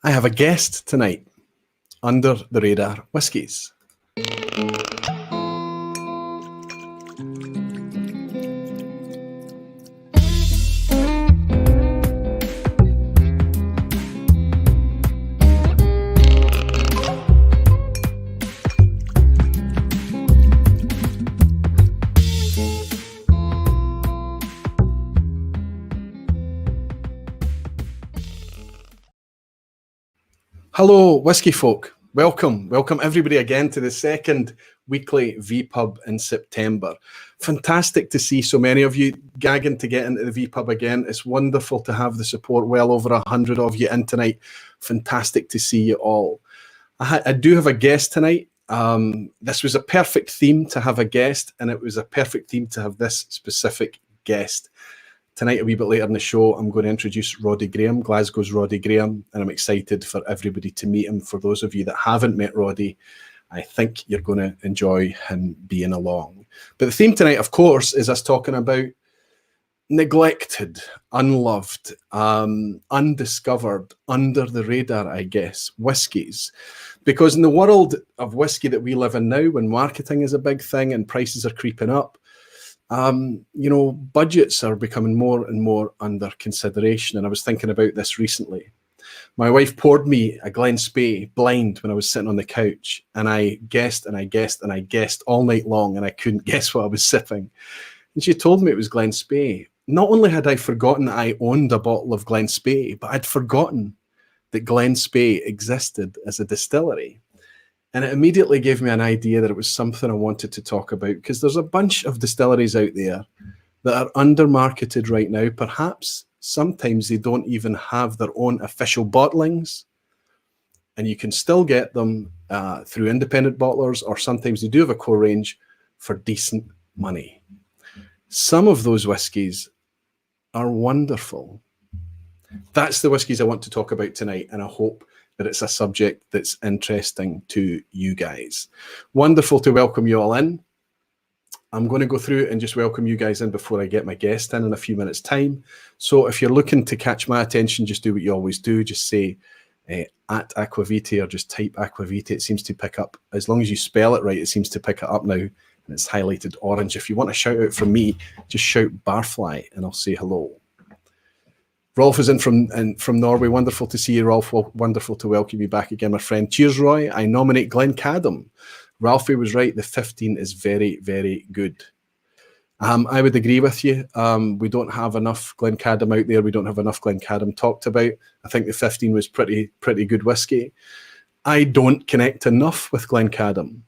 I have a guest tonight, Under the Radar Whiskies. Hello, whiskey folk. Welcome everybody again to the second weekly vPub in September. Fantastic to see so many of you gagging to get into the vPub again. It's wonderful to have the support, well over 100 of you in tonight. Fantastic to see you all. I do have a guest tonight. This was a perfect theme to have a guest, and it was a perfect theme to have this specific guest. Tonight, a wee bit later in the show, I'm going to introduce Roddy Graham, Glasgow's Roddy Graham, and I'm excited for everybody to meet him. For those of you that haven't met Roddy, I think you're going to enjoy him being along. But the theme tonight, of course, is us talking about neglected, unloved, undiscovered, under the radar, I guess, whiskies. Because in the world of whiskey that we live in now, when marketing is a big thing and prices are creeping up, budgets are becoming more and more under consideration. And I was thinking about this recently. My wife poured me a Glen Spey blind when I was sitting on the couch, and I guessed and I guessed and I guessed all night long, and I couldn't guess what I was sipping. And she told me it was Glen Spey. Not only had I forgotten that I owned a bottle of Glen Spey, but I'd forgotten that Glen Spey existed as a distillery. And it immediately gave me an idea that it was something I wanted to talk about, because there's a bunch of distilleries out there that are under-marketed right now. Perhaps sometimes they don't even have their own official bottlings, and you can still get them through independent bottlers, or sometimes they do have a core range for decent money. Some of those whiskies are wonderful. That's the whiskies I want to talk about tonight, and I hope that it's a subject that's interesting to you guys. Wonderful to welcome you all in. I'm going to go through and just welcome you guys in before I get my guest in a few minutes' time. So if you're looking to catch my attention, just do what you always do. Just say at Aquavitae, or just type Aquavitae. It seems to pick up, as long as you spell it right, it seems to pick it up now, and it's highlighted orange. If you want a shout out from me, just shout Barfly and I'll say hello. Rolf is in from Norway. Wonderful to see you, Rolf. Wonderful to welcome you back again, my friend. Cheers, Roy. I nominate Glencadam. Ralphie was right. The 15 is very, very good. I would agree with you. We don't have enough Glencadam out there. We don't have enough Glencadam talked about. I think the 15 was pretty good whiskey. I don't connect enough with Glencadam.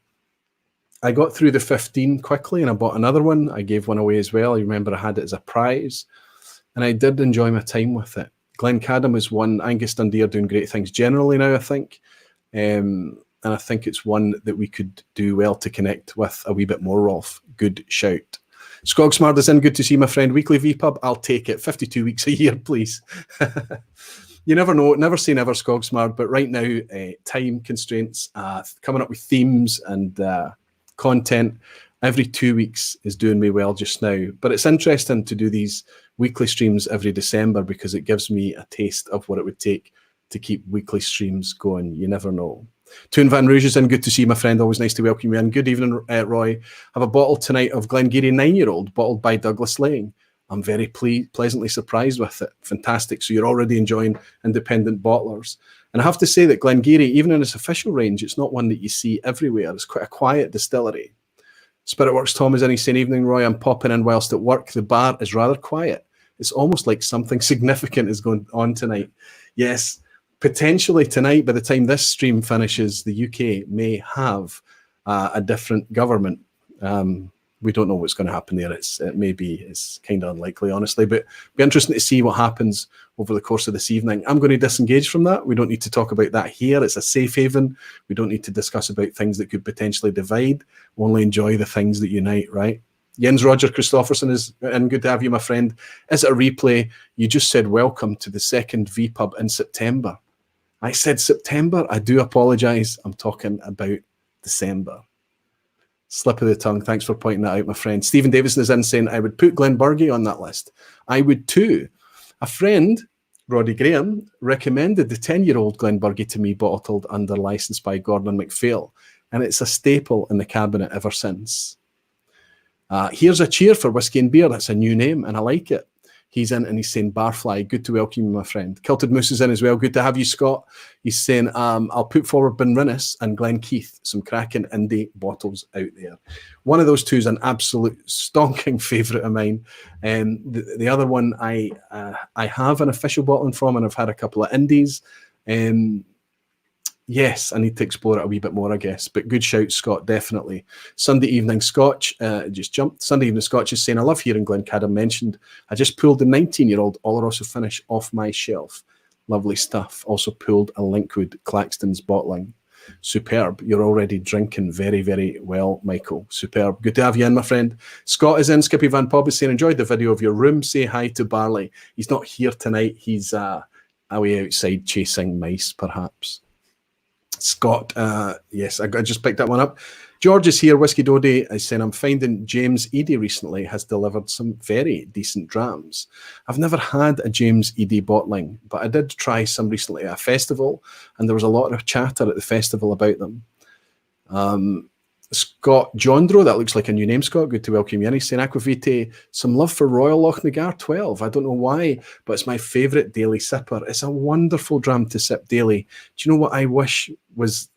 I got through the 15 quickly, and I bought another one. I gave one away as well. I remember I had it as a prize. And I did enjoy my time with it. Glencadam is one. Angus Dundee are doing great things generally now, I think. And I think it's one that we could do well to connect with a wee bit more, Rolf. Good shout. Skogsmard is in. Good to see my friend. Weekly vPub. I'll take it. 52 weeks a year, please. You never know. Never say never, Skogsmard. But right now, time constraints, coming up with themes and content every 2 weeks is doing me well just now. But it's interesting to do these weekly streams every December, because it gives me a taste of what it would take to keep weekly streams going. You never know. Toon Van Rouge is in. Good to see you, my friend. Always nice to welcome you in. Good evening, Roy. I have a bottle tonight of Glengarry 9-year-old, bottled by Douglas Lang. I'm very pleasantly surprised with it. Fantastic. So you're already enjoying independent bottlers. And I have to say that Glengarry, even in its official range, it's not one that you see everywhere. It's quite a quiet distillery. Spiritworks Tom is in. He's saying, evening, Roy. I'm popping in whilst at work. The bar is rather quiet. It's almost like something significant is going on tonight. Yes, potentially tonight, by the time this stream finishes, the UK may have a different government. We don't know what's going to happen there. It's kind of unlikely, honestly, but it'll be interesting to see what happens over the course of this evening. I'm going to disengage from that. We don't need to talk about that here. It's a safe haven. We don't need to discuss about things that could potentially divide. We only enjoy the things that unite, right? Jens Roger Christofferson is, and good to have you, my friend. Is it a replay? You just said welcome to the second vPub in September. I said September. I do apologise. I'm talking about December. Slip of the tongue. Thanks for pointing that out, my friend. Stephen Davison is in saying, I would put Glenburgie on that list. I would too. A friend Roddy Graham recommended the 10-year-old Glenburgie to me, bottled under license by Gordon MacPhail, and it's a staple in the cabinet ever since. Here's a cheer for Whiskey and Beer. That's a new name, and I like it. He's in, and he's saying, Barfly, good to welcome you, my friend. Kilted Moose is in as well. Good to have you, Scott. He's saying, I'll put forward Benrinnes and Glenkeith, some cracking indie bottles out there. One of those two is an absolute stonking favourite of mine. The other one I have an official bottling from, and I've had a couple of indies. Yes, I need to explore it a wee bit more, I guess. But good shout, Scott, definitely. Sunday Evening Scotch, just jumped. Sunday Evening Scotch is saying, I love hearing Glencadam mentioned. I just pulled the 19-year-old Oloroso finish off my shelf. Lovely stuff. Also pulled a Linkwood Claxton's bottling. Superb. You're already drinking very, very well, Michael. Superb. Good to have you in, my friend. Scott is in. Skippy Van Pob is saying, enjoyed the video of your room. Say hi to Barley. He's not here tonight. He's away outside chasing mice, perhaps. Scott, yes, I just picked that one up. George is here. Whiskey Dodie is saying, I'm finding James Eady recently has delivered some very decent drams. I've never had a James Eady bottling, but I did try some recently at a festival, and there was a lot of chatter at the festival about them. Scott Jondro, that looks like a new name, Scott. Good to welcome you in. He's saying, Aquavite, some love for Royal Lochnagar 12. I don't know why, but it's my favourite daily sipper. It's a wonderful dram to sip daily. Do you know what I wish was,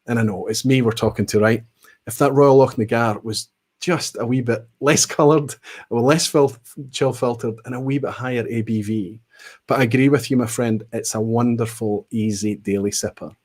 and I know it's me we're talking to, right? If that Royal Lochnagar was just a wee bit less coloured, or less chill filtered, and a wee bit higher ABV. But I agree with you, my friend. It's a wonderful, easy daily sipper.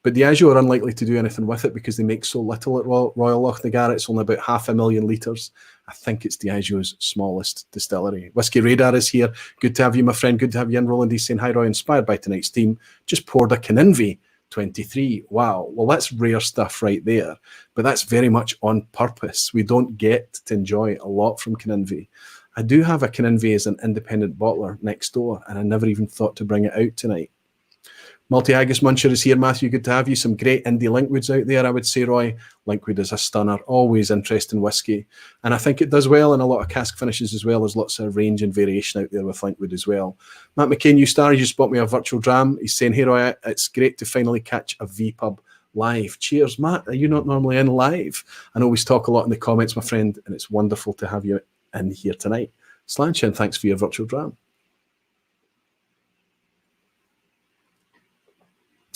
But Diageo are unlikely to do anything with it because they make so little at Royal Lochnagar. It's only about 500,000 litres. I think it's Diageo's smallest distillery. Whiskey Radar is here. Good to have you, my friend. Good to have you in. Roland is saying, hi, Roy. Inspired by tonight's theme. Just poured a Kinninvie 23. Wow. Well, that's rare stuff right there. But that's very much on purpose. We don't get to enjoy a lot from Kinninvie. I do have a Kinninvie as an independent bottler next door, and I never even thought to bring it out tonight. Multi-Haggis Muncher is here, Matthew. Good to have you. Some great indie Linkwoods out there, I would say, Roy. Linkwood is a stunner. Always interesting whiskey. And I think it does well in a lot of cask finishes as well. There's lots of range and variation out there with Linkwood as well. Matt McCain, you star, you just bought me a virtual dram. He's saying, hey, Roy, it's great to finally catch a vPub live. Cheers, Matt. Are you not normally in live? I always talk a lot in the comments, my friend, and it's wonderful to have you in here tonight. Slanchen, thanks for your virtual dram.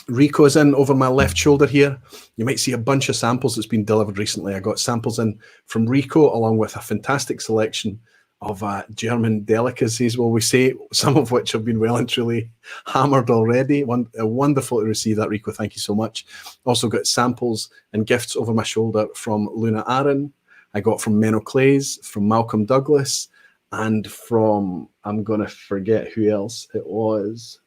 Rico is in over my left shoulder here. You might see a bunch of samples that's been delivered recently. I got samples in from Rico along with a fantastic selection of German delicacies, will we say, some of which have been well and truly hammered already. Wonderful to receive that, Rico. Thank you so much. Also got samples and gifts over my shoulder from Luna Aaron. I got from Menno Clays, from Malcolm Douglas, and from, I'm going to forget who else it was,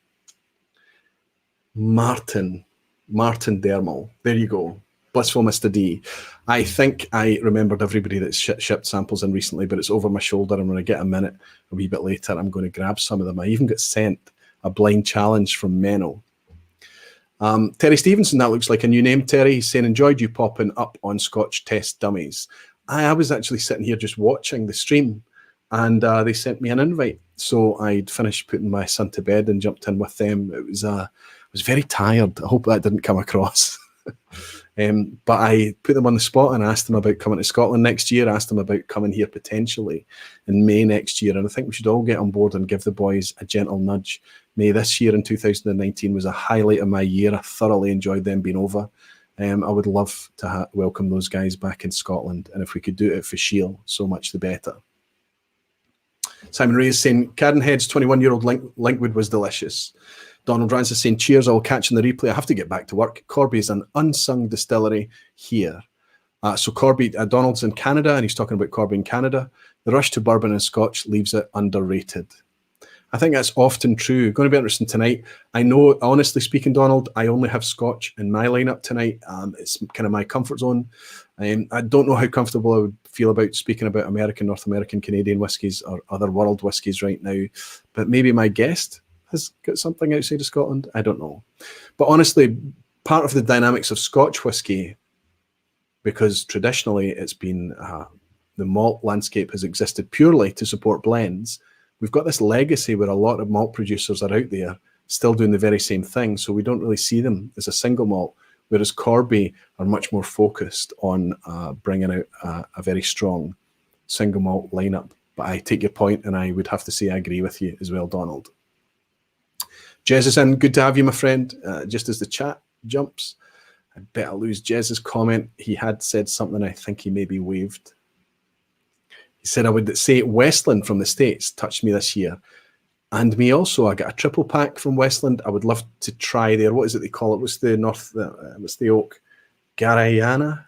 Martin Dermal. There you go. Blissful Mr. D. I think I remembered everybody that's shipped samples in recently, but it's over my shoulder, and when I get a minute a wee bit later, I'm going to grab some of them. I even got sent a blind challenge from Menno. Terry Stevenson, that looks like a new name, Terry. He's saying, enjoyed you popping up on Scotch Test Dummies. I was actually sitting here just watching the stream, and they sent me an invite. So I'd finished putting my son to bed and jumped in with them. It was I was very tired. I hope that didn't come across. But I put them on the spot and asked them about coming to Scotland next year, asked them about coming here potentially in May next year. And I think we should all get on board and give the boys a gentle nudge. May this year in 2019 was a highlight of my year. I thoroughly enjoyed them being over. I would love to welcome those guys back in Scotland. And if we could do it for Shiel, so much the better. Simon Ray is saying, Cadenhead's 21-year-old Linkwood was delicious. Donald Rance is saying, cheers, I'll catch in the replay. I have to get back to work. Corby is an unsung distillery here. So Corby, Donald's in Canada, and he's talking about Corby in Canada. The rush to bourbon and Scotch leaves it underrated. I think that's often true. Going to be interesting tonight. I know, honestly speaking, Donald, I only have Scotch in my lineup tonight. It's kind of my comfort zone. I don't know how comfortable I would feel about speaking about American, North American, Canadian whiskies or other world whiskies right now. But maybe my guest has got something outside of Scotland. I don't know. But honestly, part of the dynamics of Scotch whiskey, because traditionally it's been the malt landscape has existed purely to support blends, we've got this legacy where a lot of malt producers are out there still doing the very same thing. So we don't really see them as a single malt, whereas Corby are much more focused on bringing out a very strong single malt lineup. But I take your point, and I would have to say I agree with you as well, Donald. Jez is in. Good to have you, my friend. Just as the chat jumps, I better lose Jez's comment. He had said something I think he maybe waved. He said, I would say Westland from the States touched me this year. And me also. I got a triple pack from Westland. I would love to try their, what is it they call it? What's the oak? Garayana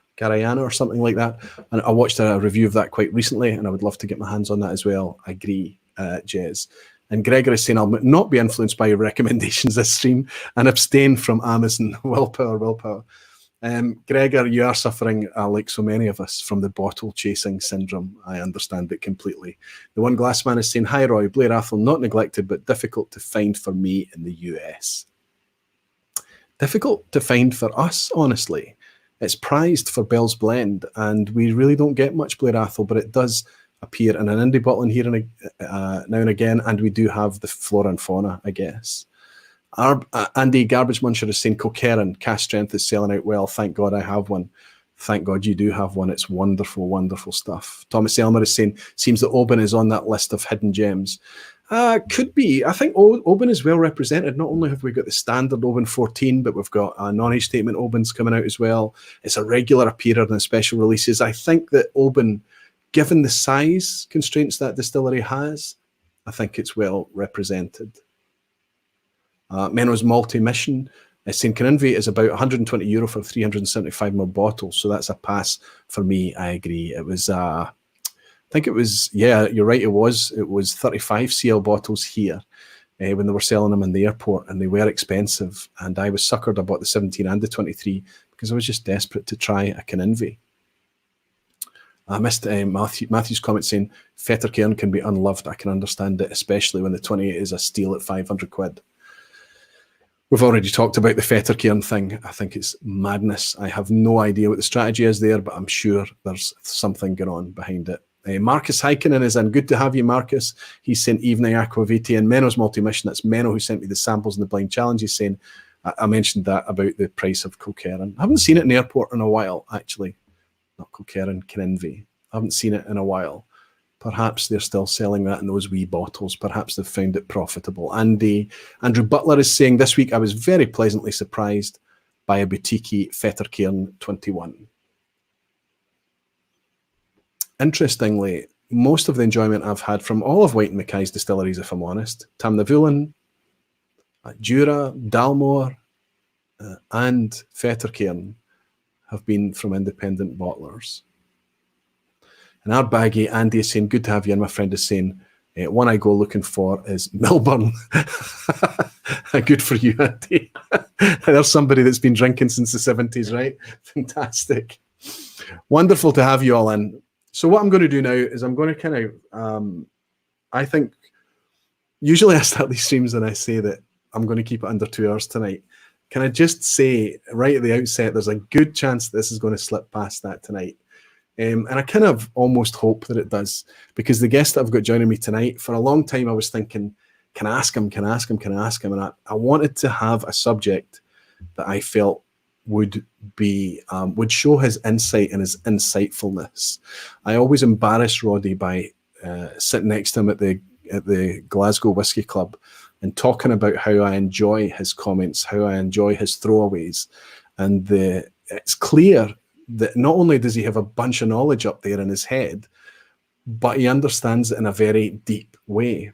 or something like that. And I watched a review of that quite recently, and I would love to get my hands on that as well. I agree, Jez. And Gregor is saying, I'll not be influenced by your recommendations this stream and abstain from Amazon. Willpower. Gregor, you are suffering, like so many of us, from the bottle chasing syndrome. I understand it completely. The One Glass Man is saying, hi Roy, Blair Athol, not neglected, but difficult to find for me in the US. Difficult to find for us, honestly. It's prized for Bell's Blend, and we really don't get much Blair Athol, but it does appear in an indie bottle in here now and again, and we do have the Flora and Fauna, I guess. Andy Garbage Muncher is saying Coquerin, cast strength is selling out well. Thank God I have one. Thank God you do have one. It's wonderful, wonderful stuff. Thomas Elmer is saying, seems that Oban is on that list of hidden gems. Could be. I think Oban is well represented. Not only have we got the standard Oban 14, but we've got non-age statement Obans coming out as well. It's a regular appearer in the special releases. I think that Oban, given the size constraints that distillery has, I think it's well represented. Menno's Multi-Mission saying Caninvi is about €120 for a 375ml bottle, so that's a pass for me. I agree. It was, I think it was, yeah, you're right. It was 35 CL bottles here when they were selling them in the airport, and they were expensive. And I was suckered. I bought the 17 and the 23 because I was just desperate to try a Caninvi. I missed Matthew's comment saying Fettercairn can be unloved. I can understand it, especially when the 28 is a steal at £500. We've already talked about the Fettercairn thing. I think it's madness. I have no idea what the strategy is there, but I'm sure there's something going on behind it. Marcus Heikkinen is in. Good to have you, Marcus. He's saying Evening Aquaviti and Menno's Multi-Mission. That's Menno who sent me the samples in the blind challenge. He's saying, I mentioned that about the price of Coquerin. I haven't seen it in the airport in a while, actually. Not Coquerin, Caninvi. I haven't seen it in a while. Perhaps they're still selling that in those wee bottles. Perhaps they've found it profitable. Andrew Butler is saying, this week I was very pleasantly surprised by a boutique Fettercairn 21. Interestingly, most of the enjoyment I've had from all of White & Mackay's distilleries, if I'm honest, Tamnavulin, Jura, Dalmore, and Fettercairn have been from independent bottlers. And our baggy, Andy is saying, good to have you. And my friend is saying, one I go looking for is Melbourne. Good for you, Andy. There's somebody that's been drinking since the 70s, right? Fantastic. Wonderful to have you all in. So what I'm going to do now is I'm going to kind of, I think, usually I start these streams and I say that I'm going to keep it under 2 hours tonight. Can I just say right at the outset, there's a good chance this is going to slip past that tonight. And I kind of almost hope that it does, because the guest that I've got joining me tonight, for a long time I was thinking, can I ask him? And I wanted to have a subject that I felt would be would show his insight and his insightfulness. I always embarrass Roddy by sitting next to him at the Glasgow Whiskey Club and talking about how I enjoy his comments, how I enjoy his throwaways. And it's clear that not only does he have a bunch of knowledge up there in his head, but he understands it in a very deep way.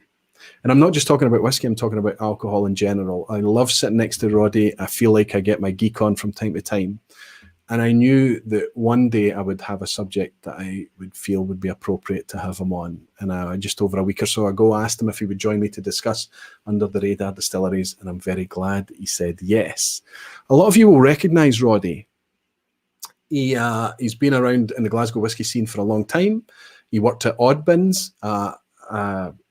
And I'm not just talking about whiskey, I'm talking about alcohol in general. I love sitting next to Roddy. I feel like I get my geek on from time to time. And I knew that one day I would have a subject that I would feel would be appropriate to have him on. And I just over a week or so ago asked him if he would join me to discuss Under the Radar Distilleries, and I'm very glad he said yes. A lot of you will recognise Roddy. He's been around in the Glasgow whiskey scene for a long time. He worked at Oddbins,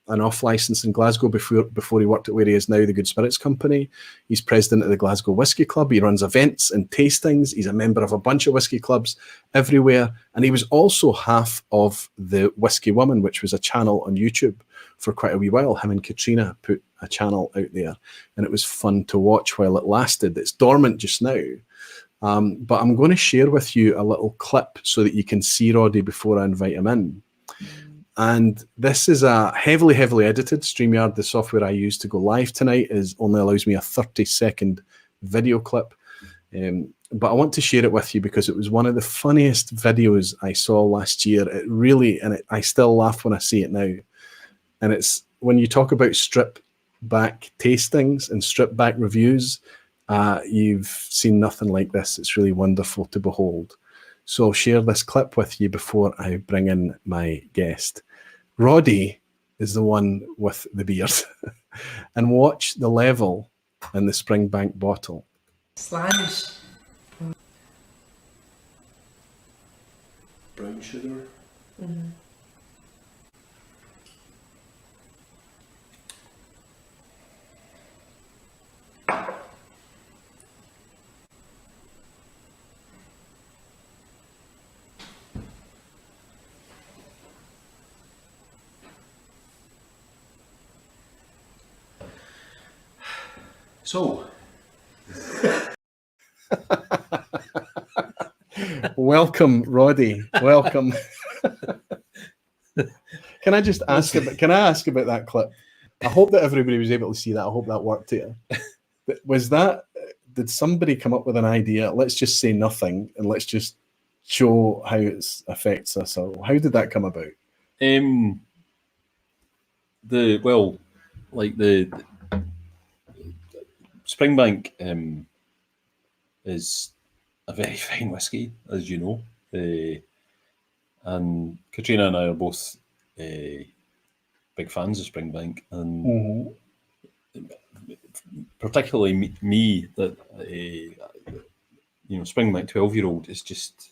an off-license in Glasgow before he worked at where he is now, the Good Spirits Company. He's president of the Glasgow Whiskey Club. He runs events and tastings. He's a member of a bunch of whiskey clubs everywhere. And he was also half of the Whiskey Woman, which was a channel on YouTube for quite a wee while. Him and Katrina put a channel out there, and it was fun to watch while it lasted. It's dormant just now. But I'm going to share with you a little clip so that you can see Roddy before I invite him in. And this is a heavily edited. StreamYard, the software I use to go live tonight, only allows me a 30-second video clip. But I want to share it with you because it was one of the funniest videos I saw last year. It really, I still laugh when I see it now. And it's when you talk about strip back tastings and strip back reviews, you've seen nothing like this. It's really wonderful to behold. So I'll share this clip with you before I bring in my guest. Roddy is the one with the beard. And watch the level in the Springbank bottle. Slash. Brown sugar. Mm-hmm. So, welcome, Roddy. Welcome. Can I just ask about? Can I ask about that clip? I hope that everybody was able to see that. I hope that worked here. Was that? Did somebody come up with an idea? Let's just say nothing, and let's just show how it affects us. Or how did that come about? The Springbank is a very fine whiskey, as you know, and Katrina and I are both big fans of Springbank, and particularly me, that Springbank 12-year-old is just.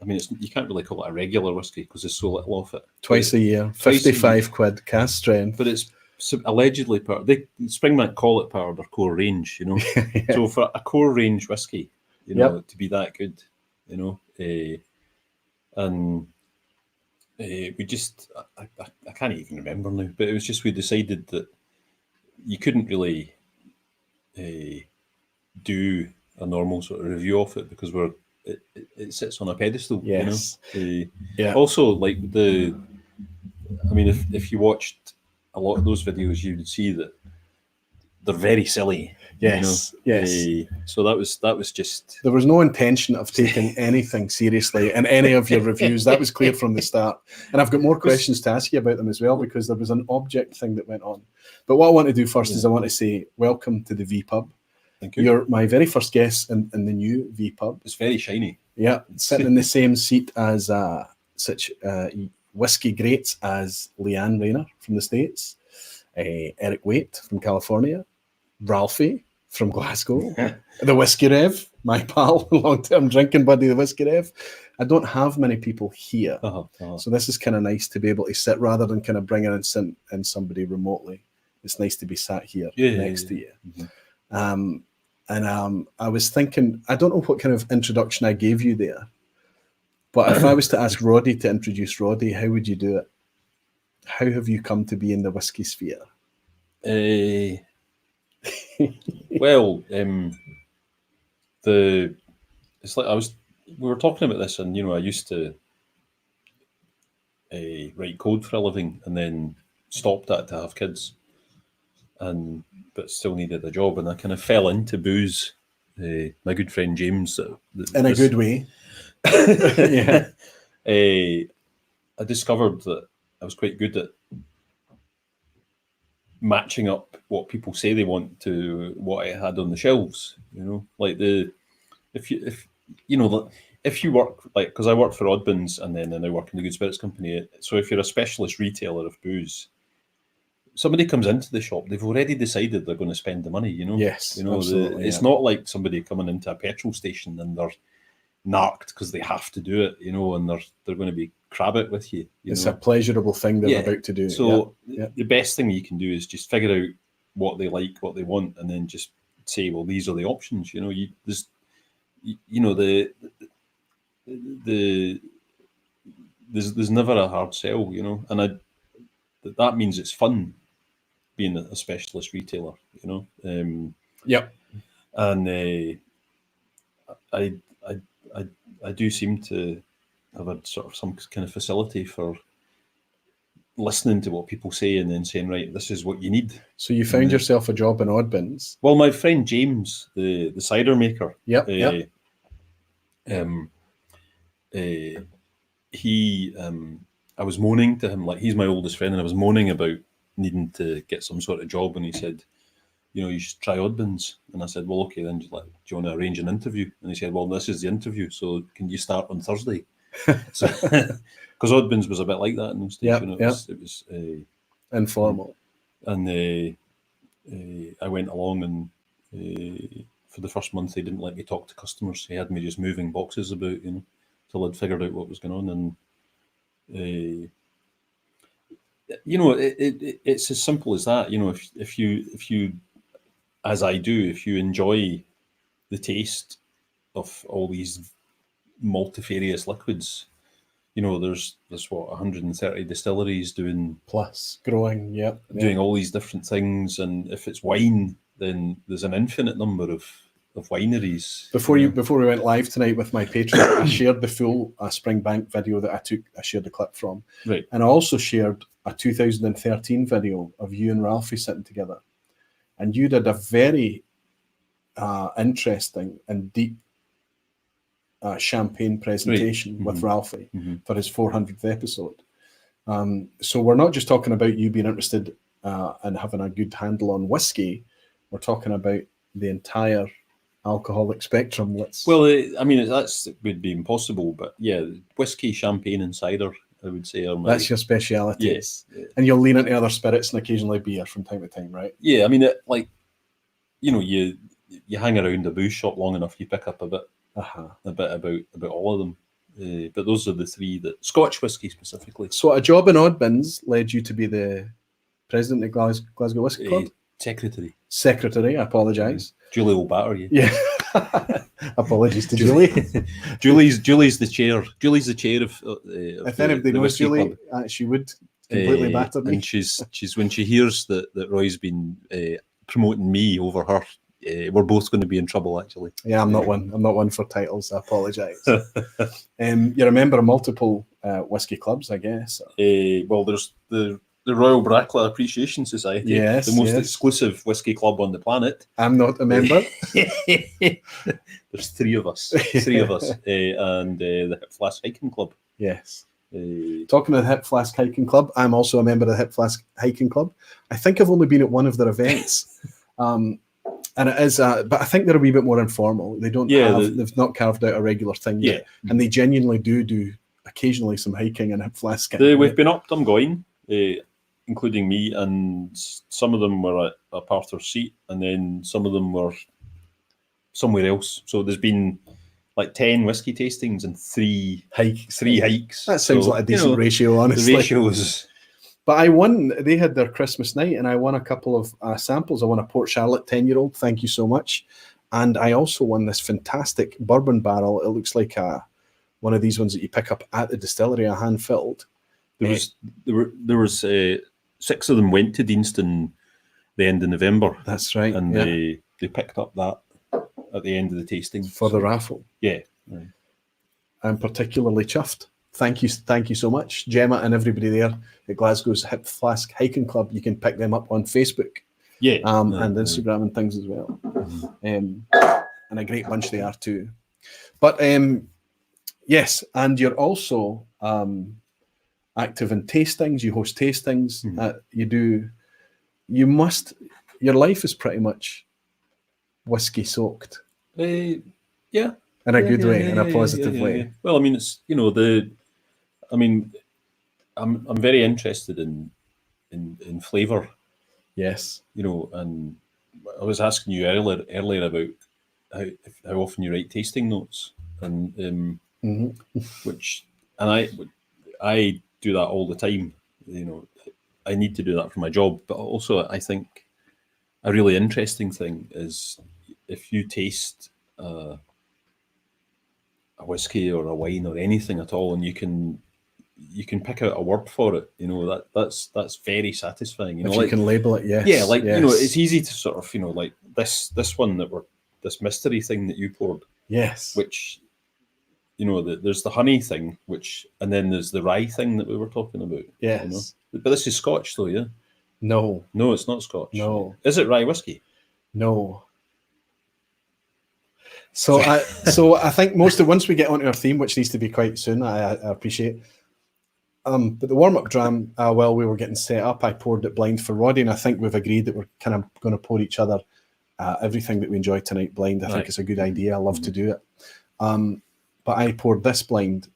I mean, you can't really call it a regular whiskey because there's so little of it. Twice a year, 55 quid, cast strength. But it's allegedly Springbank call it part of their core range, Yeah. So for a core range whiskey, to be that good, and we just, I can't even remember now, but it was just we decided that you couldn't really do a normal sort of review of it because it sits on a pedestal. Yes. Also, like if you watched a lot of those videos, you would see that they're very silly. Yes. Yes. So that was just. There was no intention of taking anything seriously in any of your reviews. That was clear from the start. And I've got more questions to ask you about them as well because there was an object thing that went on. But what I want to do first is I want to say welcome to the vPub. Thank you. You're my very first guest in the new vPub. It's very shiny. Yeah, sitting in the same seat as such whiskey greats as Leanne Rayner from the States, Eric Waite from California, Ralphie from Glasgow, the Whiskey Rev, my pal, long-term drinking buddy, the Whiskey Rev. I don't have many people here, so this is kind of nice to be able to sit rather than kind of bringing in somebody remotely. It's nice to be sat here next to you. Mm-hmm. I was thinking, I don't know what kind of introduction I gave you there, but if I was to ask Roddy to introduce Roddy, how would you do it? How have you come to be in the whiskey sphere? Well, it's like we were talking about this, and I used to write code for a living, and then stopped that to have kids, but still needed a job, and I kind of fell into booze. My good friend James, in a good way, yeah. I discovered that I was quite good at matching up what people say they want to what I had on the shelves. Like if you work, like, because I work for Oddbins and then I now work in the Good Spirits Company. So if you're a specialist retailer of booze, somebody comes into the shop, they've already decided they're going to spend the money. Yes, it's not like somebody coming into a petrol station and they're narked because they have to do it, and they're going to be crabbit with you. It's a pleasurable thing they're about to do. So the best thing you can do is just figure out what they like, what they want, and then just say, well, these are the options. There's never a hard sell, and that means it's fun being a specialist retailer, you know. Yep. And I do seem to have a sort of some kind of facility for listening to what people say and then saying, right, this is what you need. So you found yourself a job in Oddbins. Well, my friend James, the cider maker, Yep. He I was moaning to him, like, he's my oldest friend, and I was moaning about needing to get some sort of job, and he said, you know, you should try Oddbins. And I said, well, okay, then do you want to arrange an interview? And he said, well, this is the interview, so can you start on Thursday? So, because Oddbins was a bit like that in those days, Yep, you know, it was informal. And I went along, and for the first month, they didn't let me talk to customers. They had me just moving boxes about, you know, till I'd figured out what was going on. And you know, it's as simple as that. You know, if you, as I do, if you enjoy the taste of all these multifarious liquids, you know, there's what, 130 distilleries doing Plus growing, doing all these different things, and if it's wine, then there's an infinite number of wineries. Before we went live tonight with my Patreon, I shared the full Springbank video that I shared the clip from. Right. And I also shared a 2013 video of you and Ralphie sitting together. And you did a very interesting and deep champagne presentation with Ralphie for his 400th episode. So we're not just talking about you being interested and having a good handle on whiskey. We're talking about the entire alcoholic spectrum. Well, I mean, it would be impossible, but yeah, whiskey, champagne, and cider, I would say, are that's your speciality. Yes, and you'll lean into other spirits and occasionally beer from time to time, right? Yeah, I mean, like, you know, you hang around a booze shop long enough, you pick up a bit about all of them. But those are the three that Scotch whiskey specifically. So a job in Oddbins led you to be the president of Glasgow Whisky Club. Secretary. I apologise. Julie will batter you. Yeah. Apologies to Julie. Julie's the chair. Julie's the chair of if anybody knows Julie, she would completely batter me. And she's when she hears that Roy's been promoting me over her, we're both going to be in trouble, actually. Yeah, I'm not one for titles. I apologise. You're a member of multiple whisky clubs, I guess. Well, there's the Royal Brackla Appreciation Society, yes, the most exclusive whisky club on the planet. I'm not a member. There's three of us, and the Hip Flask Hiking Club. Yes. Talking of the Hip Flask Hiking Club, I'm also a member of the Hip Flask Hiking Club. I think I've only been at one of their events, and it is, but I think they're a wee bit more informal. They don't they've not carved out a regular thing yet, and they genuinely do occasionally some hiking and Hip Flask. We've been up Dumgoyne, including me, and some of them were at a Parther Seat, and then some of them were somewhere else. So there's been like 10 whiskey tastings and three hikes. That sounds like a decent ratio, honestly. The ratio is... But I won, they had their Christmas night, and I won a couple of samples. I won a Port Charlotte 10-year-old, thank you so much. And I also won this fantastic bourbon barrel. It looks like one of these ones that you pick up at the distillery, a hand-filled. There was 6 of them went to Deanston the end of November. That's right. And they picked up that at the end of the tasting. For the raffle. Yeah. Right. I'm particularly chuffed. Thank you so much, Gemma and everybody there at Glasgow's Hip Flask Hiking Club. You can pick them up on Facebook, and Instagram and things as well. And a great bunch they are too. But yes, and you're also active in tastings. You host tastings. Your life is pretty much whiskey soaked. Yeah. In a good way, in a positive way. Well, I mean, it's, you know, I'm very interested in flavour. Yes. You know, and I was asking you earlier about how often you write tasting notes, and I do that all the time. You know, I need to do that for my job, but also I think a really interesting thing is if you taste a whiskey or a wine or anything at all, and you can you can pick out a word for it. You know, that's very satisfying. You If know, you like, can label it, yes. yeah, like yes. you know, it's easy to sort of, you know, like this one this mystery thing that you poured, Yes. which, you know, there's the honey thing, and then there's the rye thing that we were talking about. Yes. You know? But this is Scotch, though, yeah. No. No, it's not Scotch. No. Is it rye whiskey? No. So I think once we get onto our theme, which needs to be quite soon, I appreciate. But the warm-up dram, while we were getting set up, I poured it blind for Roddy, and I think we've agreed that we're kind of going to pour each other everything that we enjoy tonight blind. I think it's a good idea. I love to do it. But I poured this blind,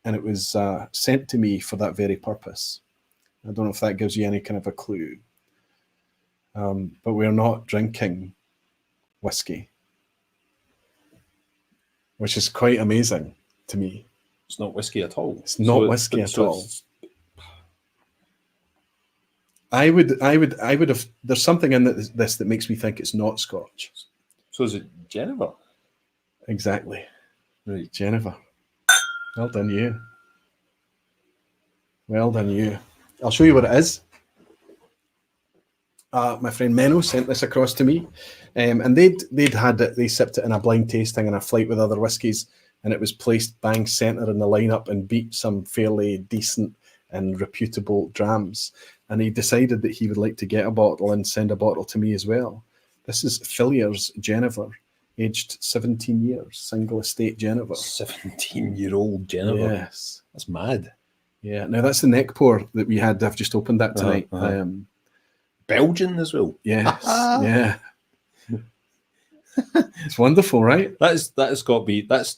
and it was sent to me for that very purpose. I don't know if that gives you any kind of a clue. But we're not drinking whiskey, which is quite amazing to me. It's not whiskey at all. It's not whiskey at all. I would have. There's something in this that makes me think it's not Scotch. So is it Geneva? Exactly. Right. Geneva. Well done, you. Well done, you. I'll show you what it is. My friend Menno sent this across to me, and they'd had it. They sipped it in a blind tasting in a flight with other whiskies, and it was placed bang centre in the lineup and beat some fairly decent and reputable drams. And he decided that he would like to get a bottle and send a bottle to me as well. This is Fillier's Geneva, aged 17 years, single estate Geneva. 17-year-old Geneva. Yes. That's mad. Yeah. Now that's the neck pour that we had. I've just opened that tonight. Belgian as well. Yes. Yeah. It's wonderful, right? That has got to be that's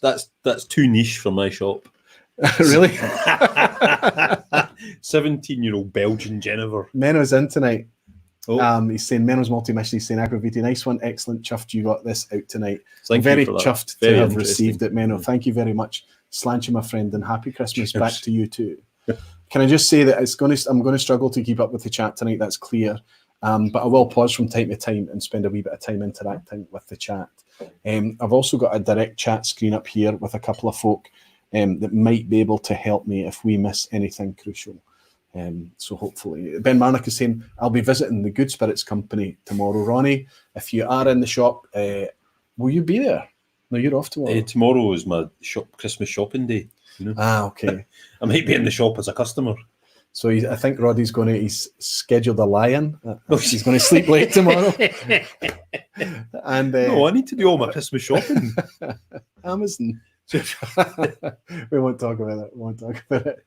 too niche for my shop. Really? 17-year-old Belgian Geneva. Menno's in tonight. Oh. He's saying Menno's multi-mission. He's saying aggravated. Nice one, excellent. Chuffed you got this out tonight. Thank I'm very you for that. chuffed Very to have interesting. received it, Menno. Thank you very much. Slancha, my friend, and happy Christmas back to you too. Can I just say that I'm going to struggle to keep up with the chat tonight. That's clear. But I will pause from time to time and spend a wee bit of time interacting with the chat. I've also got a direct chat screen up here with a couple of folk that might be able to help me if we miss anything crucial. So hopefully, Ben Marnick is saying, I'll be visiting the Good Spirits Company tomorrow. Ronnie, if you are in the shop, will you be there? No, you're off tomorrow. Tomorrow is my Christmas shopping day. You know? Ah, okay. I might be in the shop as a customer. So I think Roddy's he's scheduled a lie-in. He's going to sleep late tomorrow. And no, I need to do all my Christmas shopping. Amazon. We won't talk about it.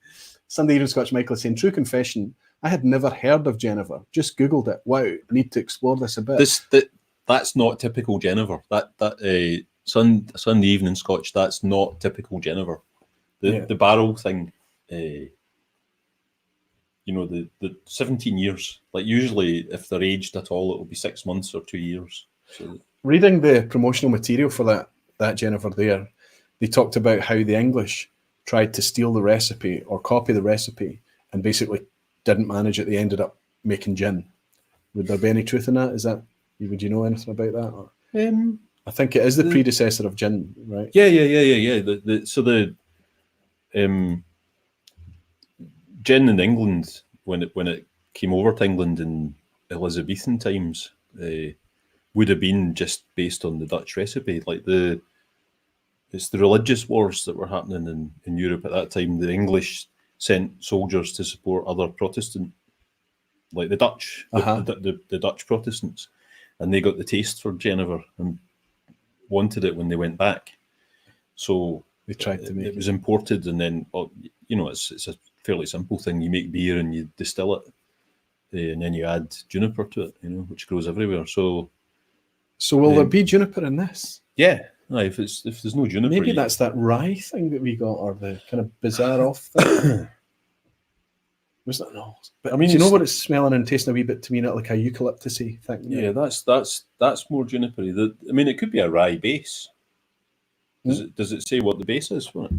Sunday Evening Scotch Michael is saying, true confession, I had never heard of Geneva. Just Googled it. Wow, I need to explore this a bit. That's not typical Geneva. That Sunday Evening Scotch, that's not typical Geneva. The barrel thing, you know, the 17 years. Like usually, if they're aged at all, it will be 6 months or 2 years. So, reading the promotional material for that Geneva there, they talked about how the English tried to steal the recipe or copy the recipe and basically didn't manage it. They ended up making gin. Would there be any truth in that? Would you know anything about that? Or? I think it is the predecessor of gin, right? Yeah. The gin in England, when it came over to England in Elizabethan times, would have been just based on the Dutch recipe. Like it's the religious wars that were happening in Europe at that time. The English sent soldiers to support other Protestant, like the Dutch, the Dutch Protestants, and they got the taste for Geneva and wanted it when they went back. So they tried to make it was imported, and then you know it's a fairly simple thing. You make beer and you distill it, and then you add juniper to it, you know, which grows everywhere. So will there be juniper in this? Yeah. No, if there's no juniper, maybe that's that rye thing that we got, or the kind of bizarre off thing. Was that no? But I mean, do you know what it's smelling and tasting a wee bit to me, not like a eucalyptusy thing? Yeah, that's more junipery. I mean, it could be a rye base. Does it say what the base is for it?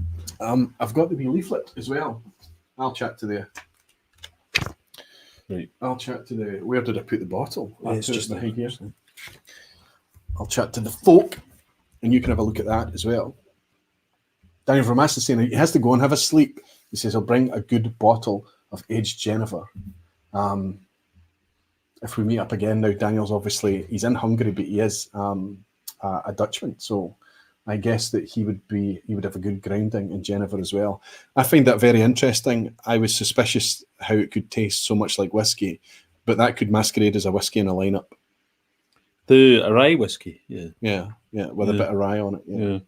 I've got the wee leaflet as well. I'll chat to the. Right. I'll chat to the. Where did I put the bottle? It's just behind here. I'll chat to the folk, and you can have a look at that as well. Daniel Vermaas is saying he has to go and have a sleep He says, I'll bring a good bottle of aged Genever. If we meet up again now, Daniel's obviously, he's in Hungary, but he is a Dutchman. So I guess that he would have a good grounding in Genever as well. I find that very interesting. I was suspicious how it could taste so much like whiskey, but that could masquerade as a whiskey in a lineup. The rye whiskey, Yeah, with a bit of rye on it. yeah.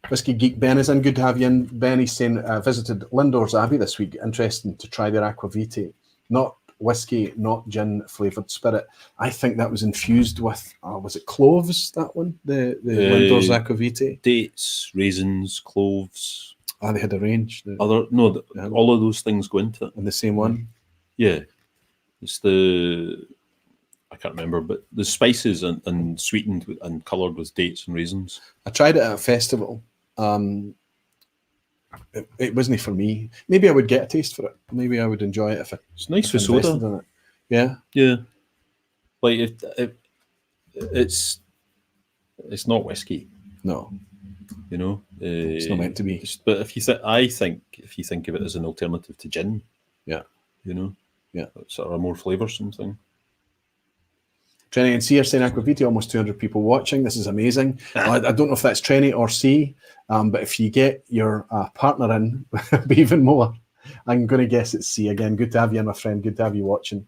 Whiskey Geek Ben is in. Good to have you in. Ben, he's saying, visited Lindor's Abbey this week. Interesting to try their aquavite. Not whiskey, not gin flavoured spirit. I think that was infused with, was it cloves, that one? The Lindor's aquavite? Dates, raisins, cloves. They had a range. All of those things go into it. In the same one? Yeah. It's I can't remember, but the spices and sweetened and coloured with dates and raisins. I tried it at a festival. It wasn't for me. Maybe I would get a taste for it. Maybe I would enjoy it if it's nice for soda. In it. Yeah, yeah. Like it's not whiskey. No, it's not meant to be. But I think if you think of it as an alternative to gin, yeah, it's sort of a more flavoursome thing. Trenny and C are saying aquavite, almost 200 people watching. This is amazing. I don't know if that's Trenny or C, but if you get your partner in, it'll be even more. I'm going to guess it's C again. Good to have you in, my friend. Good to have you watching.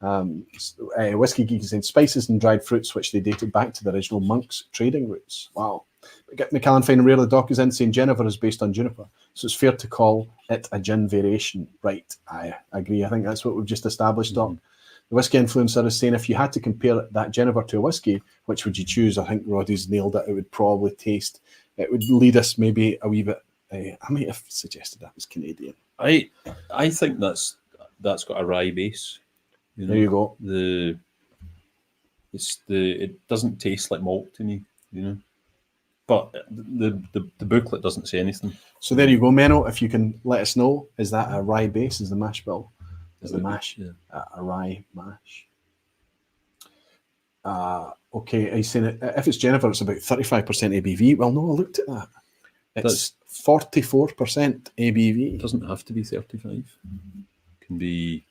Whiskey Geek is saying spices and dried fruits, which they dated back to the original monks' trading routes. Wow. McCallan finding Rare the Doc is in saying Genever is based on juniper, so it's fair to call it a gin variation. Right, I agree. I think that's what we've just established, Doc. The whiskey influencer is saying if you had to compare that Genever to a whiskey, which would you choose? I think Roddy's nailed it. It would probably taste. It would lead us maybe a wee bit. I might have suggested that was Canadian. I think that's got a rye base. There you go. It doesn't taste like malt to me, But the booklet doesn't say anything. So there you go, Menno. If you can let us know, is that a rye base? Is the mash bill? Is the mash a rye mash? Okay, he's saying if it's Genever, it's about 35% ABV. Well, no, I looked at that. It's 44% ABV. It doesn't have to be 35. It can be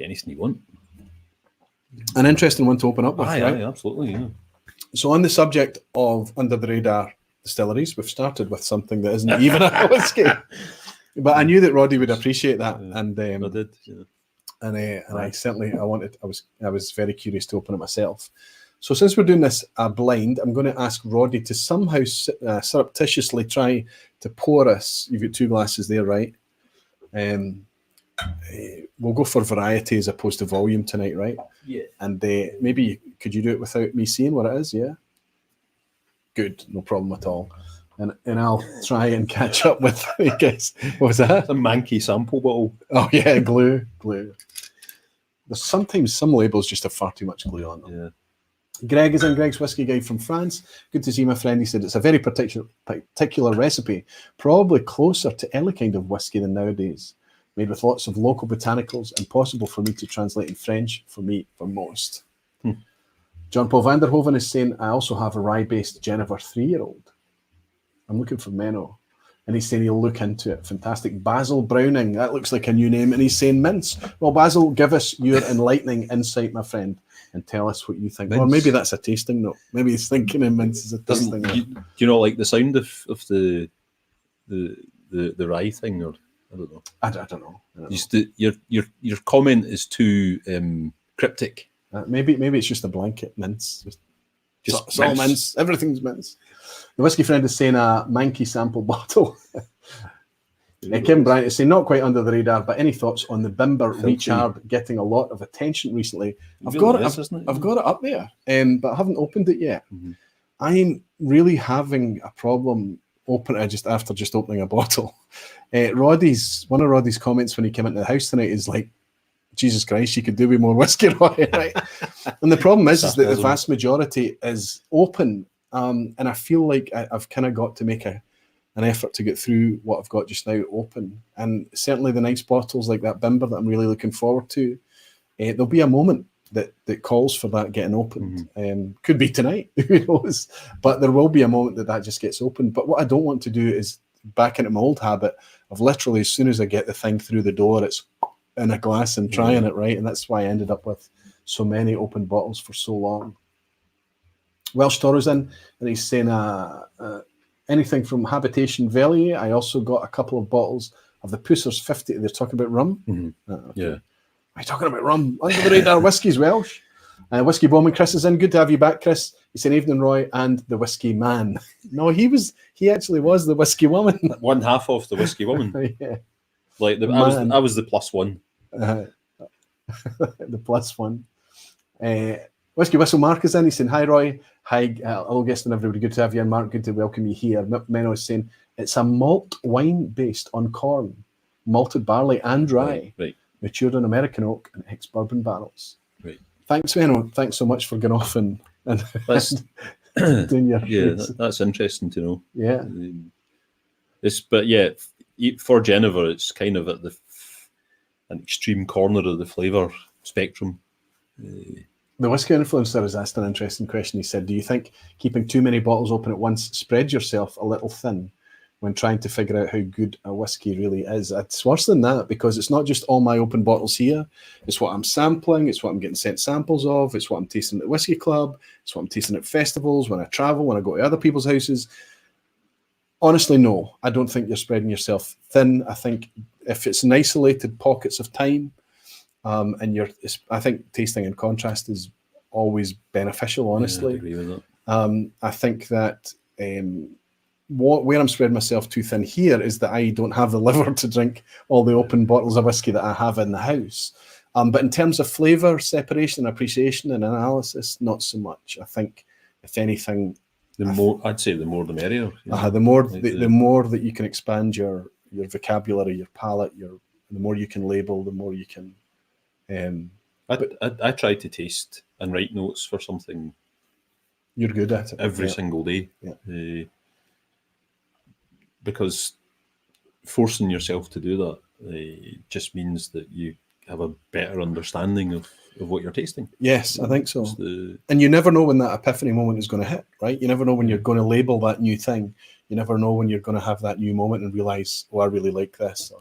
anything you want. An interesting one to open up with, right? Aye, absolutely, yeah. So on the subject of under the radar distilleries, we've started with something that isn't even a whiskey. But I knew that Roddy would appreciate that, and I did. Yeah. And I certainly I was very curious to open it myself. So since we're doing this blind, I'm going to ask Roddy to somehow surreptitiously try to pour us. You've got 2 glasses there, right? We'll go for variety as opposed to volume tonight, right? Yeah. And maybe could you do it without me seeing what it is? Yeah. Good, no problem at all. And I'll try and catch up with, I guess. What was that? A manky sample bottle. Oh, yeah, glue. There's sometimes some labels just have far too much glue on them. Yeah. Greg is in. Greg's Whiskey Guide from France. Good to see my friend. He said it's a very particular recipe, probably closer to any kind of whiskey than nowadays, made with lots of local botanicals, impossible for me to translate in French, for most. John Paul Vanderhoven is saying, I also have a rye-based Genever 3-year-old. I'm looking for Menno. And he's saying he'll look into it. Fantastic. Basil Browning, that looks like a new name. And he's saying mince. Well, Basil, give us your enlightening insight, my friend, and tell us what you think. Mince. Or maybe that's a tasting note. Maybe he's thinking of mince as a tasting note. Do you not like the sound of the rye thing? Or I don't know. I don't know. Just your comment is too cryptic. Maybe it's just a blanket mince. Just all mince. Everything's mince. The whiskey friend is saying a manky sample bottle. Kim Bryant is saying not quite under the radar, but any thoughts on the Bimber Recharred getting a lot of attention recently? I've got it up there, but I haven't opened it yet. Mm-hmm. I'm really having a problem opening it after opening a bottle. One of Roddy's comments when he came into the house tonight is like, Jesus Christ, you could do with more whiskey, Roddy, right? And the problem is that the vast majority is open. And I feel like I've kind of got to make an effort to get through what I've got just now open. And certainly the nice bottles like that Bimber that I'm really looking forward to, there'll be a moment that calls for that getting opened. Could be tonight, who knows? But there will be a moment that just gets opened. But what I don't want to do is back into my old habit of literally, as soon as I get the thing through the door, it's in a glass and trying it, right? And that's why I ended up with so many open bottles for so long. Welsh Toro's in, and he's saying anything from Habitation Valley. I also got a couple of bottles of the Pusser's 50. They're talking about rum. Okay. Yeah. Are you talking about rum? Under the radar whiskies, Welsh. Whiskey Bowman, Chris is in. Good to have you back, Chris. He's saying evening, Roy, and the whiskey man. No, he actually was the whiskey woman. One half of the whiskey woman. Yeah. Like I was the plus one. The plus one. Whiskey Whistle Mark is in. He's saying, hi, Roy. Hi, hello, guest and everybody. Good to have you in, Mark. Good to welcome you here. Menno is saying, it's a malt wine based on corn, malted barley and rye, Right. matured on American oak and ex-bourbon barrels. Right. Thanks, Menno. Thanks so much for going off and That's doing your that's interesting to know. Yeah. But yeah, for Jennifer, it's kind of at an extreme corner of the flavour spectrum. The Whiskey Influencer has asked an interesting question. He said, do you think keeping too many bottles open at once spreads yourself a little thin when trying to figure out how good a whiskey really is? It's worse than that, because it's not just all my open bottles here. It's what I'm sampling. It's what I'm getting sent samples of. It's what I'm tasting at the Whiskey Club. It's what I'm tasting at festivals, when I travel, when I go to other people's houses. Honestly, no. I don't think you're spreading yourself thin. I think if it's in isolated pockets of time, I think tasting in contrast is always beneficial, honestly. Yeah, I agree with that. I think that where I'm spreading myself too thin here is that I don't have the liver to drink all the open bottles of whiskey that I have in the house. But in terms of flavour, separation, appreciation and analysis, not so much. I think, if anything... I'd say the more the merrier. The more that you can expand your vocabulary, your palate, the more you can label, the more you can... I try to taste and write notes for something. You're good at it. Every single day. Yeah. Because forcing yourself to do that just means that you have a better understanding of what you're tasting. Yes, I think so. And you never know when that epiphany moment is going to hit, right? You never know when you're going to label that new thing. You never know when you're going to have that new moment and realize, oh, I really like this.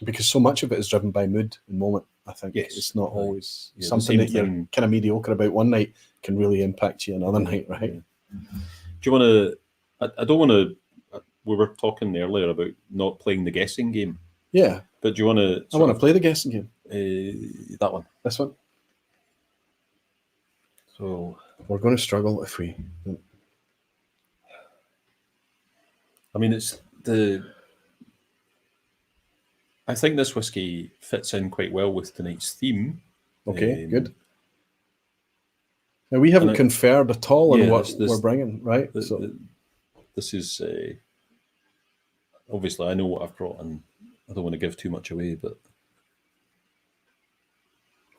Because so much of it is driven by mood and moment, I think. Yes. It's not always something that you're kind of mediocre about one night can really impact you another night, right? Do you want to... I don't want to... We were talking earlier about not playing the guessing game. Yeah. But do you want to... I want to play the guessing game. That one. This one. So... We're going to struggle if we... I mean, it's the... I think this whiskey fits in quite well with tonight's theme. Okay, good. Now, we haven't conferred at all on what we're bringing, right? This is... obviously, I know what I've brought, and I don't want to give too much away, but...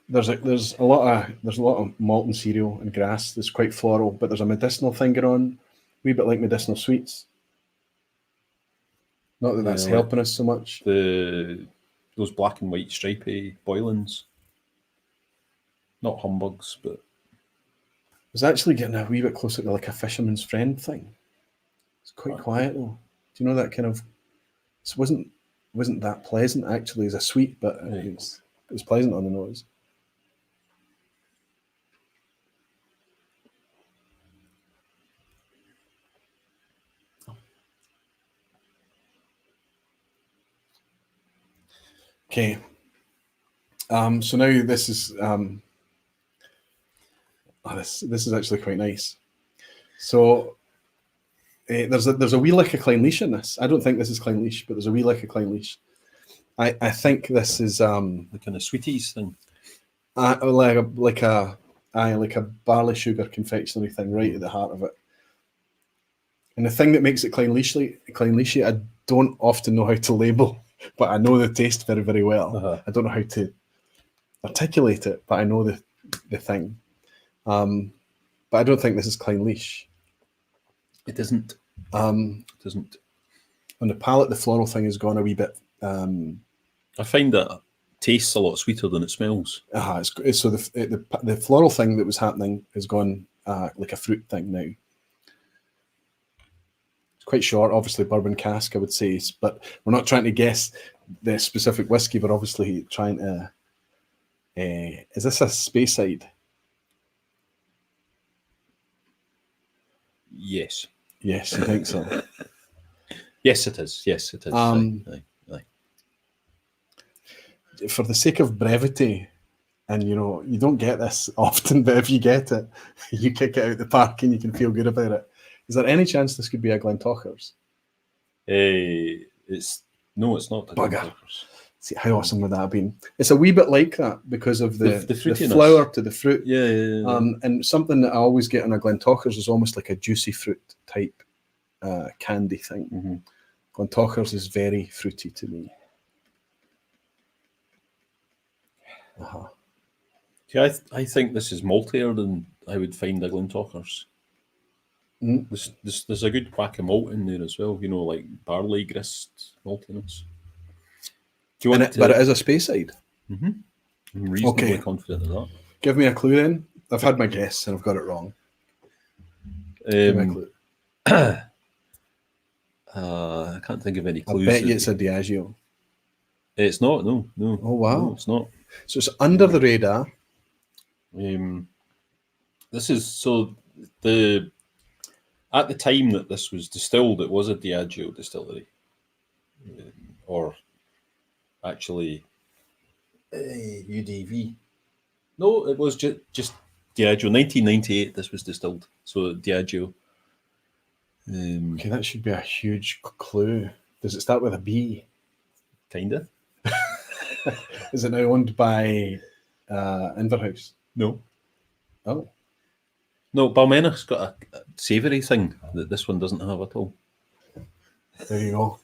There's a lot of malt and cereal and grass that's quite floral, but there's a medicinal thing going on, a wee bit like medicinal sweets. Not that that's helping us so much. Those black and white stripy boilings, not humbugs, but I was actually getting a wee bit closer to like a fisherman's friend thing. It's quite quiet though. Do you know that kind of? It wasn't that pleasant actually as a sweet, but it was pleasant on the nose. Okay. So now this is this is actually quite nice. So there's a wee lick of Clynelish in this. I don't think this is Clynelish, but there's a wee lick of Clynelish. I think this is the kind of sweeties thing. Like a barley sugar confectionery thing right at the heart of it. And the thing that makes it Clynelish, I don't often know how to label. But I know the taste very, very well. I don't know how to articulate it, but I know the thing. But I don't think this is Clynelish. It isn't. It isn't. On the palate, the floral thing has gone a wee bit. I find that tastes a lot sweeter than it smells. It's so the floral thing that was happening is gone like a fruit thing now. It's quite short, obviously bourbon cask, I would say, but we're not trying to guess the specific whiskey. We're obviously trying to. Is this a Speyside? Yes. Yes, I think so. Yes, it is. Yes, it is. Aye. For the sake of brevity, and you don't get this often, but if you get it, you kick it out the park and you can feel good about it. Is there any chance this could be a Glentochers? It's not. Bugger. See, how awesome would that have been? It's a wee bit like that because of the fruitiness. flower to the fruit. Yeah. And something that I always get on a Glentochers is almost like a juicy fruit type candy thing. Mm-hmm. Glentochers is very fruity to me. See, I think this is maltier than I would find a Glentochers. There's a good whack of malt in there as well, like barley grist maltiness. Do you want but it is a Speyside. Mm-hmm. I'm reasonably confident of that. Give me a clue then. I've had my guess and I've got it wrong. Give me a clue. I can't think of any clues. I bet you it's a Diageo. It's not. No. Oh wow, no, it's not. So it's under the radar. This is at the time that this was distilled, it was a Diageo distillery, or actually UDV. No, it was just Diageo. 1998. This was distilled, so Diageo. Okay, that should be a huge clue. Does it start with a B? Kinda. Is it now owned by Inverhouse? No. Oh. No, Balmenach's got a savoury thing that this one doesn't have at all. There you go.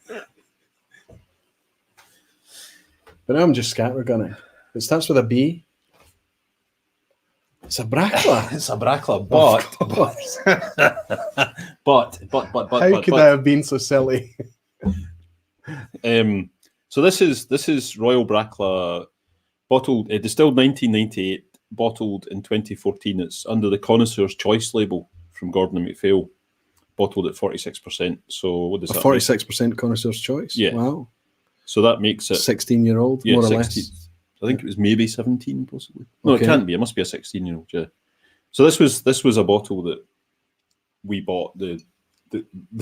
But now I'm just scattergunning. It starts with a B. It's a Brackla. It's a Brackla, but how could I have been so silly? So this is Royal Brackla, bottled, distilled 1998, bottled in 2014. It's under the Connoisseur's Choice label from Gordon and MacPhail, bottled at 46%. So what does that 46% Connoisseur's Choice? Yeah. Wow. So that makes it 16-year-old, more or 16, less. I think it was maybe 17, possibly. No, Okay. It can't be. It must be a 16-year-old. Yeah. So this was a bottle that we bought. The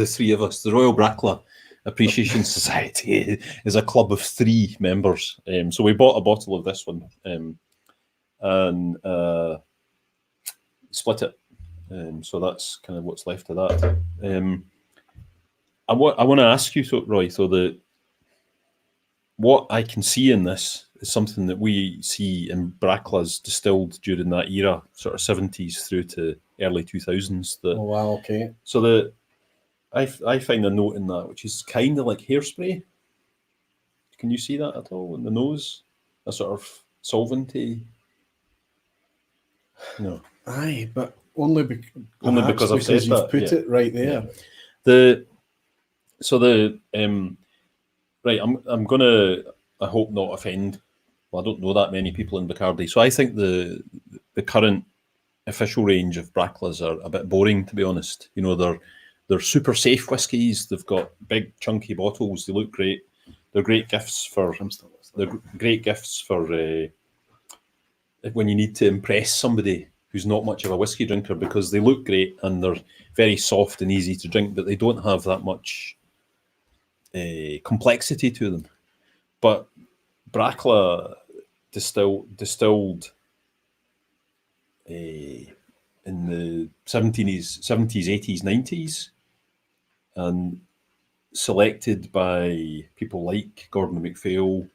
three of us, the Royal Brackla Appreciation Society, is a club of 3 members. So we bought a bottle of this one and split it. So that's kind of what's left of that. I want to ask you, Roy, what I can see in this is something that we see in Bracklas distilled during that era, sort of 70s through to early 2000s. Oh, wow, okay. So I find a note in that, which is kind of like hairspray. Can you see that at all in the nose? A sort of solventy? No. Aye, but only because I've said you've that. put it right there. Yeah. Right, I'm gonna, I hope not offend. Well, I don't know that many people in Bacardi, so I think the current official range of Bracklas are a bit boring, to be honest. They're super safe whiskies. They've got big chunky bottles. They look great. They're great gifts for when you need to impress somebody who's not much of a whiskey drinker, because they look great and they're very soft and easy to drink, but they don't have that much complexity to them. But Brackla distilled in the 70s, 80s, 90s, and selected by people like Gordon MacPhail,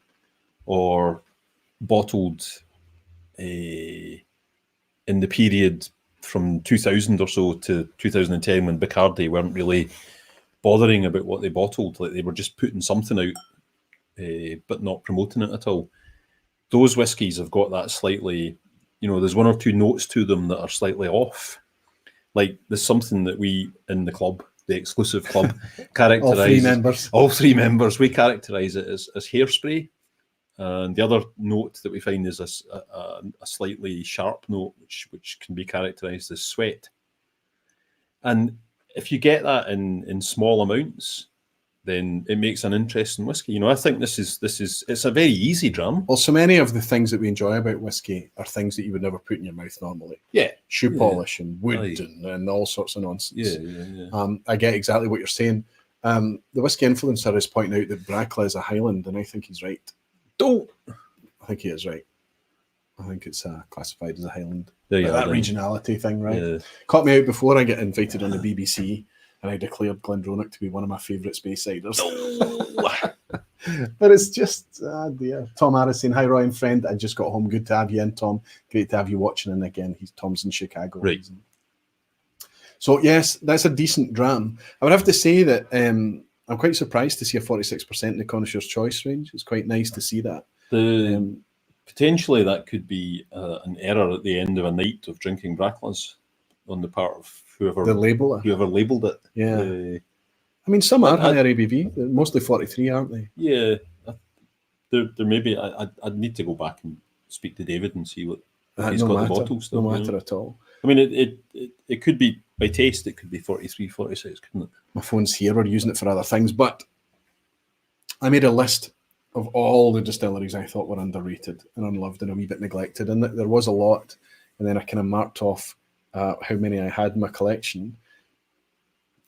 or bottled in the period from 2000 or so to 2010, when Bacardi weren't really bothering about what they bottled. Like, they were just putting something out, but not promoting it at all. Those whiskies have got that slightly, there's 1 or 2 notes to them that are slightly off. Like, there's something that we in the club, the exclusive club, characterise. All 3 members. All 3 members, we characterise it as hairspray. And the other note that we find is a slightly sharp note, which can be characterised as sweat. And if you get that in small amounts, then it makes an interesting whiskey. I think it's a very easy dram. Well, so many of the things that we enjoy about whiskey are things that you would never put in your mouth normally. Yeah. Shoe polish and wood and all sorts of nonsense. Yeah. I get exactly what you're saying. The whiskey influencer is pointing out that Brackla is a Highland, and I think he's right. I think he is right. I think it's classified as a Highland. That regionality thing, right? Yeah. Caught me out before I get invited on the BBC, and I declared Glendronach to be one of my favourite space ciders. But it's just, dear. Tom Harris saying, hi, Roy and friend. I just got home. Good to have you in, Tom. Great to have you watching. And again, Tom's in Chicago. Right. So, yes, that's a decent dram. I would have to say that I'm quite surprised to see a 46% in the Connoisseur's Choice range. It's quite nice to see that. Potentially that could be an error at the end of a night of drinking Bracklas on the part of whoever labelled it. Yeah. I mean, some are higher ABV. They're mostly 43, aren't they? Yeah. There may be. I'd need to go back and speak to David and see what he's got the bottle still. No matter at all. I mean, it could be, by taste, it could be 43, 46, couldn't it? My phone's here. We're using it for other things. But I made a list of all the distilleries I thought were underrated and unloved and a wee bit neglected. And there was a lot. And then I kind of marked off how many I had in my collection.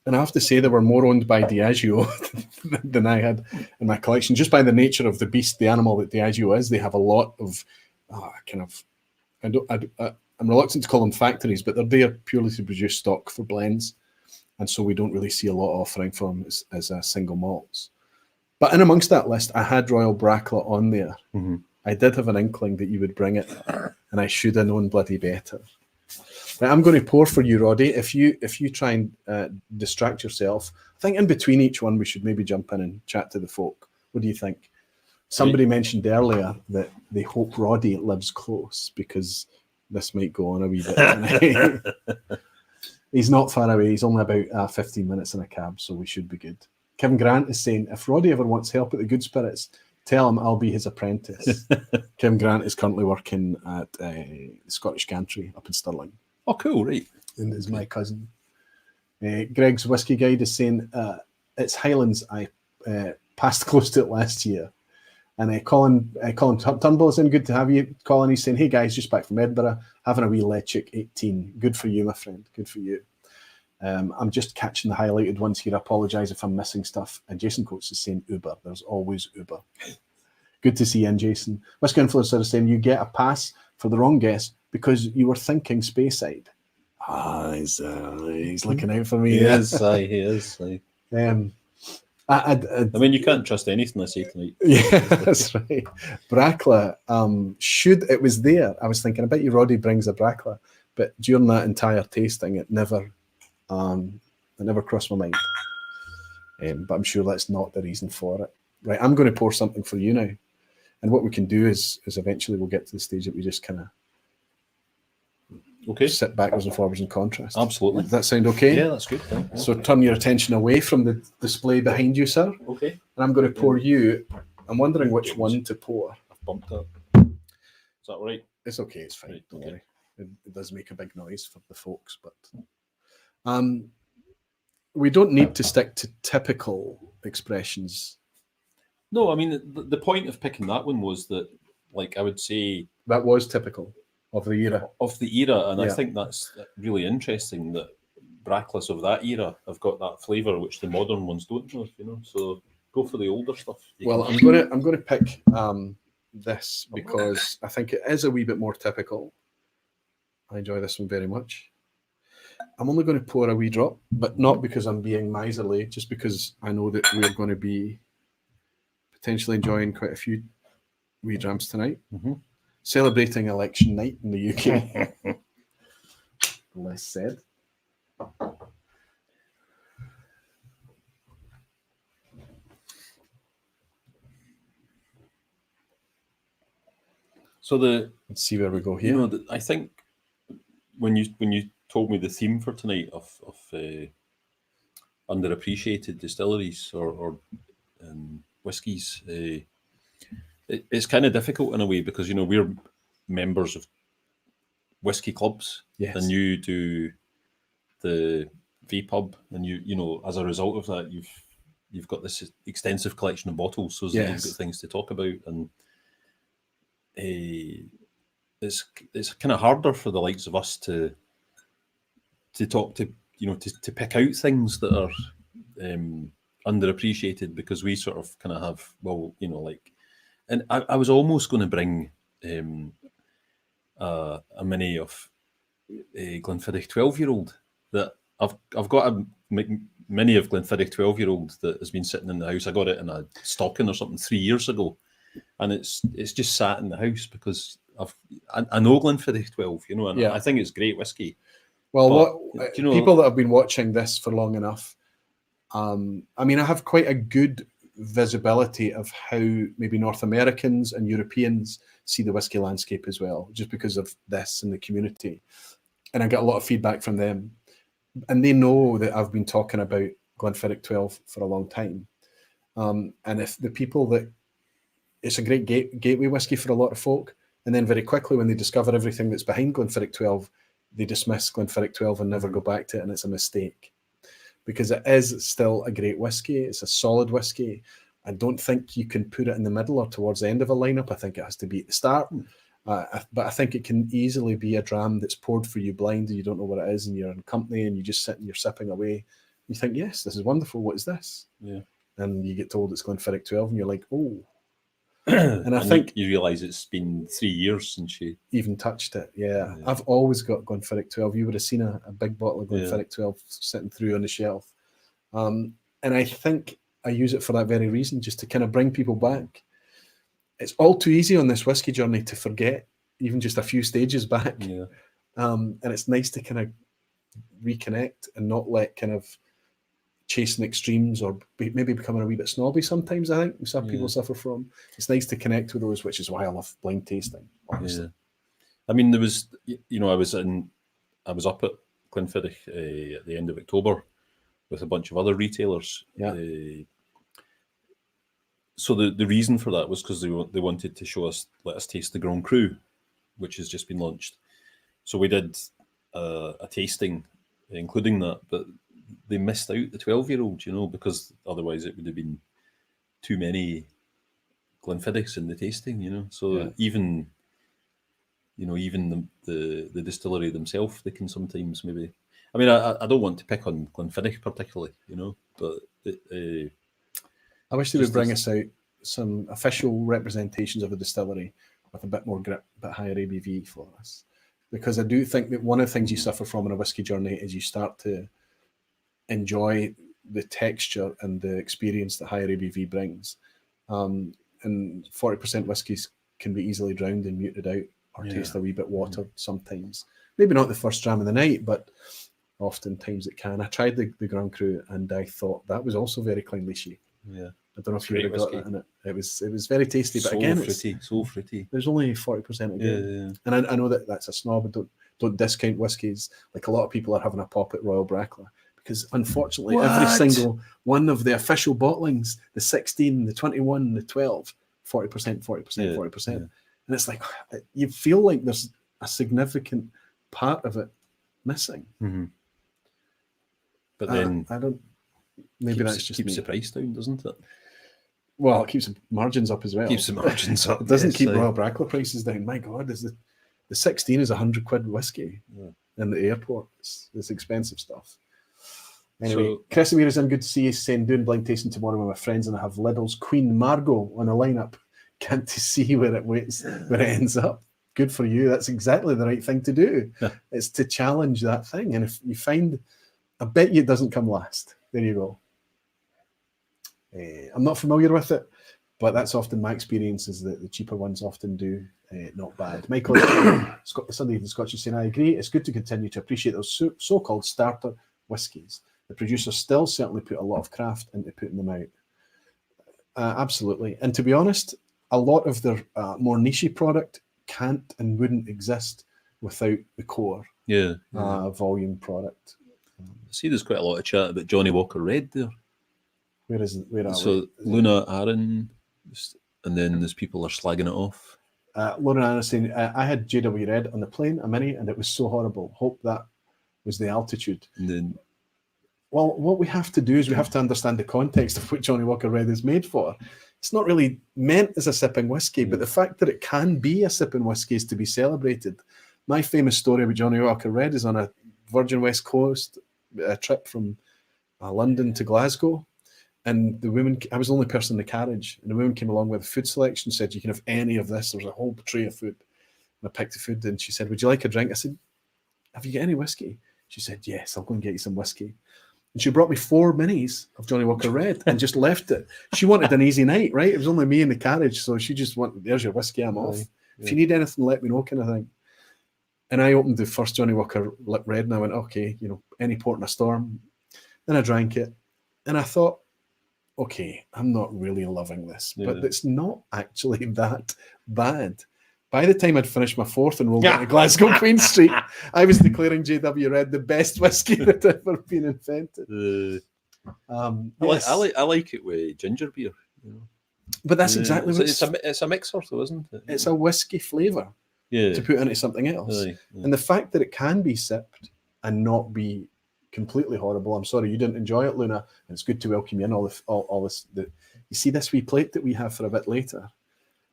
And I have to say they were more owned by Diageo than I had in my collection. Just by the nature of the beast, the animal that Diageo is, they have a lot of I'm reluctant to call them factories, but they're there purely to produce stock for blends. And so we don't really see a lot of offering from them as single malts. But in amongst that list, I had Royal Brackla on there. Mm-hmm. I did have an inkling that you would bring it, and I should have known bloody better. Right, I'm going to pour for you, Roddy. If you try and distract yourself, I think in between each one we should maybe jump in and chat to the folk. What do you think? Somebody mentioned earlier that they hope Roddy lives close because this might go on a wee bit tonight. He's not far away. He's only about 15 minutes in a cab, so we should be good. Kevin Grant is saying, if Roddy ever wants help at the Good Spirits, tell him I'll be his apprentice. Kevin Grant is currently working at Scottish Gantry up in Stirling. Oh, cool, right. And is my cousin. Greg's Whiskey Guide is saying, it's Highlands. I passed close to it last year. And Colin Turnbull is in. Good to have you, Colin. He's saying, hey guys, just back from Edinburgh, having a wee Lechick 18. Good for you, my friend. Good for you. I'm just catching the highlighted ones here. I apologise if I'm missing stuff. And Jason Coates is saying Uber. There's always Uber. Good to see you in, Jason. Whiskey Influencer is saying you get a pass for the wrong guess because you were thinking Speyside. He's looking out for me. He is. I mean, you can't trust anything I say tonight. Yeah, that's right. Brackla, it was there. I was thinking, I bet you Roddy brings a Brackla, but during that entire tasting, it never crossed my mind. But I'm sure that's not the reason for it. Right, I'm going to pour something for you now. And what we can do is eventually we'll get to the stage that we just kind of sit backwards and forwards and contrast. Absolutely. Does that sound okay? Yeah, that's good. So turn your attention away from the display behind you, sir. Okay. And I'm going to pour you. I'm wondering which one to pour. I've bumped up. Is that right? It's okay. It's fine. Right, Don't okay. worry. It does make a big noise for the folks, but we don't need to stick to typical expressions. No, I mean, the point of picking that one was that, like, I would say... That was typical of the era. And I think that's really interesting that Bracklas of that era have got that flavour which the modern ones don't have, so go for the older stuff. I'm going to pick this because I think it is a wee bit more typical. I enjoy this one very much. I'm only going to pour a wee drop, but not because I'm being miserly, just because I know that we're going to be potentially enjoying quite a few wee drams tonight. Mm-hmm. Celebrating election night in the UK. Less said. So let's see where we go here. I think when you told me the theme for tonight of underappreciated distilleries or whiskies, it's kind of difficult in a way because we're members of whiskey clubs, Yes. and you do the vPub, and as a result of that, you've got this extensive collection of bottles, so that you've got things to talk about, and it's kind of harder for the likes of us to talk to to pick out things that are underappreciated, because we sort of kind of have and I was almost going to bring a mini of a Glenfiddich 12-year-old that I've got a mini of Glenfiddich 12-year-old that has been sitting in the house. I got it in a stocking or something 3 years ago, and it's just sat in the house because I know Glenfiddich 12, and I think it's great whiskey. Well, people that have been watching this for long enough, I have quite a good visibility of how maybe North Americans and Europeans see the whiskey landscape as well, just because of this in the community. And I get a lot of feedback from them. And they know that I've been talking about Glenfiddich 12 for a long time. And if the people that it's a great gateway whiskey for a lot of folk, and then very quickly when they discover everything that's behind Glenfiddich 12, they dismiss Glenfiddich 12 and never go back to it, and it's a mistake. Because it is still a great whiskey. It's a solid whiskey. I don't think you can put it in the middle or towards the end of a lineup. I think it has to be at the start. But I think it can easily be a dram that's poured for you blind and you don't know what it is, and you're in company and you just sit and you're sipping away. You think, yes, this is wonderful. What is this? Yeah. And you get told it's Glenfiddich 12 and you're like, oh. And I think you realise it's been 3 years since you even touched it. Yeah. I've always got Glenfiddich 12. You would have seen a big bottle of Glenfiddich 12 sitting through on the shelf. And I think I use it for that very reason, just to kind of bring people back. It's all too easy on this whiskey journey to forget even just a few stages back. Yeah. And it's nice to kind of reconnect and not let kind of chasing extremes or maybe becoming a wee bit snobby sometimes. I think some people suffer from. It's nice to connect with those, which is why I love blind tasting, honestly. Yeah. There was, I was up at Glenfiddich at the end of October with a bunch of other retailers. Yeah. So the reason for that was because they wanted to let us taste the Grand Cru, which has just been launched. So we did a tasting, including that, but they missed out the 12-year-old, because otherwise it would have been too many Glenfiddichs in the tasting, So even the distillery themselves, they can sometimes maybe. I don't want to pick on Glenfiddich particularly, but I wish they would bring us out some official representations of the distillery with a bit more grip, a bit higher ABV for us. Because I do think that one of the things you suffer from in a whiskey journey is you start to enjoy the texture and the experience that higher ABV brings. And 40% whiskies can be easily drowned and muted out or taste a wee bit watered sometimes. Maybe not the first dram of the night, but oftentimes it can. I tried the Grand Cru and I thought that was also very cleanly shaken. Yeah. I don't know if you would have got that in it. It was very tasty, but again, so fruity. There's only 40% again. Yeah. And I know that's a snob. Don't discount whiskies. Like a lot of people are having a pop at Royal Brackla because unfortunately every single one of the official bottlings, the 16, the 21, the 12, 40%, 40%. And it's like you feel like there's a significant part of it missing. Mm-hmm. But then I don't. Maybe that's just keeps the price down, doesn't it? Well, it keeps the margins up as well. Keeps the margins up. It doesn't keep Royal Brackla prices down. My God, the 16 is £100 whiskey in the airport. It's expensive stuff. Anyway, Chris Amira's in. Good to see you. Saying doing blind tasting tomorrow with my friends, and I have Lidl's Queen Margot on a lineup. Can't to see where it ends up. Good for you. That's exactly the right thing to do. It's to challenge that thing, and if you find, I bet you it doesn't come last. There you go. I'm not familiar with it, but that's often my experience is that the cheaper ones often do not bad. Michael, Sunday the Scotch is saying, I agree. It's good to continue to appreciate those so-called starter whiskies. The producers still certainly put a lot of craft into putting them out. Absolutely. And to be honest, a lot of their more niche product can't and wouldn't exist without the core volume product. I see there's quite a lot of chat about Johnny Walker Red there. Where is it? Where are we? So Luna Aaron and then there's people are slagging it off. Lauren Anna saying, I had JW Red on the plane, a mini, and it was so horrible. Hope that was the altitude. And then, well, what we have to do is we have to understand the context of what Johnny Walker Red is made for. It's not really meant as a sipping whiskey, but the fact that it can be a sipping whiskey is to be celebrated. My famous story about Johnny Walker Red is on a Virgin West Coast trip from London to Glasgow. And the woman, I was the only person in the carriage, and the woman came along with a food selection, said, you can have any of this. There was a whole tray of food. And I picked the food, and she said, would you like a drink? I said, have you got any whiskey? She said, yes, I'll go and get you some whiskey. And she brought me 4 minis of Johnny Walker Red and just left it. She wanted an easy night, right? It was only me in the carriage, so she just wanted, there's your whiskey, I'm off. If you need anything, let me know, kind of thing. And I opened the first Johnny Walker Red, and I went, okay, any port in a storm. Then I drank it, and I thought, okay, I'm not really loving this, but it's not actually that bad. By the time I'd finished my 4th and rolled into Glasgow Queen Street, I was declaring JW Red the best whiskey that had ever been invented. I like it with ginger beer. But that's exactly what it's a mixer, though, isn't it? It's a whiskey flavour to put into something else. And the fact that it can be sipped and not be completely horrible. I'm sorry you didn't enjoy it, Luna. And it's good to welcome you in. All this. You see this wee plate that we have for a bit later.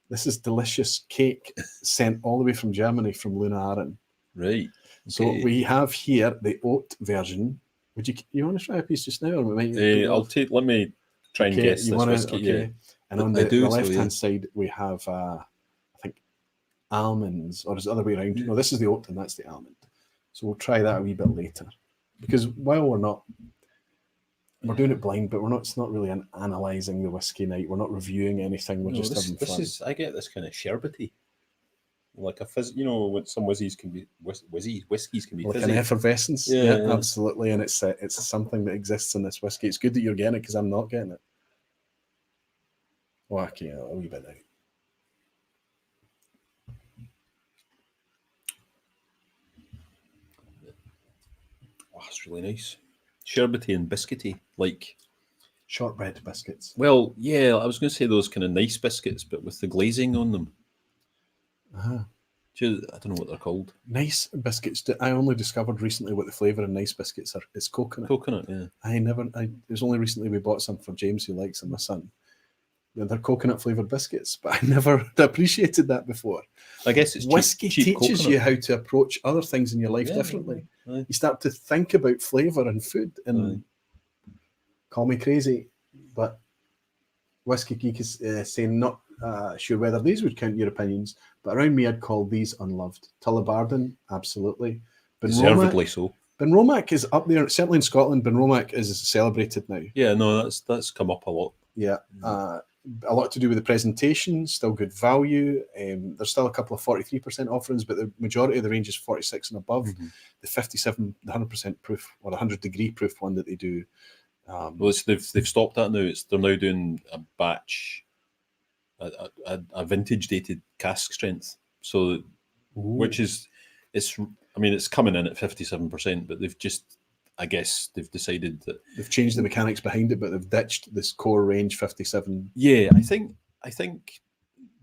This is delicious cake sent all the way from Germany from Luna Aaron. Right. Okay. So we have here the oat version. Would you want to try a piece just now? Or I'll take. Let me try and guess this whiskey. Okay. Yeah. And on the left-hand side we have I think almonds, or is it the other way around? No, this is the oat and that's the almond. So we'll try that a wee bit later. Because while we're doing it blind, but it's not really analysing the whiskey night. We're not reviewing anything. We're just having fun. I get this kind of sherbety, like a fizz. When some whiskies can be whiskies can be like fizzy. An effervescence. Yeah, absolutely. And it's something that exists in this whiskey. It's good that you're getting it because I'm not getting it. Oh, okay, a wee bit now. It's really nice. Sherbety and biscuity, like shortbread biscuits. Well, yeah, I was going to say those kind of nice biscuits, but with the glazing on them. I don't know what they're called. Nice biscuits. I only discovered recently what the flavour of nice biscuits are. It's coconut. Coconut, yeah. It was only recently we bought some for James, who likes them, my son. They're coconut flavoured biscuits, but I never appreciated that before. I guess it's whiskey cheap teaches coconut. You how to approach other things in your life differently. You start to think about flavour and food, and call me crazy, but Whiskey Geek is saying not sure whether these would count your opinions, but around me I'd call these unloved. Tullibardine, absolutely. Deservedly so. Benromac is up there, certainly in Scotland. Benromac is celebrated now. Yeah, no, that's come up a lot. Yeah. A lot to do with the presentation, still good value. There's still a couple of 43% offerings, but the majority of the range is 46 and above. The 57, the 100% proof or 100-degree proof one that they do. Well, they've stopped that now. They're now doing a batch, a vintage dated cask strength. So, which is, it's coming in at 57%, but they've just, I guess they've decided that they've changed the mechanics behind it, but they've ditched this core range 57. Yeah, I think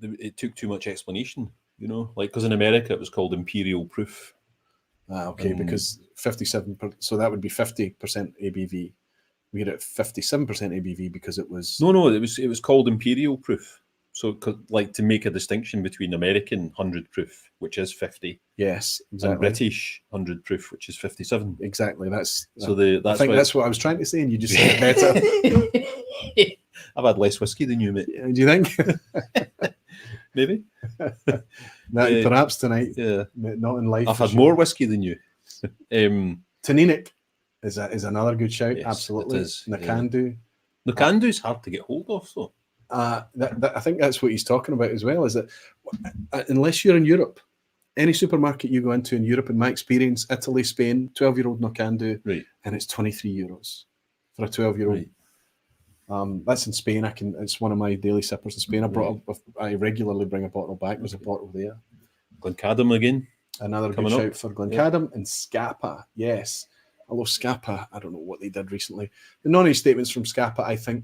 it took too much explanation, because in America it was called imperial proof. Okay, because 57, so that would be 50% ABV. We had it 57% ABV because it was it was called imperial proof. So, like, to make a distinction between American 100 proof, which is 50, yes, exactly, and British 100 proof, which is 57. Exactly. I think that's what I was trying to say, and you just said it better. I've had less whiskey than you, mate. Do you think? Maybe. Perhaps tonight. Yeah. Not in life. I've had more whiskey than you. Taninic is another good shout. Yes, absolutely. It is. Nakandu. Nakandu is hard to get hold of, though. I think that's what he's talking about as well, is that unless you're in Europe, any supermarket you go into in Europe, in my experience, Italy, Spain, 12-year-old Nakandu, right, and it's €23 for a 12-year-old. Right. That's in Spain. It's one of my daily sippers in Spain. I regularly bring a bottle back. There's a bottle there. Glencadam again. Another good shout for Glencadam and Scapa. Yes. Although Scapa, I don't know what they did recently. The non-age statements from Scapa, I think,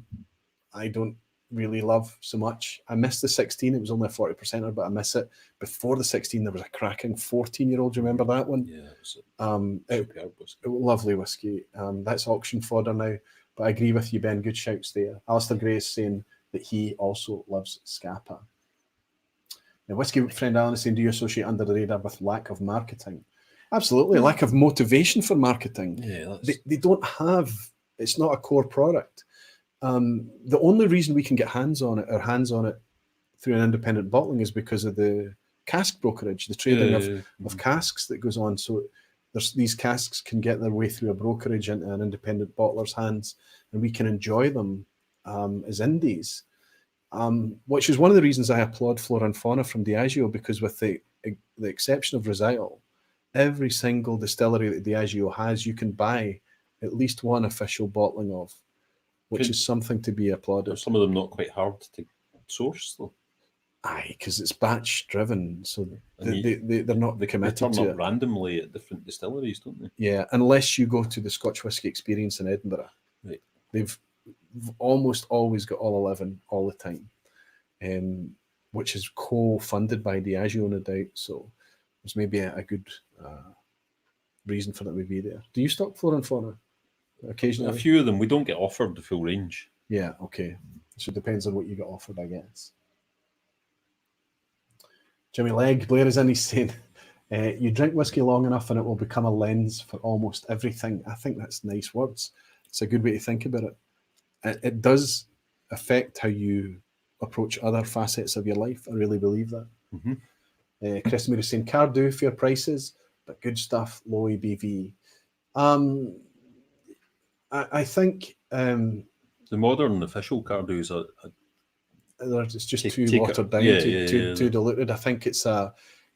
I don't really love so much. I miss the 16. It was only a 40%er, but I miss it. Before the 16, there was a cracking 14-year-old. Do you remember that one? Yeah, it was Superb whiskey. Lovely whiskey. That's auction fodder now. But I agree with you, Ben. Good shouts there. Alistair Gray is saying that he also loves Scapa. Now, whiskey friend Alan is saying, do you associate under the radar with lack of marketing? Absolutely. Lack of motivation for marketing. Yeah, They don't have, it's not a core product. The only reason we can get hands on it through an independent bottling is because of the cask brokerage, the trading of casks that goes on. So these casks can get their way through a brokerage into an independent bottler's hands, and we can enjoy them as indies. Which is one of the reasons I applaud Flora and Fauna from Diageo, because with the exception of Rosile, every single distillery that Diageo has, you can buy at least one official bottling of, which is something to be applauded. Are some of them not quite hard to source, though? Aye, because it's batch driven, so they're not committed They turn to up it. randomly at different distilleries, don't they? Yeah, unless you go to the Scotch Whisky Experience in Edinburgh. Right. They've almost always got all 11 all the time, which is co-funded by Diageo, no doubt. So there's maybe a good reason for them to be there. Do you stock Flora and Fauna occasionally? A few of them, we don't get offered the full range. Yeah, okay. So it depends on what you get offered, I guess. Jimmy Legg, Blair is in, he's saying, you drink whiskey long enough and it will become a lens for almost everything. I think that's nice words. It's a good way to think about it. It does affect how you approach other facets of your life. I really believe that. Mm-hmm. Chris Moore is saying, Cardew, fair prices, but good stuff, low ABV. I think the modern official Cardews are it's just too watered down, too diluted. I think it's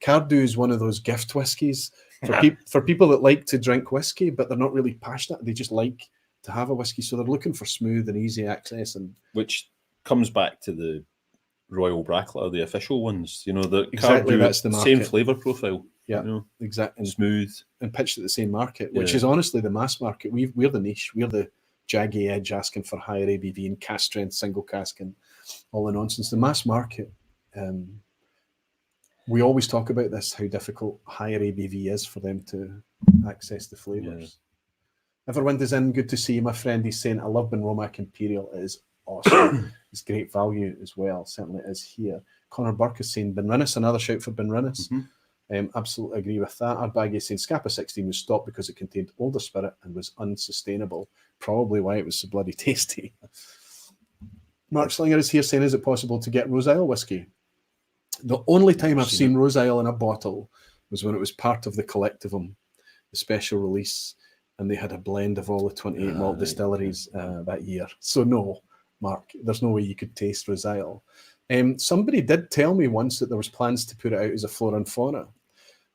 Cardew is one of those gift whiskies for people that like to drink whiskey, but they're not really passionate. They just like to have a whiskey, so they're looking for smooth and easy access, and which comes back to the Royal Brackletter, the official ones. You know, the exactly Cardew, that's the market. Same flavour profile. Yeah, you know, exactly. Smooth and pitched at the same market, which is honestly the mass market. We're the niche. We're the jaggy edge asking for higher ABV and cask strength, single cask, and all the nonsense. The mass market, we always talk about this, how difficult higher ABV is for them to access the flavours. Everwind is in, good to see you, my friend. He's saying, I love Benromac Imperial. It is awesome. It's great value as well. Certainly is here. Connor Burke is saying, Benrinnes, another shout for Benrinnes. Absolutely agree with that. Arbaggy is saying, Scapa 16 was stopped because it contained older spirit and was unsustainable. Probably why it was so bloody tasty. Mark Slinger is here saying, is it possible to get Rosile whiskey? The only time I've seen Rosile in a bottle was when it was part of the Collectivum, the special release, and they had a blend of all the 28 malt distilleries that year. So no, Mark, there's no way you could taste Rosile. Somebody did tell me once that there was plans to put it out as a Flora and Fauna,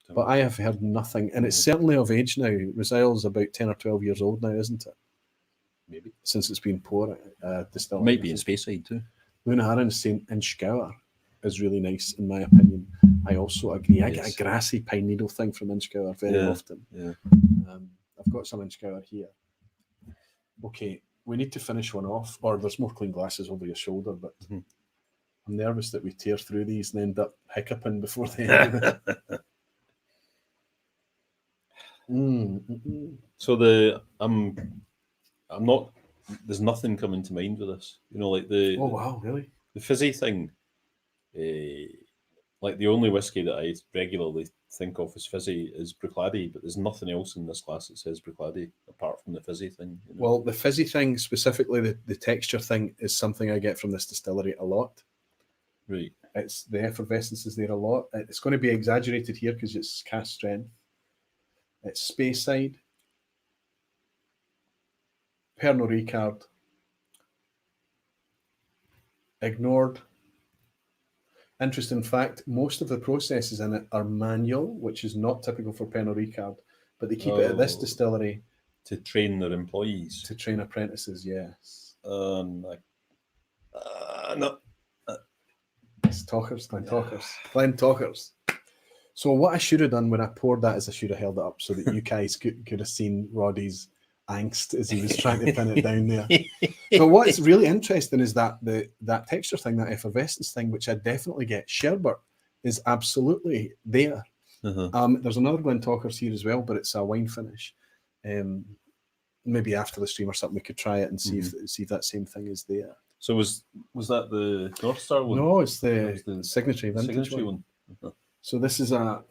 but I have heard nothing. And it's certainly of age now. Rosile's about 10 or 12 years old now, isn't it? Maybe. Since it's been poured, distilled. Might be in Speyside too. Luna Aaron is saying Inchgower is really nice, in my opinion. I also agree. I get a grassy pine needle thing from Inchgower very often. I've got some Inchgower here. Okay, we need to finish one off, or there's more clean glasses over your shoulder, but I'm nervous that we tear through these and end up hiccuping before the end of it. So I'm not. There's nothing coming to mind with this. You know, like the wow, really? The fizzy thing. Like the only whiskey that I regularly think of as fizzy is Bruichladdich, but there's nothing else in this glass that says Bruichladdich apart from the fizzy thing. You know? Well, the fizzy thing, specifically the texture thing, is something I get from this distillery a lot. Right. It's the effervescence is there a lot. It's going to be exaggerated here because it's cask strength. It's Speyside, Pernod Ricard, ignored. Interesting fact, most of the processes in it are manual, which is not typical for Pernod Ricard, but they keep it at this distillery to train their employees. To train apprentices, yes. No. It's Talkers, Glen Talkers. So what I should have done when I poured that is I should have held it up so that you guys could have seen Roddy's angst as he was trying to pin it down there. But what's really interesting is that that texture thing, that effervescence thing, which I definitely get, sherbet is absolutely there. There's another Glentockers here as well, but it's a wine finish. Maybe after the stream or something, we could try it and see if that same thing is there. So was that the North Star one? No, it's the Signatory vintage one. So this is if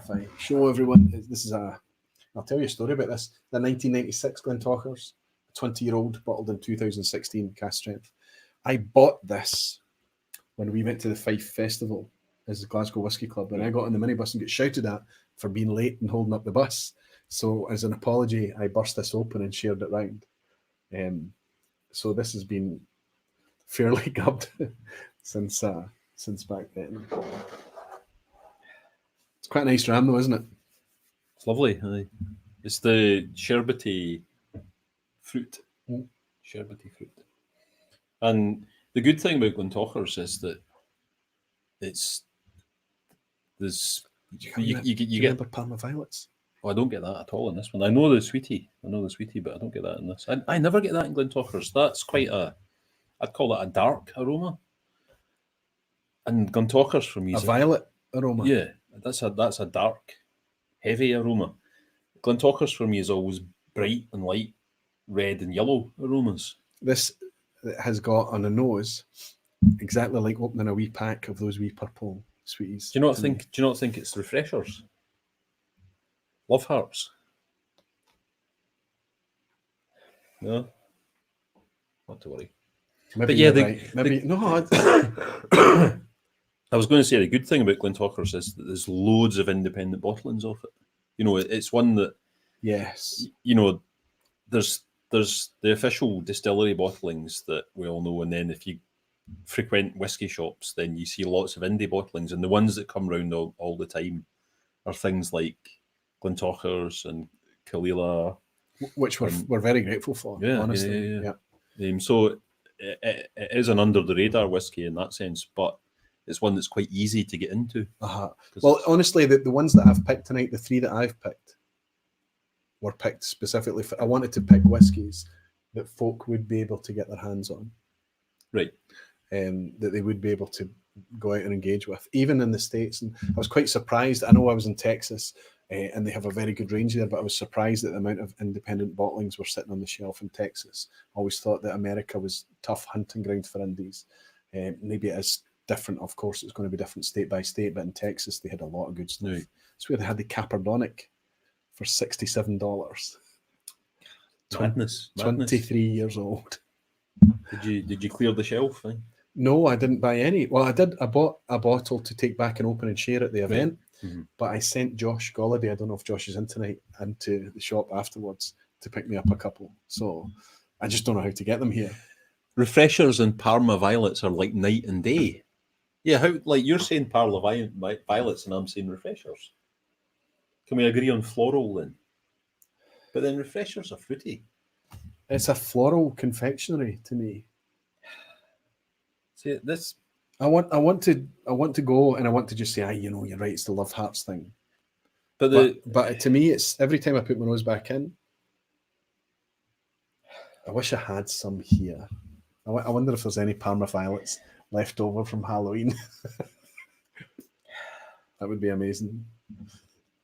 I show everyone, this is I'll tell you a story about this. The 1996 Glentockers, 20-year-old, bottled in 2016, cast strength. I bought this when we went to the Fife Festival as the Glasgow Whisky Club, and I got on the minibus and got shouted at for being late and holding up the bus. So as an apology, I burst this open and shared it round. So this has been fairly gubbed since back then. It's quite a nice ram though, isn't it? It's lovely. Aye. It's the sherbety fruit. Sherbety fruit. And the good thing about Glentockers is that you get Parma Violets. Oh, I don't get that at all in this one. I know the sweetie, but I don't get that in this. I never get that in Glentockers. That's quite I'd call that a dark aroma. And Glentockers for me is a violet aroma. Yeah, that's a dark, heavy aroma. Glentockers for me is always bright and light, red and yellow aromas. This has got on the nose exactly like opening a wee pack of those wee purple sweeties. Do you not think it's refreshers? Love hearts. No, not to worry. Maybe but yeah, right. Maybe no. I was going to say the good thing about Glentockers is that there's loads of independent bottlings of it. You know, it's one that yes. You know, there's the official distillery bottlings that we all know, and then if you frequent whiskey shops, then you see lots of indie bottlings, and the ones that come around all the time are things like Glentockers and Kalila, which we're very grateful for. Yeah, honestly. Yeah. So it is an under the radar whiskey in that sense, but it's one that's quite easy to get into. Well, honestly, the ones that I've picked tonight, the three that I've picked, were picked specifically for. I wanted to pick whiskies that folk would be able to get their hands on, right? That they would be able to go out and engage with, even in the States. And I was quite surprised. I know I was in Texas, and they have a very good range there, but I was surprised at the amount of independent bottlings were sitting on the shelf in Texas. I always thought that America was tough hunting ground for indies. Maybe it is different. Of course, it's going to be different state by state, but in Texas, they had a lot of good stuff. Right. That's where they had the Capardonic for $67. Madness. 23 years old. Did you clear the shelf? Eh? No, I didn't buy any. Well, I did. I bought a bottle to take back and open and share at the event, but I sent Josh Golladay, I don't know if Josh is in tonight, into the shop afterwards to pick me up a couple. So I just don't know how to get them here. Refreshers and Parma Violets are like night and day. Yeah, how like you're saying Parma Violets and I'm saying refreshers. Can we agree on floral then? But then refreshers are fruity. It's a floral confectionery to me. See this. I want to go and I want to just say, you're right. It's the Love Hearts thing. But to me, it's every time I put my nose back in. I wish I had some here. I wonder if there's any Parma Violets left over from Halloween. That would be amazing.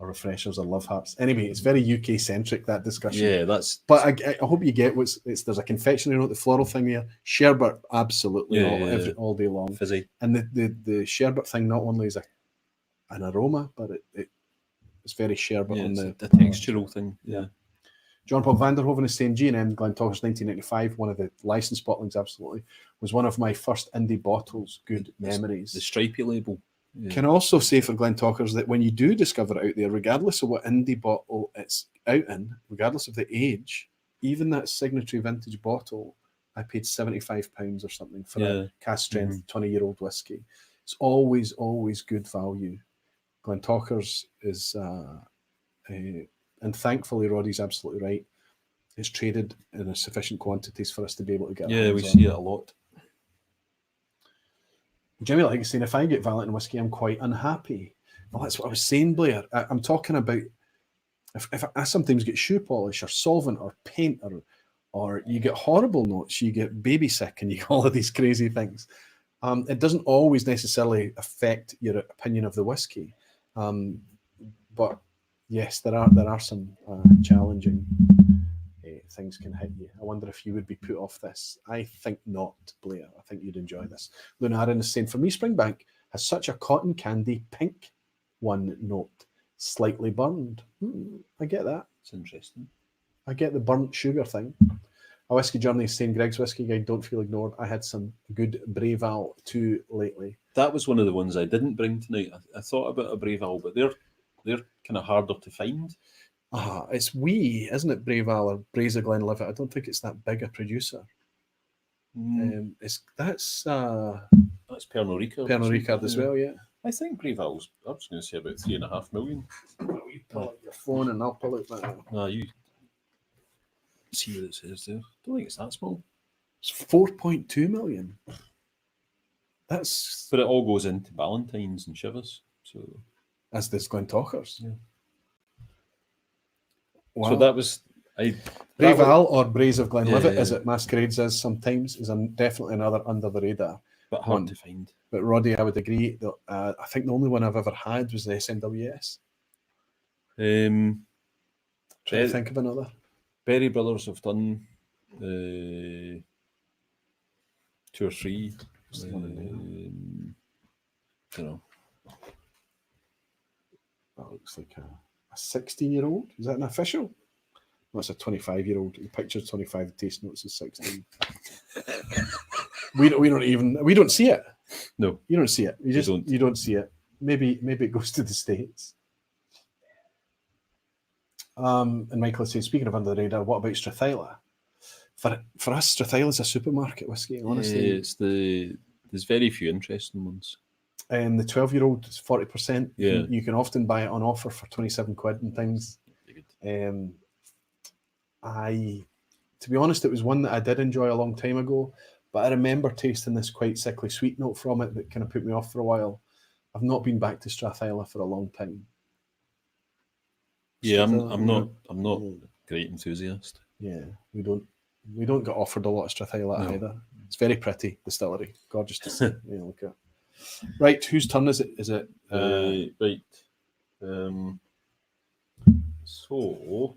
Or refreshers or Love Hearts. Anyway, it's very UK centric, that discussion. Yeah, that's. But I hope you get there's a confectionery note, the floral thing there. Sherbet, absolutely, all day long. Fizzy. And the sherbet thing not only is an aroma, but it's very sherbet on the textural thing. Yeah. John Paul Vanderhoven is saying G&M Glentockers 1995, one of the licensed bottlings, absolutely, was one of my first indie bottles. Good memories. The stripy label. Yeah. Can also say for Glentockers that when you do discover it out there, regardless of what indie bottle it's out in, regardless of the age, even that Signatory vintage bottle, I paid £75 or something for a cast strength 20-year-old whiskey. It's always good value. Glentockers is, and thankfully Roddy's absolutely right, it's traded in a sufficient quantities for us to be able to get. Yeah, we see it a lot. Jimmy like saying, if I get Valiant whiskey, I'm quite unhappy. Well, that's what I was saying, Blair. I'm talking about if I sometimes get shoe polish or solvent or paint or or you get horrible notes, you get baby sick, and you get all of these crazy things. It doesn't always necessarily affect your opinion of the whiskey, but yes, there are some challenging things can hit you. I wonder if you would be put off this. I think not, Blair. I think you'd enjoy this. Lunarin is saying, for me, Springbank has such a cotton candy pink one note, slightly burned. I get that. It's interesting. I get the burnt sugar thing. A Whiskey Journey is saying, Greg's Whiskey Guide, don't feel ignored. I had some good Breval too lately. That was one of the ones I didn't bring tonight. I thought about a Breval, but they're kind of harder to find. It's wee, isn't it, Breval or Braes of Glenlivet? I don't think it's that big a producer. That's Pernod Ricard. Pernod Ricard as well, yeah. I think Breval's, I was going to say about 3.5 million. You pull out your phone and I'll pull out that. You see what it says there. I don't think it's that small. It's 4.2 million. That's... But it all goes into Ballantines and Chivas. So as does Glentochers. Yeah. Wow. So that was... Breval or Braes of Glenlivet, as it masquerades as sometimes, is definitely another under the radar. But hard to find. But Roddy, I would agree that I think the only one I've ever had was the SNWS. Try to think of another. Berry Brothers have done 2 or 3. That looks like a 16-year-old. Is that an official? No, it's a 25-year-old. The picture's 25. The taste notes is 16. we don't see it. No, you don't see it. You don't see it. Maybe it goes to the States. And Michael is saying, speaking of under the radar, what about Strathyla? For us, Strathyla is a supermarket whiskey. Honestly, there's very few interesting ones. The 12-year-old is 40%. Yeah, you can often buy it on offer for 27 quid and things. To be honest, it was one that I did enjoy a long time ago, but I remember tasting this quite sickly sweet note from it that kind of put me off for a while. I've not been back to Strathyla for a long time. Yeah, I'm not a great enthusiast. Yeah, we don't get offered a lot of Strathyla either. It's very pretty distillery, gorgeous to see. Look at. Right, whose turn is it? Is it right? So,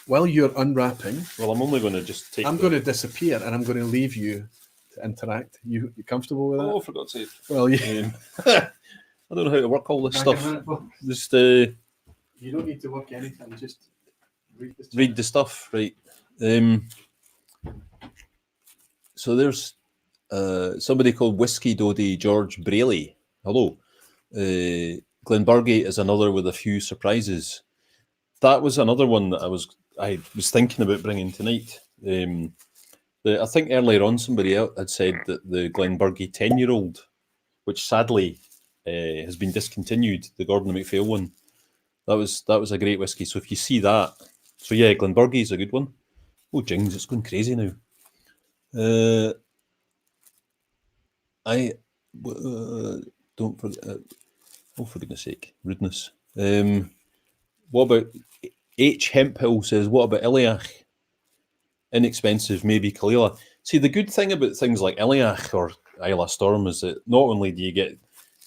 while you're unwrapping, well, I'm only going to just take. I'm going to disappear and I'm going to leave you to interact. You comfortable with that? Oh, for God's sake! Well, yeah. I don't know how to work all this stuff. Just you don't need to work anything. Just read the stuff, right? So there's somebody called Whiskey Dodie George Braley. Hello. Glenburgie is another with a few surprises. That was another one that I was thinking about bringing tonight. I think earlier on somebody else had said that the Glenburgie 10-year-old, which sadly has been discontinued, the Gordon MacPhail one, that was a great whiskey. So if you see that, so yeah, Glenburgie is a good one. Oh, jings, it's going crazy now. Don't forget. Oh, for goodness sake, rudeness. What about H. Hemphill says, what about Iliach? Inexpensive, maybe Kalila. See, the good thing about things like Iliach or Isla Storm is that not only do you get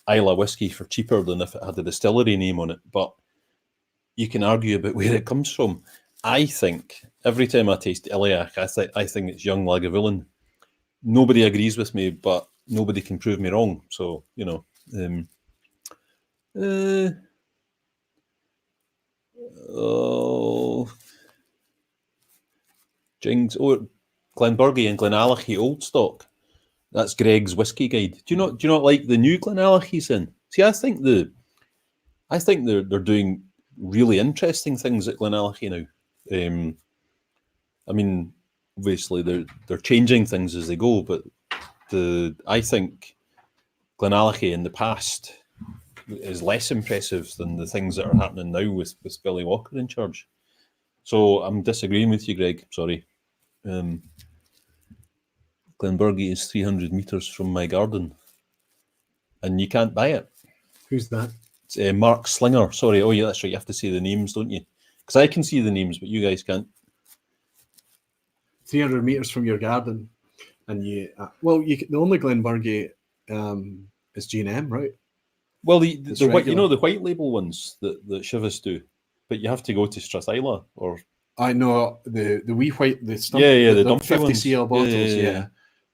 Isla whiskey for cheaper than if it had a distillery name on it, but you can argue about where it comes from. I think every time I taste Iliach, I think it's young Lagavulin. Nobody agrees with me, but nobody can prove me wrong. So, Jings. Oh, Glenburgie and Glenallachie Old Stock. That's Greg's Whiskey Guide. Do you not like the new Glenallachie's in? See, I think they're doing really interesting things at Glenallachie now. I mean, obviously they're changing things as they go, but I think Glenallachie in the past is less impressive than the things that are happening now with Billy Walker in charge. So I'm disagreeing with you, Greg. Sorry. Glenburgie is 300 meters from my garden, and you can't buy it. Who's that? It's Mark Slinger. Sorry. Oh, yeah, that's right. You have to say the names, don't you? Because I can see the names, but you guys can't. 300 meters from your garden, and the only Glenburgie is G&M, right? Well, the It's white, you regular. know, the white label ones that Chivas do, but you have to go to Strathila or I know the wee white, the stump, the the dumpy 50 ones. cl bottles, Yeah.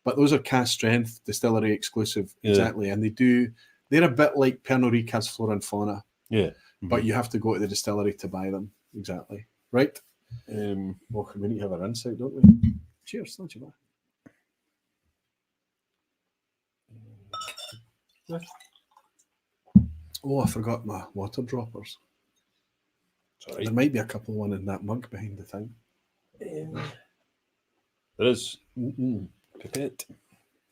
But those are cast strength, distillery exclusive, Yeah. exactly. And they're a bit like Pernod Ricard's Flora and Fauna, Yeah. but you have to go to the distillery to buy them, exactly. Right? Well, we need to have a rinse out, don't we? Cheers, not you Oh, I forgot my water droppers. Sorry. There might be a couple one in that mug behind the thing. There is. Mm-mm. Pipette.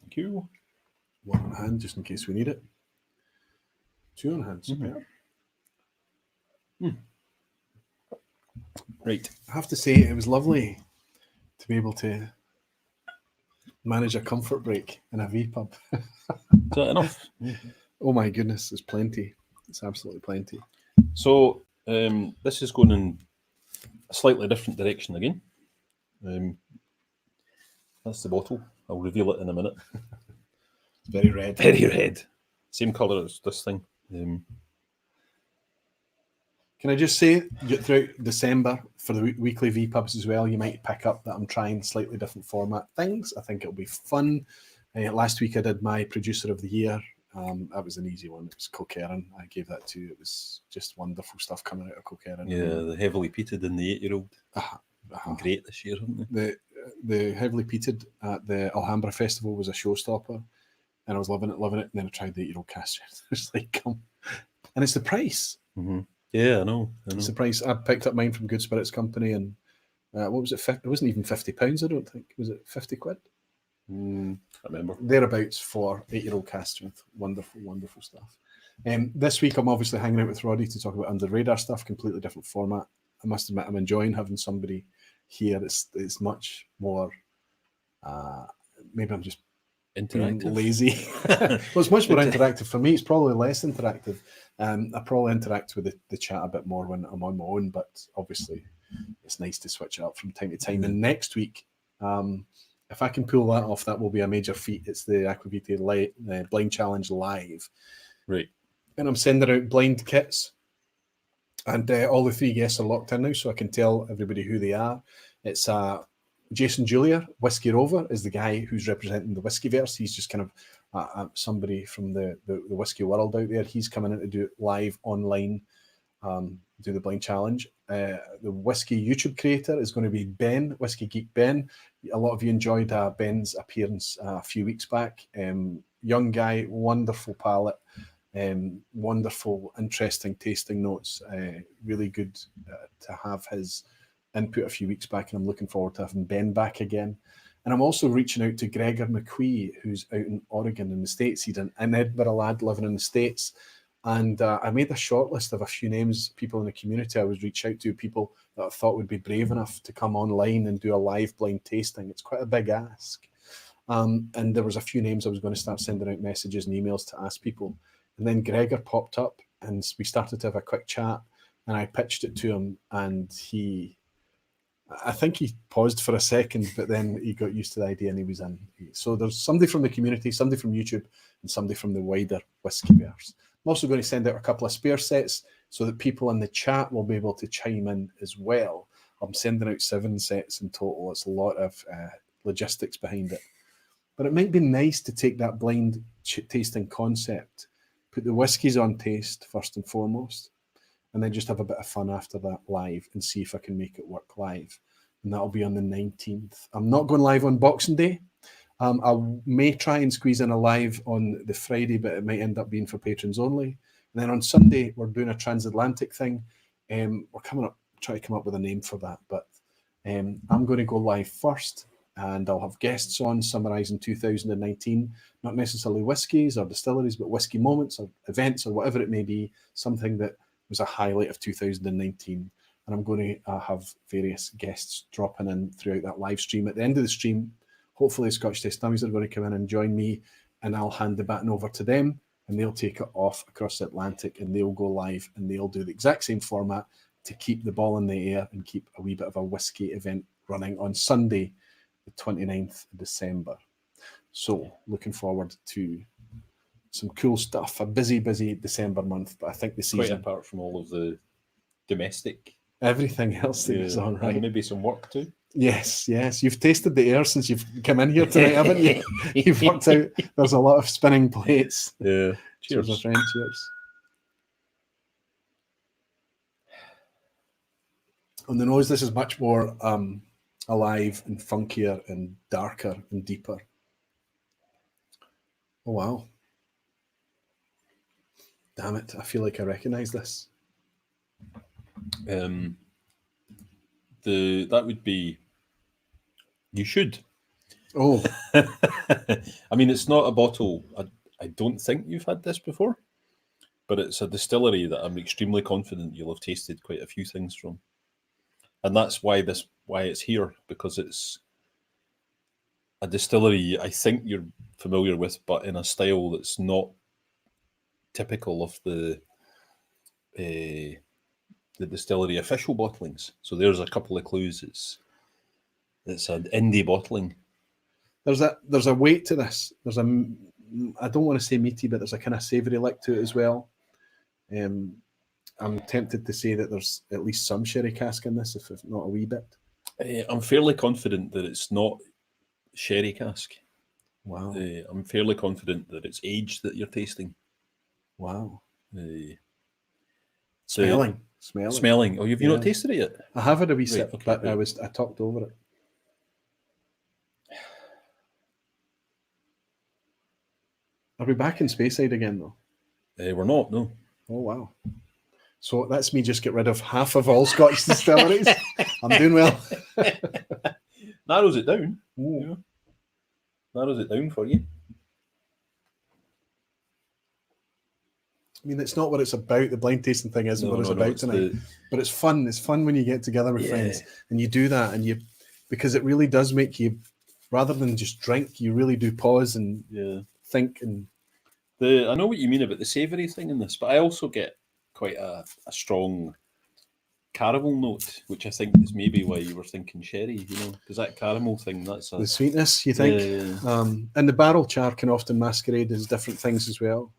Thank you. One on hand, just in case we need it. Two on hand, superb. Right. I have to say, it was lovely to be able to manage a comfort break in a vPub. Is that enough? Oh my goodness, there's plenty. It's absolutely plenty. So this is going in a slightly different direction again. That's the bottle. I'll reveal it in a minute. It's very red. Very red. Same colour as this thing. Can I just say, throughout December, for the weekly vPubs as well, you might pick up that I'm trying slightly different format things. I think it'll be fun. Last week I did my producer of the year. That was an easy one. It was Coquerin. I gave that to you. It was just wonderful stuff coming out of Coquerin. Yeah, the heavily peated and the 8-year-old. Great this year, haven't they? The heavily peated at the Alhambra Festival was a showstopper, and I was loving it. And then I tried the 8-year-old cast. It's like, come. And it's the price. Mm-hmm. Yeah, I know. It's the price. I picked up mine from Good Spirits Company, and what was it? It wasn't even £50, I don't think. Was it 50 quid? I remember. Thereabouts for 8-year-old cast strength. Wonderful, wonderful stuff. This week I'm obviously hanging out with Roddy to talk about under radar stuff, completely different format. I must admit I'm enjoying having somebody here. It's much more, maybe I'm just being lazy. Well, it's much more interactive. For me, it's probably less interactive. I probably interact with the chat a bit more when I'm on my own, but obviously it's nice to switch it up from time to time. And next week, if I can pull that off, that will be a major feat. It's the Aquavitae Blind Challenge Live. Right. And I'm sending out blind kits. And all the 3 guests are locked in now, so I can tell everybody who they are. It's Jason Julia, Whiskey Rover, is the guy who's representing the Whiskeyverse. He's just kind of somebody from the whiskey world out there. He's coming in to do it live online, do the blind challenge. The whiskey YouTube creator is going to be Ben, Whiskey Geek Ben. A lot of you enjoyed Ben's appearance a few weeks back. Young guy, wonderful palate. Wonderful, interesting tasting notes. Really good to have his input a few weeks back, and I'm looking forward to having Ben back again. And I'm also reaching out to Gregor McQuee, who's out in Oregon in the States. He's an Edinburgh lad living in the States. And I made a short list of a few names, people in the community I would reach out to, people that I thought would be brave enough to come online and do a live blind tasting. It's quite a big ask. And there was a few names I was going to start sending out messages and emails to ask people. And then Gregor popped up and we started to have a quick chat, and I pitched it to him, and I think he paused for a second, but then he got used to the idea and he was in. So there's somebody from the community, somebody from YouTube, and somebody from the wider Whiskeyverse. I'm also going to send out a couple of spare sets so that people in the chat will be able to chime in as well. I'm sending out 7 sets in total. It's a lot of logistics behind it. But it might be nice to take that blind tasting concept, put the whiskies on taste first and foremost, and then just have a bit of fun after that live and see if I can make it work live. And that'll be on the 19th. I'm not going live on Boxing Day. I may try and squeeze in a live on the Friday, but it might end up being for patrons only. And then on Sunday, we're doing a transatlantic thing. We're trying to come up with a name for that, but I'm going to go live first, and I'll have guests on summarising 2019, not necessarily whiskies or distilleries, but whiskey moments or events or whatever it may be, something that was a highlight of 2019. And I'm going to have various guests dropping in throughout that live stream. At the end of the stream, hopefully Scotch Taste Dummies are going to come in and join me, and I'll hand the baton over to them, and they'll take it off across the Atlantic, and they'll go live, and they'll do the exact same format to keep the ball in the air and keep a wee bit of a whiskey event running on Sunday the 29th of December. So looking forward to some cool stuff. A busy December month, but I think the Quite season, apart from all of the domestic, everything else that goes on, right? and maybe some work too. Yes. You've tasted the air since you've come in here tonight, haven't you? You've worked out there's a lot of spinning plates. Yeah. Cheers, my friend. Cheers. On the nose, this is much more alive and funkier and darker and deeper. Oh, wow. Damn it. I feel like I recognise this. That would be... You should. Oh. I mean, it's not a bottle... I don't think you've had this before, but it's a distillery that I'm extremely confident you'll have tasted quite a few things from. And that's why it's here, because it's a distillery I think you're familiar with, but in a style that's not typical of the distillery official bottlings. So there's a couple of clues. It's an indie bottling. There's a weight to this. There's a, I don't want to say meaty, but there's a kind of savoury lick to it as well. I'm tempted to say that there's at least some sherry cask in this, if not a wee bit. I'm fairly confident that it's not sherry cask. Wow. I'm fairly confident that it's age that you're tasting. Wow. Smelling. Oh, have you not tasted it yet? I have had a wee sip, okay, but right. I talked over it. Are we back in Speyside again, though? We're not, no. Oh, wow. So that's me just get rid of half of all Scottish distilleries. I'm doing well. Narrows it down. You know? Narrows it down for you. I mean, it's not what it's about. The blind tasting thing isn't what it's about tonight. But it's fun. It's fun when you get together with friends and you do that, and because it really does make you, rather than just drink, you really do pause and think. And I know what you mean about the savoury thing in this, but I also get quite a strong caramel note, which I think is maybe why you were thinking sherry, because that caramel thing, that's the sweetness, you think. And the barrel char can often masquerade as different things as well.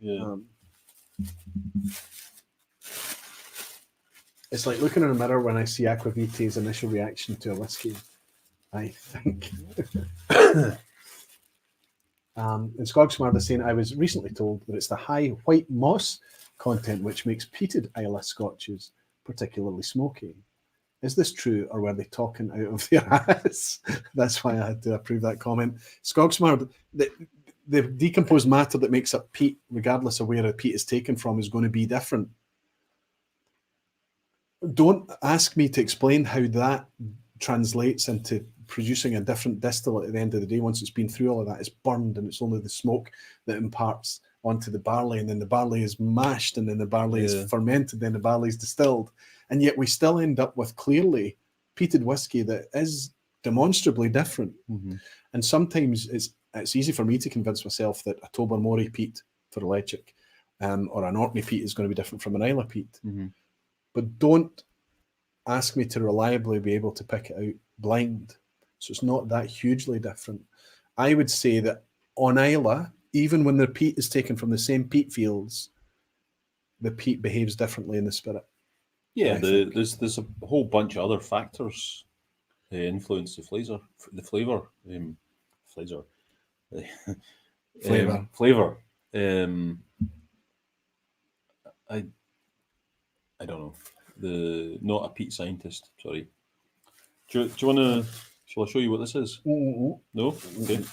It's like looking in a mirror when I see Aquavita's initial reaction to a whiskey, I think. And Skogsmard is saying, I was recently told that it's the high white moss content which makes peated Islay scotches particularly smoky. Is this true, or were they talking out of their ass? That's why I had to approve that comment. Skogsmard, the decomposed matter that makes up peat, regardless of where the peat is taken from, is going to be different. Don't ask me to explain how that translates into producing a different distillate at the end of the day. Once it's been through all of that, it's burned, and it's only the smoke that imparts onto the barley, and then the barley is mashed, and then the barley is fermented, then the barley is distilled, and yet we still end up with clearly peated whiskey that is demonstrably different. And sometimes it's easy for me to convince myself that a Tobermory peat for electric or an Orkney peat is going to be different from an Islay peat. But don't ask me to reliably be able to pick it out blind. So it's not that hugely different. I would say that on Islay, even when the peat is taken from the same peat fields, the peat behaves differently in the spirit. Yeah, there's a whole bunch of other factors influence the flavour. I don't know. Not a peat scientist. Sorry. Do you want to? Shall I show you what this is? No. Okay.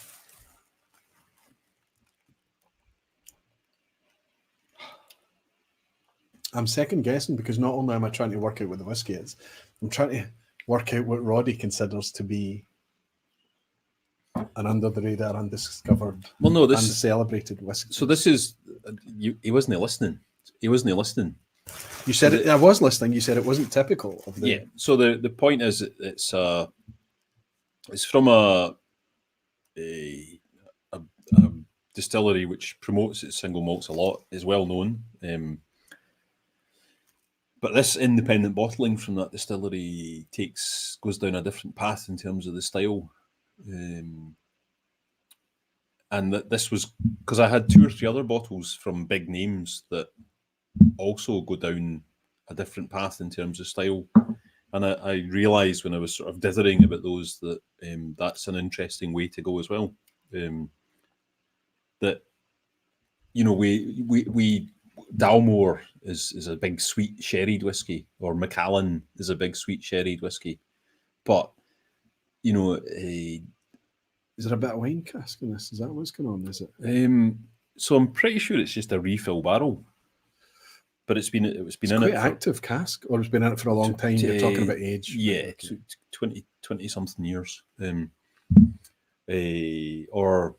I'm second guessing because not only am I trying to work out what the whiskey is, I'm trying to work out what Roddy considers to be an under the radar, undiscovered, uncelebrated whiskey. So this is he wasn't listening. You said it. I was listening. You said it wasn't typical of the. Yeah. So the point is, it's from a distillery which promotes its single malts a lot, is well known. But this independent bottling from that distillery goes down a different path in terms of the style. And that this was because I had 2 or 3 other bottles from big names that also go down a different path in terms of style. And I realised when I was sort of dithering about those that that's an interesting way to go as well. That, you know, we Dalmore is a big sweet sherried whiskey, or Macallan is a big sweet sherried whiskey, but you know, Is there a bit of wine cask in this? Is that what's going on? Is it? so I'm pretty sure it's just a refill barrel, but it's been in Quite it for active cask, or it's been in it for a long time. You're talking about age. yeah, Okay. 20 something years, or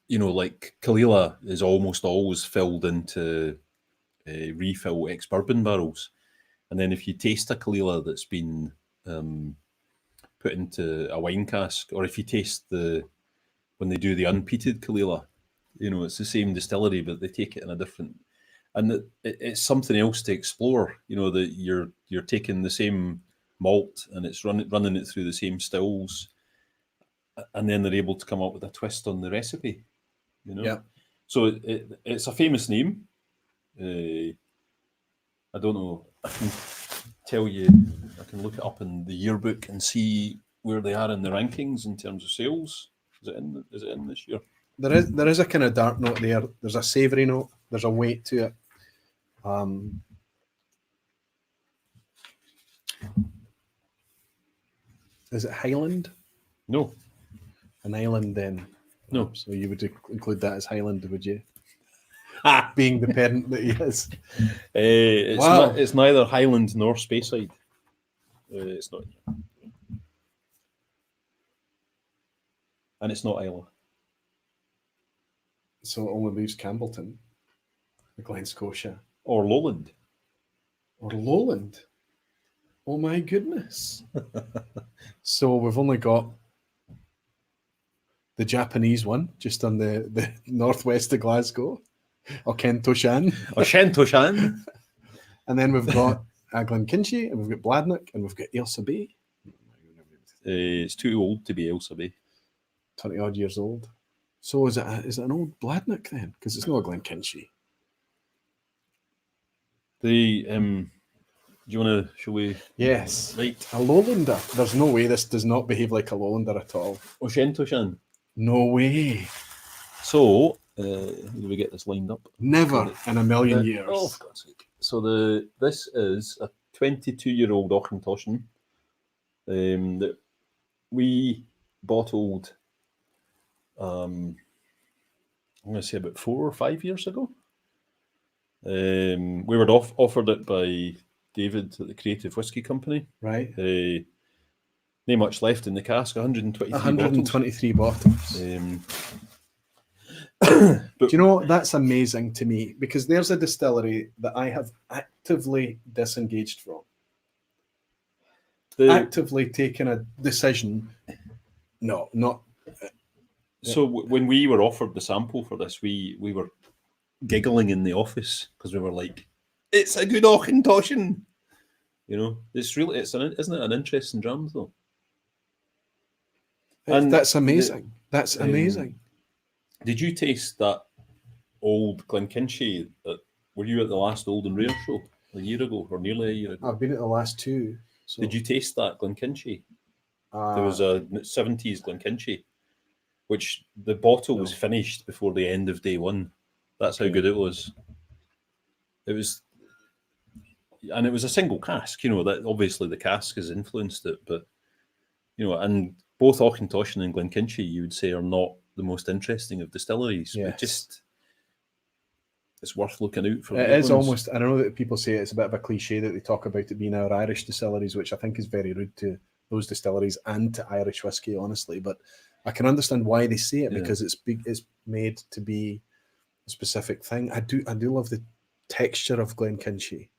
you know, like Kalila is almost always filled into refill ex-bourbon barrels. And then if you taste a Kalila that's been put into a wine cask, or if you taste when they do the unpeated Kalila, you know, it's the same distillery, but they take it in a different, and it's something else to explore. You know, that you're taking the same malt and it's running it through the same stills, and then they're able to come up with a twist on the recipe. You know, Yeah. so it's a famous name. I don't know. I can tell you. I can look it up in the yearbook and see where they are in the rankings in terms of sales. Is it in this year? There is a kind of dark note there. There's a savoury note. There's a weight to it. Is it Highland? No. An island then? No. So you would include that as Highland, would you? Being the parent that he is. Wow. It's neither Highland nor Speyside. It's not. And it's not Islay. So it only leaves Campbellton, Glen Scotia. Or Lowland. Or Lowland. Oh my goodness. So we've only got the Japanese one just on the northwest of Glasgow, or Kentoshan. Or Shentoshan. And then we've got Glenkinchie, and we've got Bladnoch, and we've got Ailsa Bay. It's too old to be Ailsa Bay. 20 odd years old. So is it an old Bladnoch then? Because it's not a Glenkinchie. Do you want to, shall we? Yes. Right. A Lowlander. There's no way this does not behave like a Lowlander at all. Oh, Shentoshan. No way. So, how do we get this lined up? Never in a million years. Oh, for God's sake. So this is a 22-year-old Auchentoshan that we bottled, I'm going to say about 4 or 5 years ago. We were offered it by David at the Creative Whiskey Company. Right. Not much left in the cask, 123 bottles. But, do you know, that's amazing to me, because there's a distillery that I have actively disengaged from. Actively taken a decision. No, not. So when we were offered the sample for this, we were giggling in the office because we were like, "It's a good Auchentoshan." You know, isn't it an interesting dram though? And that's amazing. That's amazing. Did you taste that old Glenkinchie? Were you at the last Old and Rare show a year ago, or nearly a year ago? I've been at the last two. So. Did you taste that Glenkinchie? There was a 70s Glenkinchie, which the bottle was finished before the end of day one. That's how good it was. It was a single cask. You know, that obviously the cask has influenced it, but you know, and both Auchentoshan and Glenkinchie, you would say, are not the most interesting of distilleries. Yes. But just it's worth looking out for. It is almost. I know that people say it's a bit of a cliche that they talk about it being our Irish distilleries, which I think is very rude to those distilleries and to Irish whiskey, honestly. But I can understand why they say it, because it's made to be a specific thing. I do love the texture of Glenkinchie.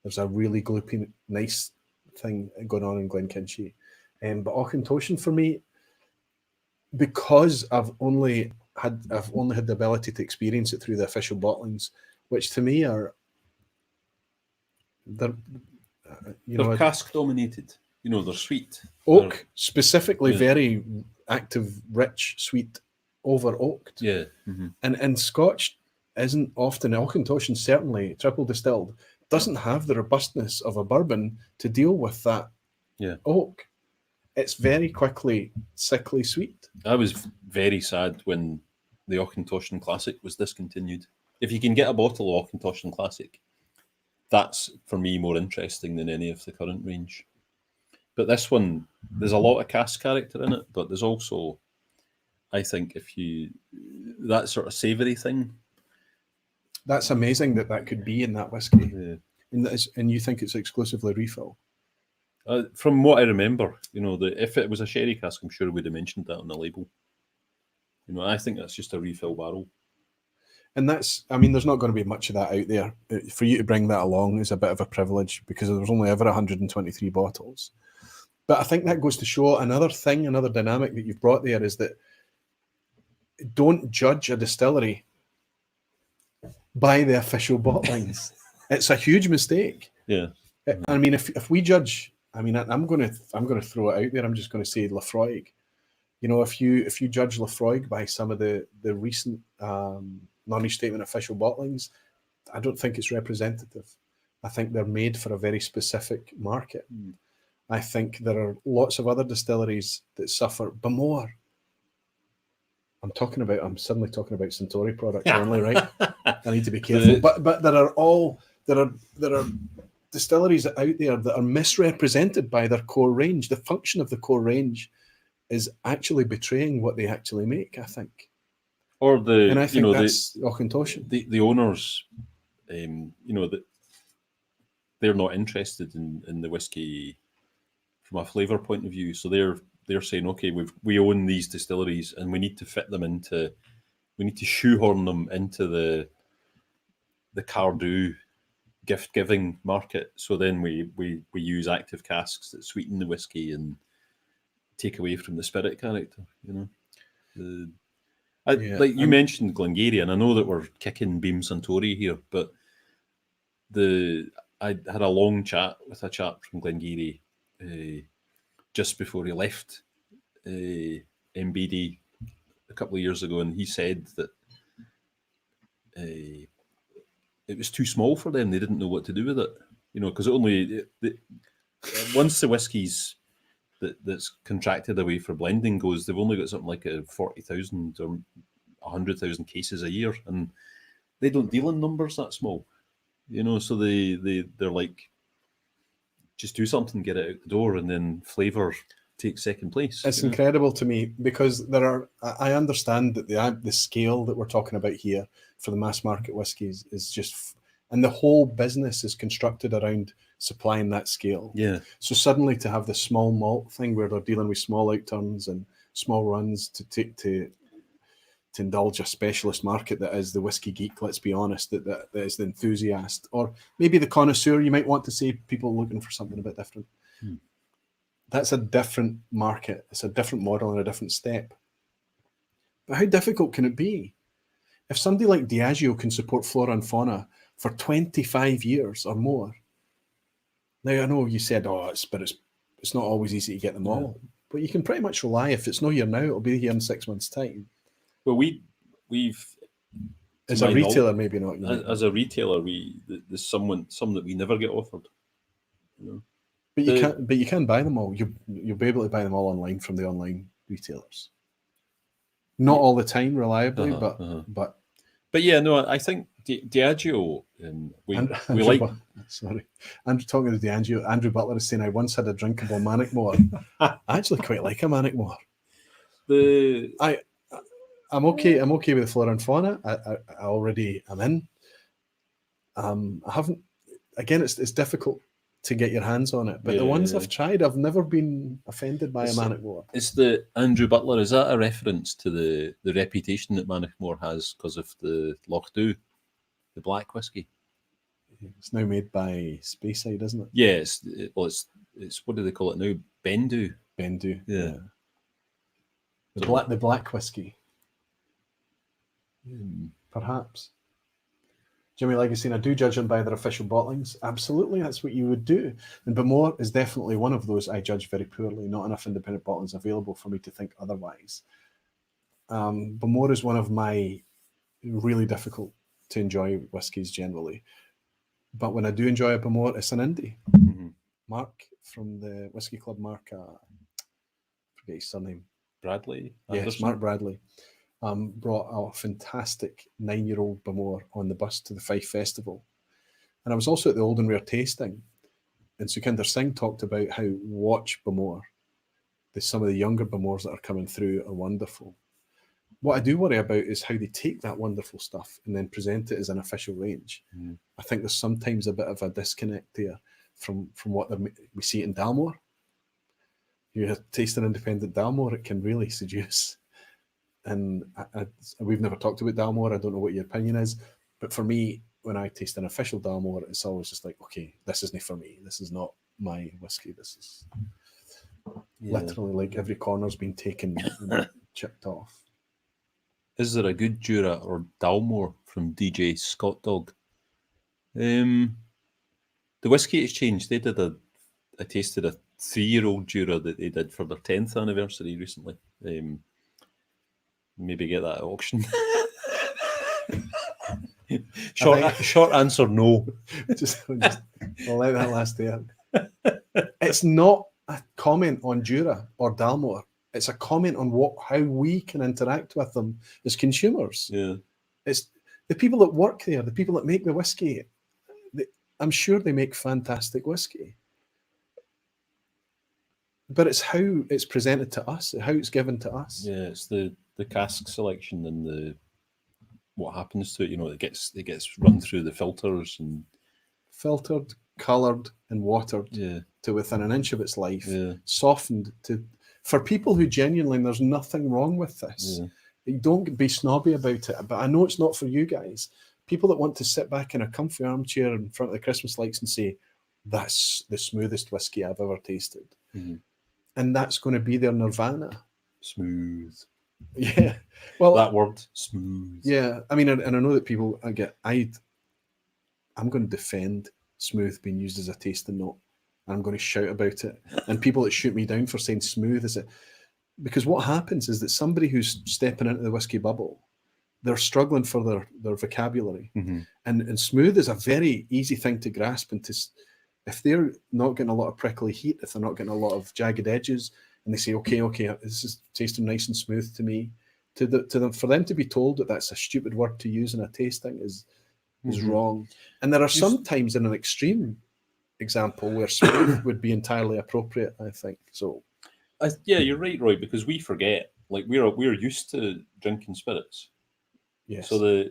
There's a really gloopy, nice thing going on in Glenkinchie. But Auchentoshan for me, because I've only had the ability to experience it through the official bottlings, which to me are they're cask dominated. You know, they're sweet. Oak, specifically Yeah. very active, rich, sweet, over oaked. Yeah. And Scotch isn't often, Auchentoshan certainly, triple distilled, doesn't have the robustness of a bourbon to deal with that Yeah. oak. It's very quickly sickly sweet. I was very sad when the Auchentoshan Classic was discontinued. If you can get a bottle of Auchentoshan Classic, that's for me more interesting than any of the current range. But this one, there's a lot of cask character in it, but there's also, I think, that sort of savoury thing. That's amazing that could be in that whiskey. Yeah. And you think it's exclusively refill? From what I remember, you know, if it was a sherry cask, I'm sure we would have mentioned that on the label. You know, I think that's just a refill barrel. And there's not going to be much of that out there. For you to bring that along is a bit of a privilege because there was only ever 123 bottles. But I think that goes to show another dynamic that you've brought there is that don't judge a distillery by the official bottlings. It's a huge mistake. Yeah. I mean, if we judge, I'm going to throw it out there. I'm just going to say Laphroaig. You know, if you judge Laphroaig by some of the recent non-restatement official bottlings, I don't think it's representative. I think they're made for a very specific market. I think there are lots of other distilleries that suffer. Bamore. I'm suddenly talking about Suntory products only, right? I need to be careful. But there are distilleries out there that are misrepresented by their core range. The function of the core range is actually betraying what they actually make, I think. And I think that's Auchentoshan. The owners, that they're not interested in the whiskey from a flavour point of view. So they're saying, okay, we own these distilleries and we need to shoehorn them into the Cardew gift giving market. So then we use active casks that sweeten the whiskey and take away from the spirit character. You know, like you mentioned Glengarry, and I know that we're kicking Beam Suntory here, but I had a long chat with a chap from Glengarry just before he left MBD a couple of years ago, and he said that it was too small for them. They didn't know what to do with it, you know, because once the whiskies that's contracted away for blending goes, they've only got something like 40,000 or 100,000 cases a year, and they don't deal in numbers that small, you know. So they're like, just do something, get it out the door, and then flavour takes second place. It's incredible to me because I understand that the scale that we're talking about here for the mass market whiskies is just, and the whole business is constructed around supplying that scale. Yeah. So suddenly to have the small malt thing where they're dealing with small outturns and small runs to indulge a specialist market that is the whiskey geek, let's be honest, that is the enthusiast, or maybe the connoisseur, you might want to say, people looking for something a bit different. That's a different market. It's a different model and a different step. But how difficult can it be? If somebody like Diageo can support flora and fauna for 25 years or more. Now, I know you said, it's not always easy to get them all, but you can pretty much rely, if it's not here now, it'll be here in 6 months' time. Well, we've as a retailer, maybe not. As a retailer, there's some that we never get offered. You know? But you can buy them all. You'll be able to buy them all online from the online retailers. Not all the time, reliably, but yeah, no, I think Diageo. Andrew talking to Diageo. Andrew Butler is saying, I once had a drinkable Manickmore. I actually quite like a Manickmore. I'm okay with the flora and fauna. I already am in. I haven't. Again, it's difficult to get your hands on it, but the ones I've tried, I've never been offended by a Manickmore. Is the Andrew Butler, is that a reference to the reputation that Manickmore has because of the Lochdu, the black whiskey? It's now made by Speyside, isn't it? Yeah, it's what do they call it now? Bendu. Yeah. The black whiskey. Perhaps. Jimmy Legacy, and I do judge them by their official bottlings. Absolutely, that's what you would do. And Bamore is definitely one of those I judge very poorly. Not enough independent bottlings available for me to think otherwise. Bamore is one of my really difficult to enjoy whiskies generally. But when I do enjoy a Bamore, it's an indie. Mm-hmm. Mark from the Whiskey Club, Mark, forget his surname. Bradley? Yes, Anderson? Mark Bradley. Brought a fantastic 9-year-old Bamore on the bus to the Fife Festival. And I was also at the Old and Rare tasting. And Sukhinder Singh talked about how watch Bamore. Some of the younger Bamores that are coming through are wonderful. What I do worry about is how they take that wonderful stuff and then present it as an official range. Mm. I think there's sometimes a bit of a disconnect there from what we see in Dalmore. You taste an independent Dalmore, it can really seduce. And we've never talked about Dalmore. I don't know what your opinion is, but for me, when I taste an official Dalmore, it's always just like, okay, this isn't for me. This is not my whiskey. This is literally like every corner's been taken and chipped off. Is there a good Jura or Dalmore from DJ Scott Dog? The Whiskey Exchange, they did I tasted a 3-year-old Jura that they did for their 10th anniversary recently. Maybe get that at auction. Short answer, no. just I'll let that last there. It's not a comment on Jura or Dalmore. It's a comment on how we can interact with them as consumers. Yeah. It's the people that work there, the people that make the whiskey. I'm sure they make fantastic whiskey. But it's how it's presented to us, how it's given to us. Yeah, it's the cask selection and what happens to it. You know, it gets run through the filters and filtered, coloured, and watered to within an inch of its life, softened for people who genuinely, and there's nothing wrong with this. You don't be snobby about it, but I know it's not for you guys. People that want to sit back in a comfy armchair in front of the Christmas lights and say, that's the smoothest whiskey I've ever tasted. Mm-hmm. And that's going to be their nirvana. Smooth. Yeah. Well, that word, smooth. Yeah. I mean, and I know that people, I'm going to defend smooth being used as a tasting note. I'm going to shout about it. And people that shoot me down for saying smooth is it. Because what happens is that somebody who's stepping into the whiskey bubble, they're struggling for their vocabulary. Mm-hmm. And smooth is a very easy thing to grasp. And if they're not getting a lot of prickly heat, if they're not getting a lot of jagged edges, and they say, okay, this is tasting nice and smooth to me, to them, for them to be told that that's a stupid word to use in a tasting is wrong. And there are some times in an extreme example where smooth would be entirely appropriate, I think. So, yeah, you're right, Roy, because we forget. Like we're used to drinking spirits. yes. So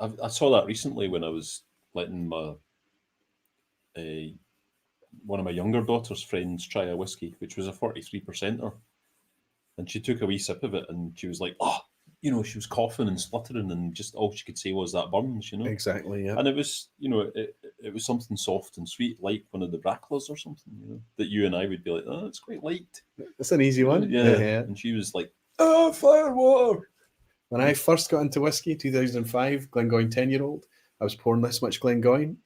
I saw that recently when I was letting one of my younger daughter's friends try a whiskey, which was a 43%er, and she took a wee sip of it, and she was like, "Oh," she was coughing and spluttering, and just all she could say was that burns, Exactly, yeah. And it was, it was something soft and sweet, like one of the Bracklas or something, that you and I would be like, "Oh, it's quite light. It's an easy one." Yeah. And she was like, "Oh, firewater." When I first got into whiskey, 2005, Glengoyne 10-year-old, I was pouring this much Glengoyne,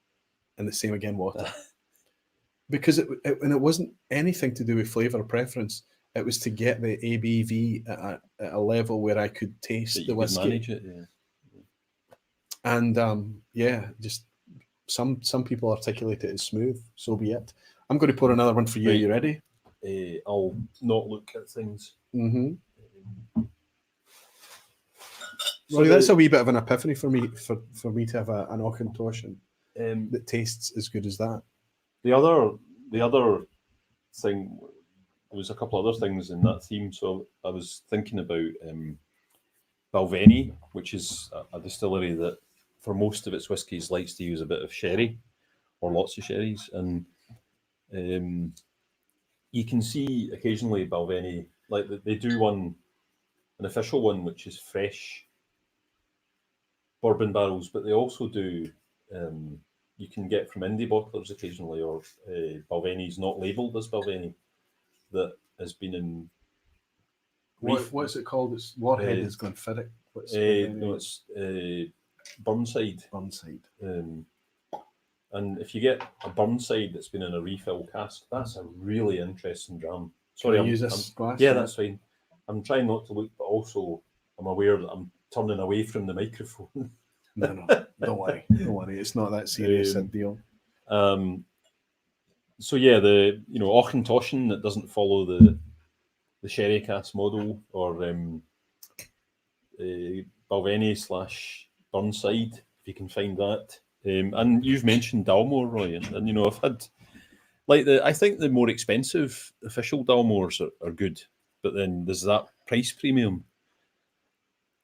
and the same again, water. Because it wasn't anything to do with flavour or preference. It was to get the ABV at a level where I could taste the whiskey. Manage it, yeah. And just some people articulate it as smooth. So be it. I'm going to pour another one for you. Right. Are you ready? I'll not look at things. Mm-hmm. So that's a wee bit of an epiphany for me, for me to have an Auchentoshan that tastes as good as that. The other thing, there was a couple other things in that theme. So I was thinking about Balvenie, which is a distillery that, for most of its whiskies, likes to use a bit of sherry or lots of sherries, and you can see occasionally Balvenie, like they do an official one, which is fresh bourbon barrels, but they also do. You can get from indie bottlers occasionally, or Balvenie's not labelled as Balvenie, that has been in What's it called? It's Warhead is Glenfiddich. No, it's Burnside. Burnside. And if you get a Burnside that's been in a refill cask, that's a really interesting dram. Sorry, Can I use this glass? Yeah, that's fine. I'm trying not to look, but also I'm aware that I'm turning away from the microphone. No, don't worry. Don't worry. It's not that serious a deal. So yeah, the Auchentoshan that doesn't follow the sherry cask model, or Balvenie / Burnside, if you can find that. And you've mentioned Dalmore, Roy, and I've had I think the more expensive official Dalmores are good, but then there's that price premium.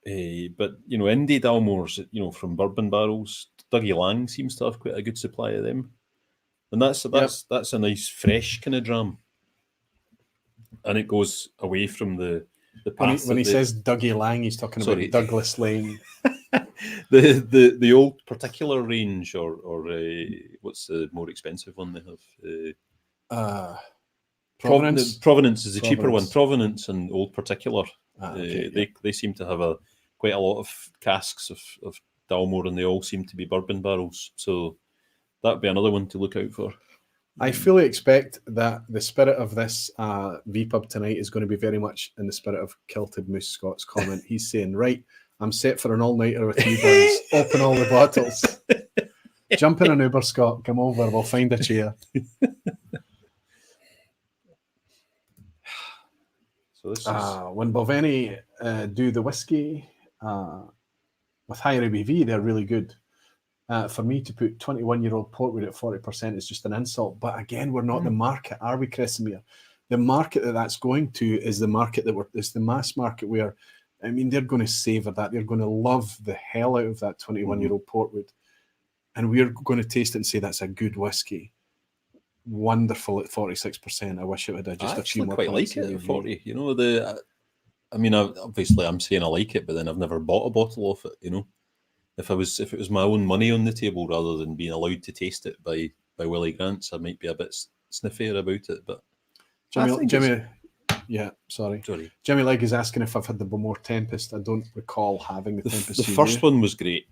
But indie Dalmores, from bourbon barrels, Dougie Lang seems to have quite a good supply of them, and that's a nice fresh kind of dram, and it goes away from the path. When he says Dougie Lang, he's talking about Douglas Lane. the old particular range, or what's the more expensive one they have? Provenance. Provenance is the cheaper one. Provenance and Old Particular. They seem to have quite a lot of casks of Dalmore, and they all seem to be bourbon barrels. So that'd be another one to look out for. I fully expect that the spirit of this vPub tonight is going to be very much in the spirit of Kilted Moose Scott's comment. He's saying, right, I'm set for an all-nighter with you boys. Open all the bottles. Jump in an Uber, Scott. Come over. We'll find a chair. So this is... when Balvenie do the whiskey with higher ABV, they're really good. For me to put 21-year-old portwood at 40% is just an insult. But again, we're not the market, are we, Kresimir? The market that's going to is the market is the mass market where, I mean, they're going to savor that. They're going to love the hell out of that 21-year-old portwood. And we're going to taste it and say that's a good whiskey. Wonderful at 46%. I wish it would have just a few more. I quite like it at 40. I mean, obviously I'm saying I like it, but then I've never bought a bottle of it. If it was my own money on the table rather than being allowed to taste it by Willie Grants, I might be a bit sniffier about it. But Jimmy, yeah, sorry. Jimmy Legg is asking if I've had the Bowmore Tempest. I don't recall having the Tempest. The first one was great,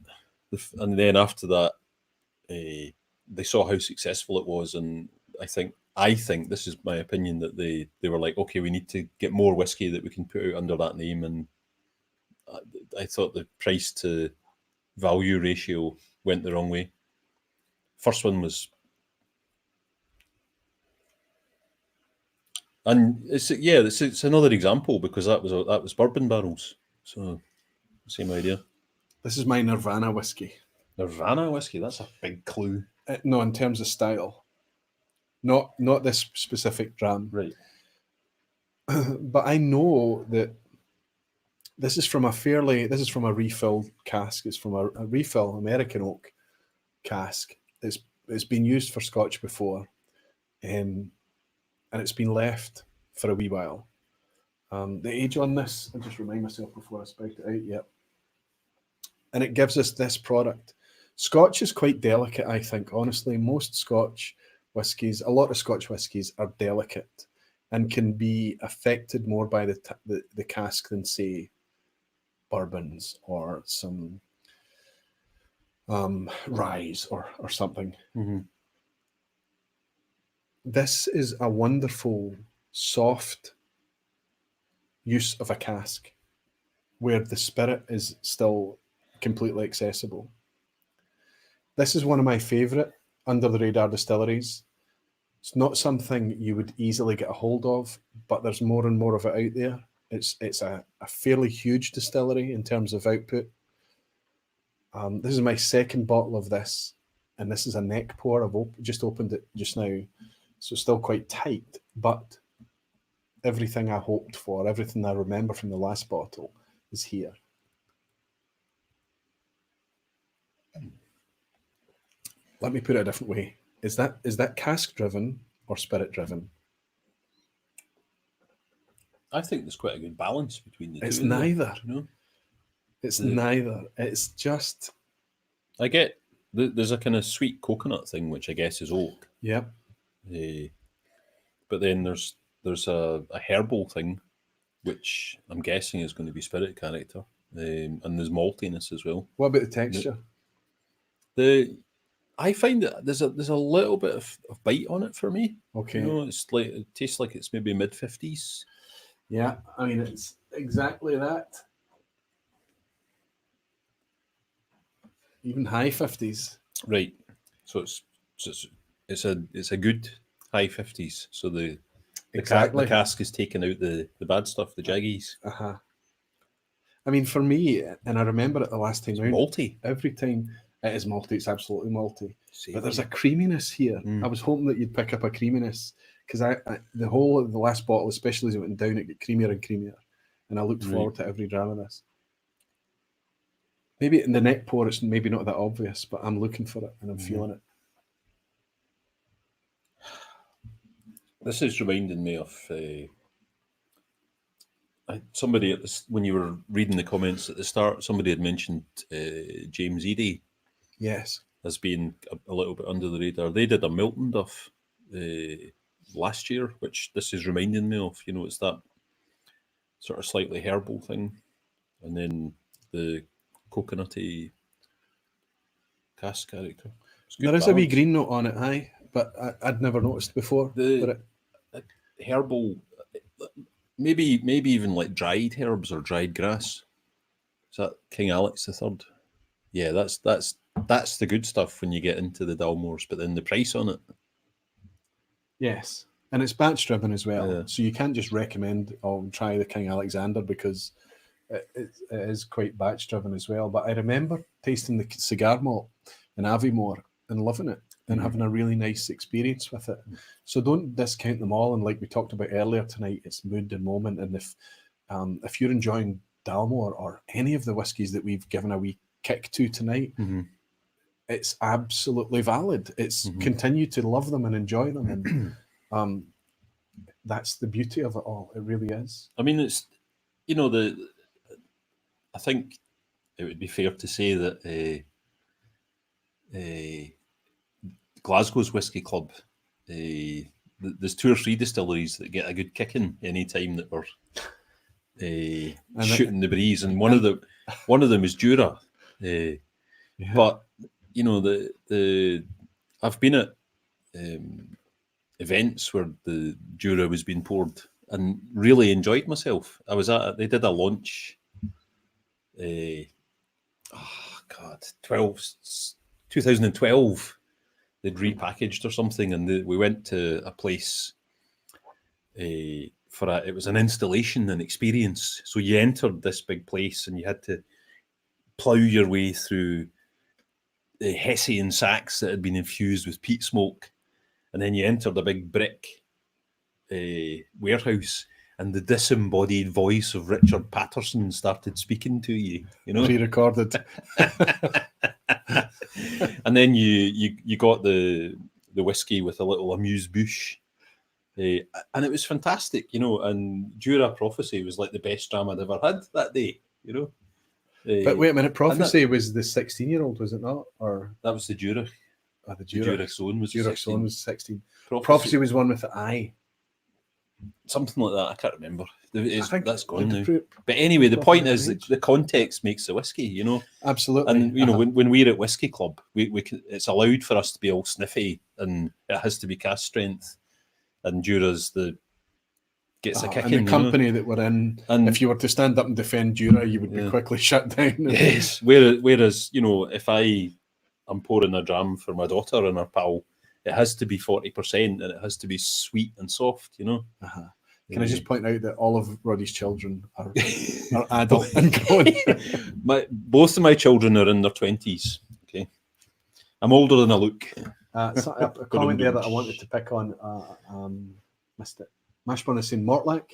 and then after that, they saw how successful it was, and I think this is my opinion, that they were like, okay, we need to get more whiskey that we can put out under that name, and I thought the price to value ratio went the wrong way. First one was, and it's another example, because that was bourbon barrels, so same idea. This is my Nirvana whiskey. Nirvana whiskey, that's a big clue. No, in terms of style, not this specific dram, right? But I know that this is from a refill cask. It's from a refill American oak cask. It's been used for Scotch before, and it's been left for a wee while. The age on this, I'll just remind myself before I spout it out. Yep. And it gives us this product. Scotch is quite delicate, I think. Honestly, most Scotch whiskies, a lot of Scotch whiskies are delicate and can be affected more by the cask than, say, bourbons or some rye or something. Mm-hmm. This is a wonderful, soft use of a cask where the spirit is still completely accessible. This is one of my favourite under-the-radar distilleries. It's not something you would easily get a hold of, but there's more and more of it out there. It's a fairly huge distillery in terms of output. This is my second bottle of this, and this is a neck pour. I've just opened it just now, so it's still quite tight, but everything I hoped for, everything I remember from the last bottle is here. Let me put it a different way. Is that cask driven or spirit driven? I think there's quite a good balance between the two. It's neither. It's neither. It's just... I get... There's a kind of sweet coconut thing, which I guess is oak. Yeah. But then there's a herbal thing, which I'm guessing is going to be spirit character, and there's maltiness as well. What about the texture? I find that there's a little bit of bite on it for me. Okay. You know, it tastes like it's maybe mid-50s. Yeah, I mean, it's exactly that. Even high 50s. Right. So it's a good high 50s. So the cask is taking out the bad stuff, the jaggies. I mean, for me, and I remember it the last time round, Malty. every time it is malty, it's absolutely malty. But there's a creaminess here. I was hoping that you'd pick up a creaminess, because the whole of the last bottle, especially as it went down, it got creamier and creamier. And I looked forward to every dram of this. Maybe in the neck pour, it's maybe not that obvious, but I'm looking for it and I'm feeling it. This is reminding me of somebody when you were reading the comments at the start. Somebody had mentioned James Eady. Yes, as being a little bit under the radar. They did a Milton Duff last year, which this is reminding me of. You know, it's that sort of slightly herbal thing, and then the coconutty cask character. There is a wee green note on it, but I'd never noticed before. Herbal, maybe even like dried herbs or dried grass. Is that King Alex III? Yeah, that's the good stuff when you get into the Dalmores, but then the price on it. Yes, and it's batch driven as well, Yeah. so you can't just recommend try the King Alexander, because it is quite batch driven as well. But I remember tasting the cigar malt in Aviemore and loving it and having a really nice experience with it. So don't discount them all. And like we talked about earlier tonight, it's mood and moment. And if you're enjoying Dalmore or any of the whiskies that we've given a wee kick to tonight, it's absolutely valid. It's continue to love them and enjoy them, and that's the beauty of it all. It really is. I mean, it's I think it would be fair to say that Glasgow's Whisky Club, there's 2 or 3 distilleries that get a good kicking any time that we're shooting the breeze, and one of them is Jura. But you know, I've been at events where the Jura was being poured and really enjoyed myself. They did a launch. 2012. They'd repackaged or something, and we went to a place it was an installation and experience. So you entered this big place and you had to plough your way through the Hessian sacks that had been infused with peat smoke, and then you entered a big brick warehouse, and the disembodied voice of Richard Patterson started speaking to you. You know, pre-recorded. And then you got the whiskey with a little amuse-bouche, and it was fantastic. You know, and Jura Prophecy was like the best dram I'd ever had that day. You know. But wait a minute, Prophecy was the 16-year-old, was it not? Or that was the Jura. The Jura Zone was 16. Was 16. Prophecy was one with the eye. Something like that. I can't remember. I think that's gone now. But anyway, the point is that the context makes the whiskey, you know. Absolutely. And you know, when we're at Whisky Club, it's allowed for us to be all sniffy, and it has to be cask strength. And Jura's gets a kick in. And the company that we're in, and if you were to stand up and defend Jura, you would be quickly shut down. Yes. Whereas, you know, if I'm pouring a dram for my daughter and her pal, it has to be 40%, and it has to be sweet and soft, you know. Can I just point out that all of Roddy's children are adult and grown? Both of my children are in their 20s. Okay, I'm older than I look. So a comment there that I wanted to pick on. Missed it. Mashburn is saying Mortlach.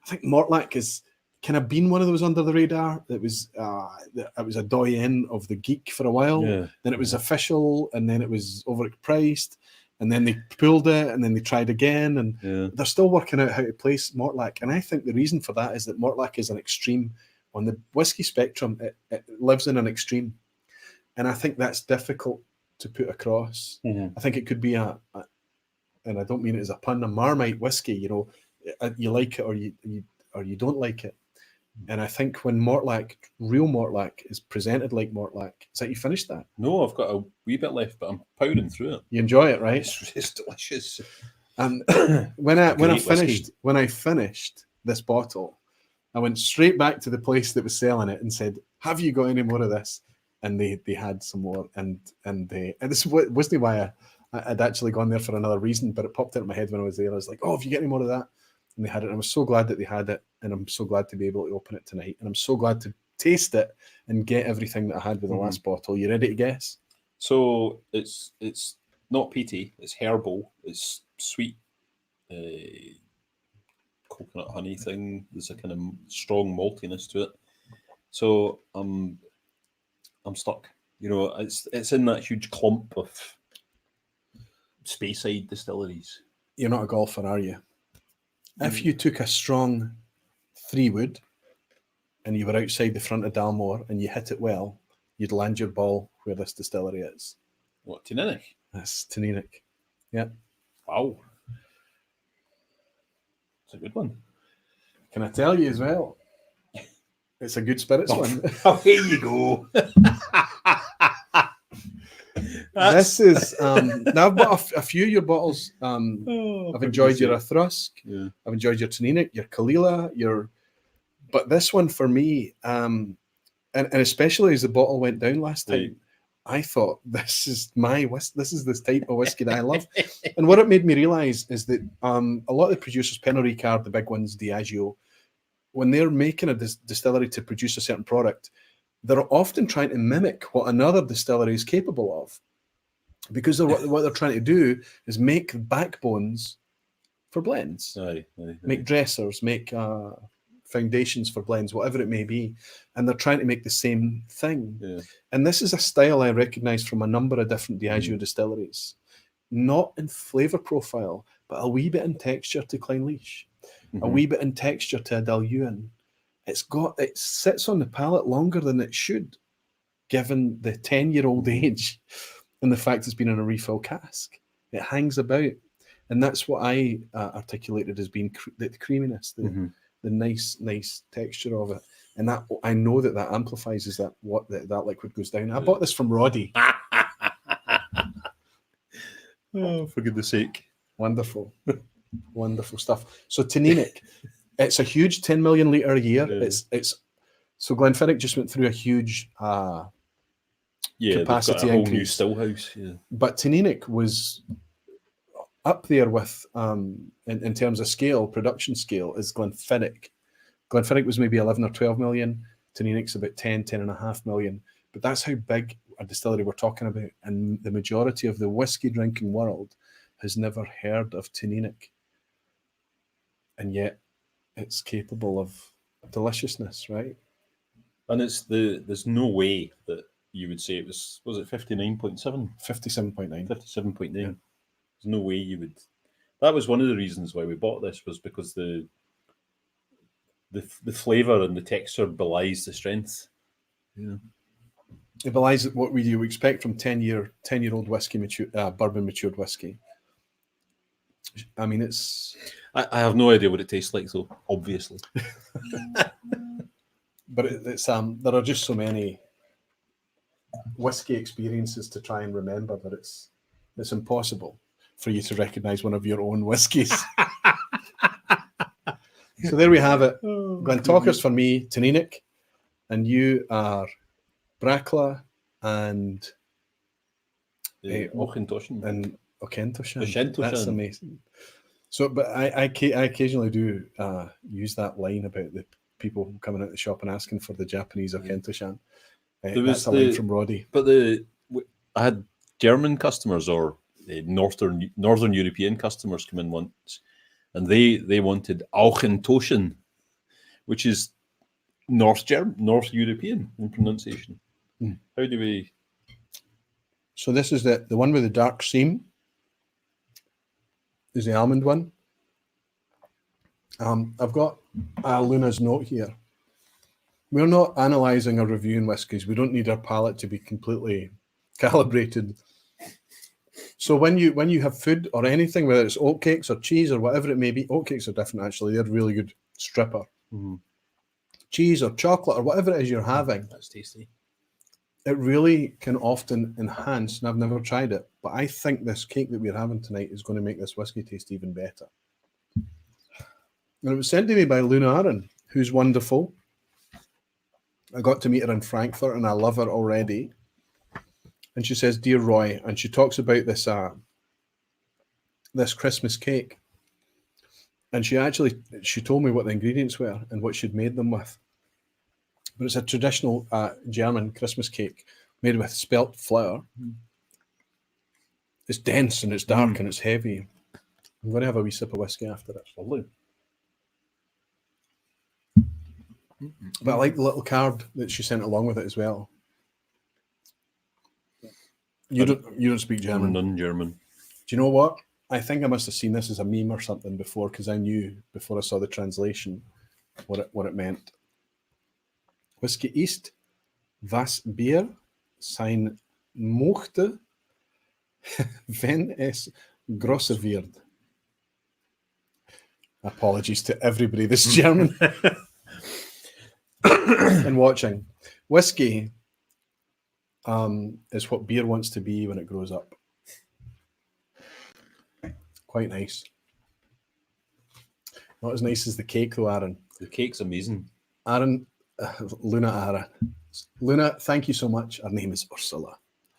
I think Mortlach is kind of been one of those under the radar. It was a doyen of the geek for a while. Yeah. Then it was official, and then it was overpriced, and then they pulled it, and then they tried again, and they're still working out how to place Mortlach. And I think the reason for that is that Mortlach is an extreme on the whiskey spectrum. It lives in an extreme, and I think that's difficult to put across. I think it could be and I don't mean it as a pun, a Marmite whiskey. You know, you like it or you or you don't like it. And I think when Mortlach, real Mortlach, is presented like Mortlach, is that you finished that? No, I've got a wee bit left, but I'm powering through it. You enjoy it, right? It's delicious. And when I Great finished this bottle, I went straight back to the place that was selling it and said, "Have you got any more of this?" And they had some more, and this wasn't why I'd actually gone there for another reason, but it popped into my head when I was there. I was like, "Oh, have you got any more of that?" And they had it. And I was so glad that they had it, and I'm so glad to be able to open it tonight, and I'm so glad to taste it and get everything that I had with the last bottle. You ready to guess? So it's not peaty, it's herbal, it's sweet, coconut honey thing. There's a kind of strong maltiness to it. So I'm stuck. You know, it's in that huge clump of Speyside distilleries. You're not a golfer, are you? If you took a strong 3-wood and you were outside the front of Dalmore and you hit it well, you'd land your ball where this distillery is. What, Tininic? That's Tininic. Yeah. Wow. It's a good one. Can I tell you as well? It's a good spirits one. Oh, here you go. This is now I've bought a few of your bottles. I've enjoyed your Athrusk. Yeah. I've enjoyed your Tininic, your Kalila, but this one for me, and especially as the bottle went down last time, Right. I thought this is this type of whiskey that I love. And what it made me realise is that a lot of the producers, Pernod Ricard, the big ones, Diageo, when they're making a distillery to produce a certain product, they're often trying to mimic what another distillery is capable of. Because what they're trying to do is make backbones for blends, make dressers, make foundations for blends, whatever it may be, and they're trying to make the same thing. Yeah. And this is a style I recognise from a number of different Diageo distilleries, not in flavour profile, but a wee bit in texture to Clynelish, a wee bit in texture to a Dalhuan. It sits on the palate longer than it should, given the 10-year-old age. And the fact it's been in a refill cask, it hangs about, and that's what I articulated as being the creaminess, the nice texture of it, and that I know that amplifies as that liquid goes down. I bought this from Roddy. Oh, for goodness sake! Wonderful, wonderful stuff. So Tininic, it's a huge 10 million litre a year. Yeah. It's so Glenfiddich just went through a huge capacity they've got a whole new increase. still house. Yeah. But Tininic was up there with, in terms of scale, production scale, is Glenfiddich. Glenfiddich was maybe 11 or 12 million. Tininic's about 10.5 million. But that's how big a distillery we're talking about. And the majority of the whiskey drinking world has never heard of Tininic. And yet it's capable of deliciousness, right? And there's no way that you would say it was it 59.7? 57.9. 57.9. Yeah. There's no way you would. That was one of the reasons why we bought this, was because the flavour and the texture belies the strength. Yeah. It belies what we do expect from 10-year-old whiskey, bourbon matured whiskey. I mean, it's. I have no idea what it tastes like, though. Obviously, but it's there are just so many whiskey experiences to try and remember that it's impossible for you to recognise one of your own whiskies. So there we have it. Glentalkers for me, Tininic, and you are Brackla and Auchentoshan. and Auchentoshan. Auchentoshan. That's amazing. So, but I occasionally do use that line about the people coming out the shop and asking for the Japanese Auchentoshan. That's a line from Roddy. But I had German customers or Northern European customers come in once, and they wanted Auchentoshan, which is North European in pronunciation. How do we? So this is the one with the dark seam. Is the almond one. I've got Luna's note here. We're not analysing or reviewing whiskies. We don't need our palate to be completely calibrated. So when you have food or anything, whether it's oatcakes or cheese or whatever it may be, oatcakes are different actually. They're really good stripper. cheese or chocolate or whatever it is you're having, That's tasty. it really can often enhance, and I've never tried it, but I think this cake that we're having tonight is going to make this whiskey taste even better. And it was sent to me by Luna Aaron, who's wonderful. I got to meet her in Frankfurt, and I love her already. And she says, "Dear Roy," and she talks about this this Christmas cake. And she told me what the ingredients were and what she'd made them with. But it's a traditional German Christmas cake made with spelt flour. It's dense and it's dark and it's heavy. I'm going to have a wee sip of whiskey after it. Lovely. But I like the little card that she sent along with it as well. You don't speak German. Non-German. Do you know what? I think I must have seen this as a meme or something before, because I knew before I saw the translation what it meant. Whiskey ist, was Bier sein möchte, wenn es grosser wird. Apologies to everybody that's German and watching. Whiskey is what beer wants to be when it grows up. Quite nice. Not as nice as the cake though, Aaron. The cake's amazing. Aaron, Luna Aaron. Luna, thank you so much. Her name is Ursula.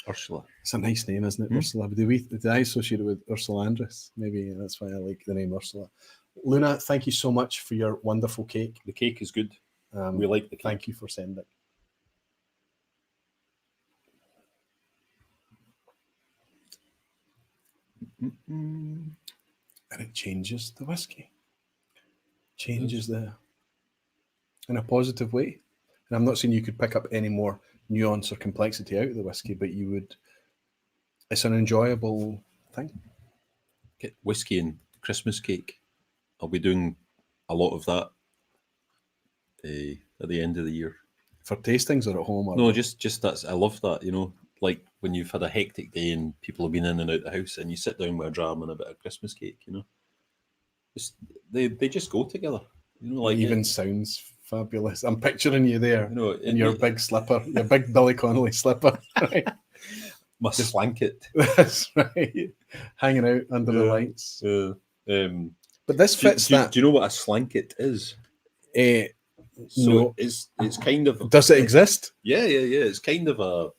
Ursula. It's a nice name, isn't it? Ursula. Did I associate it with Ursula Andress? Maybe that's why I like the name Ursula. Luna, thank you so much for your wonderful cake. The cake is good. We like the cake. Thank you for sending. And it changes the whiskey. Changes in a positive way. And I'm not saying you could pick up any more nuance or complexity out of the whiskey, but you would. It's an enjoyable thing. Get whiskey and Christmas cake. I'll be doing a lot of that at the end of the year. For tastings or at home? Or No, just that's. I love that. You know, like when you've had a hectic day and people have been in and out the house, and you sit down with a dram and a bit of Christmas cake. You know, they just go together. You know, like even sounds fabulous. I'm picturing you there, you know, in your big slipper, your big Billy Connolly slipper. Right? my slanket. That's right. Hanging out under the lights. But this fits that. Do you know what a slanket is? So No. it's kind of. Does it exist? Yeah. It's kind of a.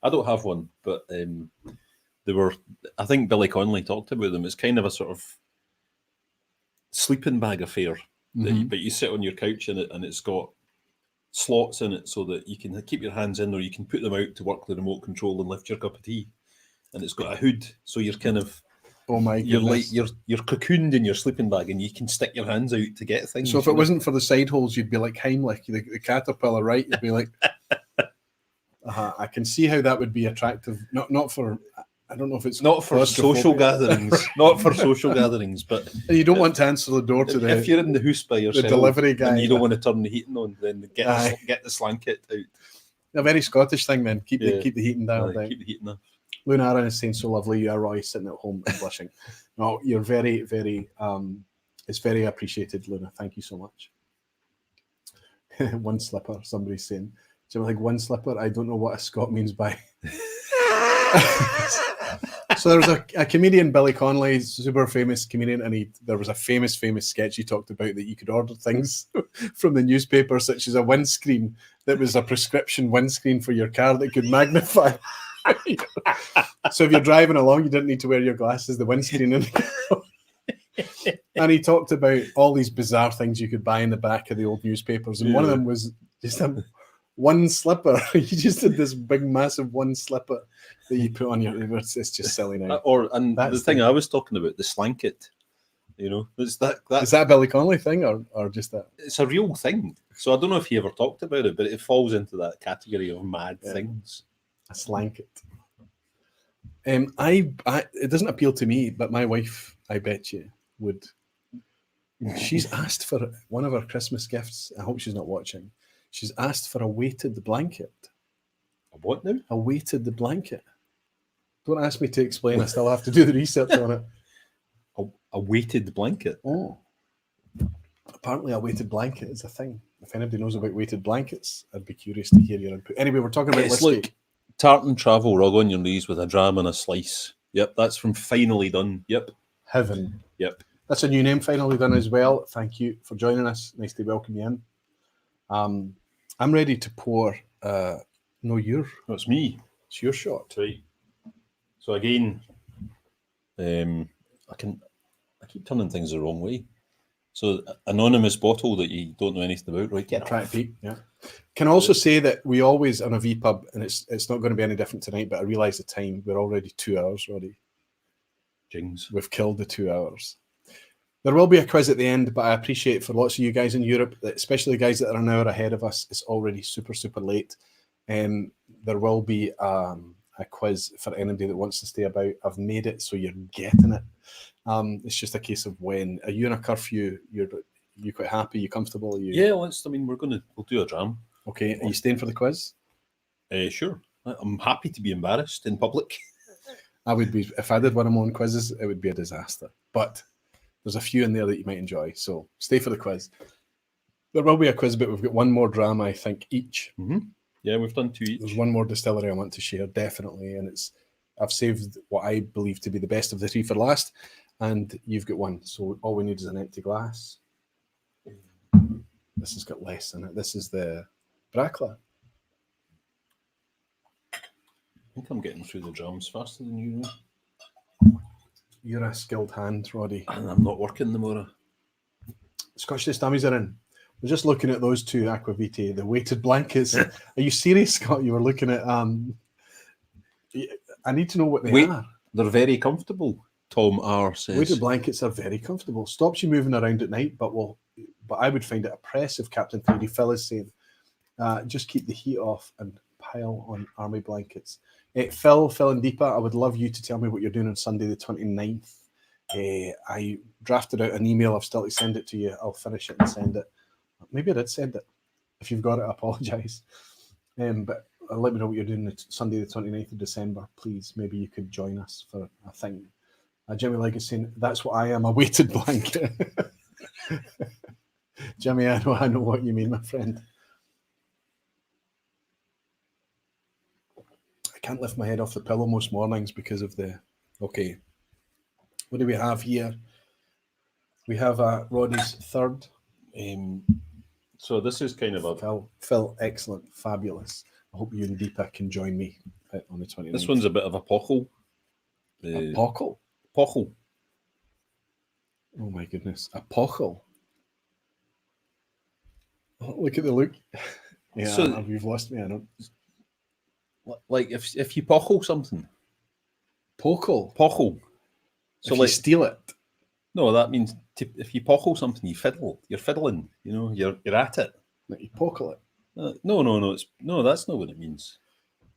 I don't have one, but they were. I think Billy Connolly talked about them. It's kind of a sort of sleeping bag affair. But you sit on your couch in it, and it's got slots in it so that you can keep your hands in, or you can put them out to work the remote control and lift your cup of tea. And it's got a hood, so you're kind of. Oh my goodness. You're cocooned in your sleeping bag, and you can stick your hands out to get things. So if it wasn't for the side holes, you'd be like Heimlich, the caterpillar, right? You'd be like, I can see how that would be attractive. Not for, I don't know if it's not for social gatherings, not for social gatherings, but you don't want to answer the door to if you're in the house by yourself, the delivery guy, and you don't want to turn the heating on, then get the slanket out. A very Scottish thing, then. Keep the heating down. Keep the heating up. Luna Aaron is saying, "So lovely you are, Roy, sitting at home and blushing." No, you're very, very. It's very appreciated, Luna. Thank you so much. One slipper. Somebody's saying, "So like one slipper." I don't know what a Scot means by. So there was a comedian, Billy Connolly, super famous comedian, and there was a famous sketch he talked about that you could order things from the newspaper, such as a windscreen that was a prescription windscreen for your car that could magnify. So if you're driving along, you didn't need to wear your glasses, the windscreen. And he talked about all these bizarre things you could buy in the back of the old newspapers. And one of them was just one slipper. You just had this big, massive one slipper that you put on your... It's just silly now. The thing I was talking about, the slanket, you know, is that a Billy Connolly thing or just that? It's a real thing. So I don't know if he ever talked about it, but it falls into that category of mad things. A slanket. It doesn't appeal to me, but my wife, I bet you, would. She's asked for one of her Christmas gifts. I hope she's not watching. She's asked for a weighted blanket. A what now? A weighted blanket. Don't ask me to explain. I still have to do the research on it. A weighted blanket. Oh. Apparently, a weighted blanket is a thing. If anybody knows about weighted blankets, I'd be curious to hear your input. Anyway, we're talking about It's whiskey. like tartan travel rug on your knees with a dram and a slice. Yep, that's from Finally Done. Yep, Heaven. yep. That's a new name, Finally Done as well. Thank you for joining us. Nice to welcome you in. I'm ready to pour. That's me. It's your shot. Right. So again, I keep turning things the wrong way. So anonymous bottle that you don't know anything about, right? Get Try off. to peek, yeah. Can I also say that we always on a vPub, and it's not going to be any different tonight, but I realise the time, we're already 2 hours, Roddy. Jings. We've killed the 2 hours. There will be a quiz at the end, but I appreciate for lots of you guys in Europe, especially the guys that are an hour ahead of us, it's already super, super late. There will be a quiz for anybody that wants to stay about. I've made it so you're getting it. It's just a case of when. Are you in a curfew? You quite happy? You comfortable? Yeah, we'll do a dram. Okay. Are you staying for the quiz? Sure. I'm happy to be embarrassed in public. I would be. If I did one of my own quizzes, it would be a disaster. But there's a few in there that you might enjoy. So stay for the quiz. There will be a quiz, but we've got one more drama, I think, each. Mm-hmm. Yeah, we've done 2 each. There's one more distillery I want to share, definitely, and I've saved what I believe to be the best of the three for last, and you've got one. So all we need is an empty glass. This has got less in it. This is the Brackla. I think I'm getting through the drums faster than you know. You're a skilled hand, Roddy. And I'm not working tomorrow. Scotch Stammies are in. We're just looking at those two Aquavitae, the weighted blankets. Are you serious, Scott? You were looking at. I need to know what they are. They're very comfortable. Tom R says weighted blankets are very comfortable. Stops you moving around at night, but I would find it oppressive. Captain 3D Phil is saying, just keep the heat off and pile on army blankets. Phil and Deepa, I would love you to tell me what you're doing on Sunday the 29th. I drafted out an email. I've still to send it to you. I'll finish it and send it. Maybe I did send it. If you've got it, I apologise. But let me know what you're doing Sunday the 29th of December, please. Maybe you could join us for a thing. Jimmy Legg is saying, that's what I am, a weighted blanket. Jimmy, I know what you mean, my friend. I can't lift my head off the pillow most mornings because of the... Okay. What do we have here? We have Roddy's third. So this is kind of a... Phil, excellent, fabulous. I hope you and Deepa can join me on the 29th. This one's a bit of a pockle. A pockle? Pockle. Oh my goodness, a pockle. Oh, look at the look. Yeah, so, you've lost me. I don't. Like if you pockle something. Pockle. So if you steal it. No, that means if you pockle something, you fiddle. You're fiddling. You know, you're at it. Like you pockle it. No, that's not what it means.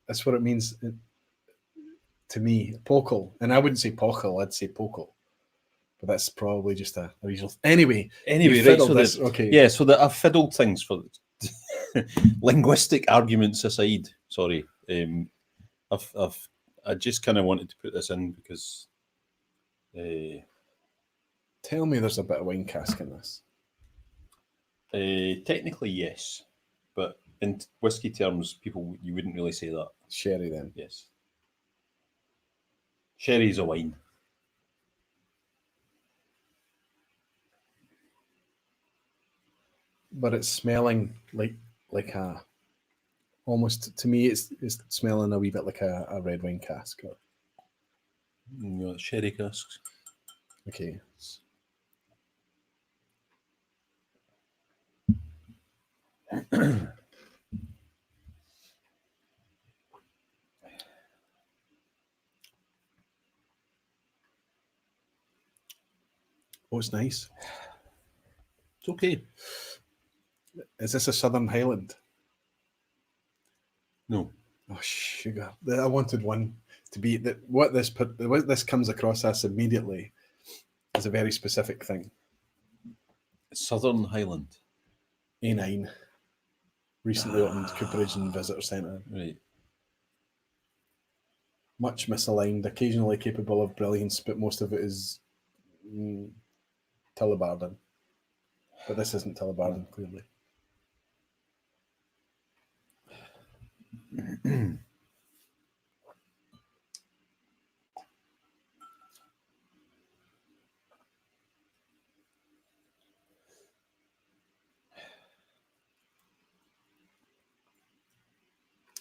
That's what it means to me. Pockle, and I wouldn't say pockle. I'd say pockle. But that's probably just a regional. Anyway, right. So okay. Yeah, so that I've fiddled things for linguistic arguments aside. Sorry, I just kind of wanted to put this in because. Tell me, there's a bit of wine cask in this. Technically, yes, but in whiskey terms, you wouldn't really say that. Sherry, then. Yes. Sherry's a wine. But it's smelling like a, almost, to me, it's smelling a wee bit like a red wine cask. Sherry casks. Okay. Oh, it's nice. It's okay. Is this a Southern Highland? No. Oh, sugar. I wanted one to be that. What this comes across as immediately is a very specific thing. Southern Highland. A9. Recently opened Cooperage and Visitor Centre. Right. Much misaligned, occasionally capable of brilliance, but most of it is Tullabarden. But this isn't Tullabarton, clearly.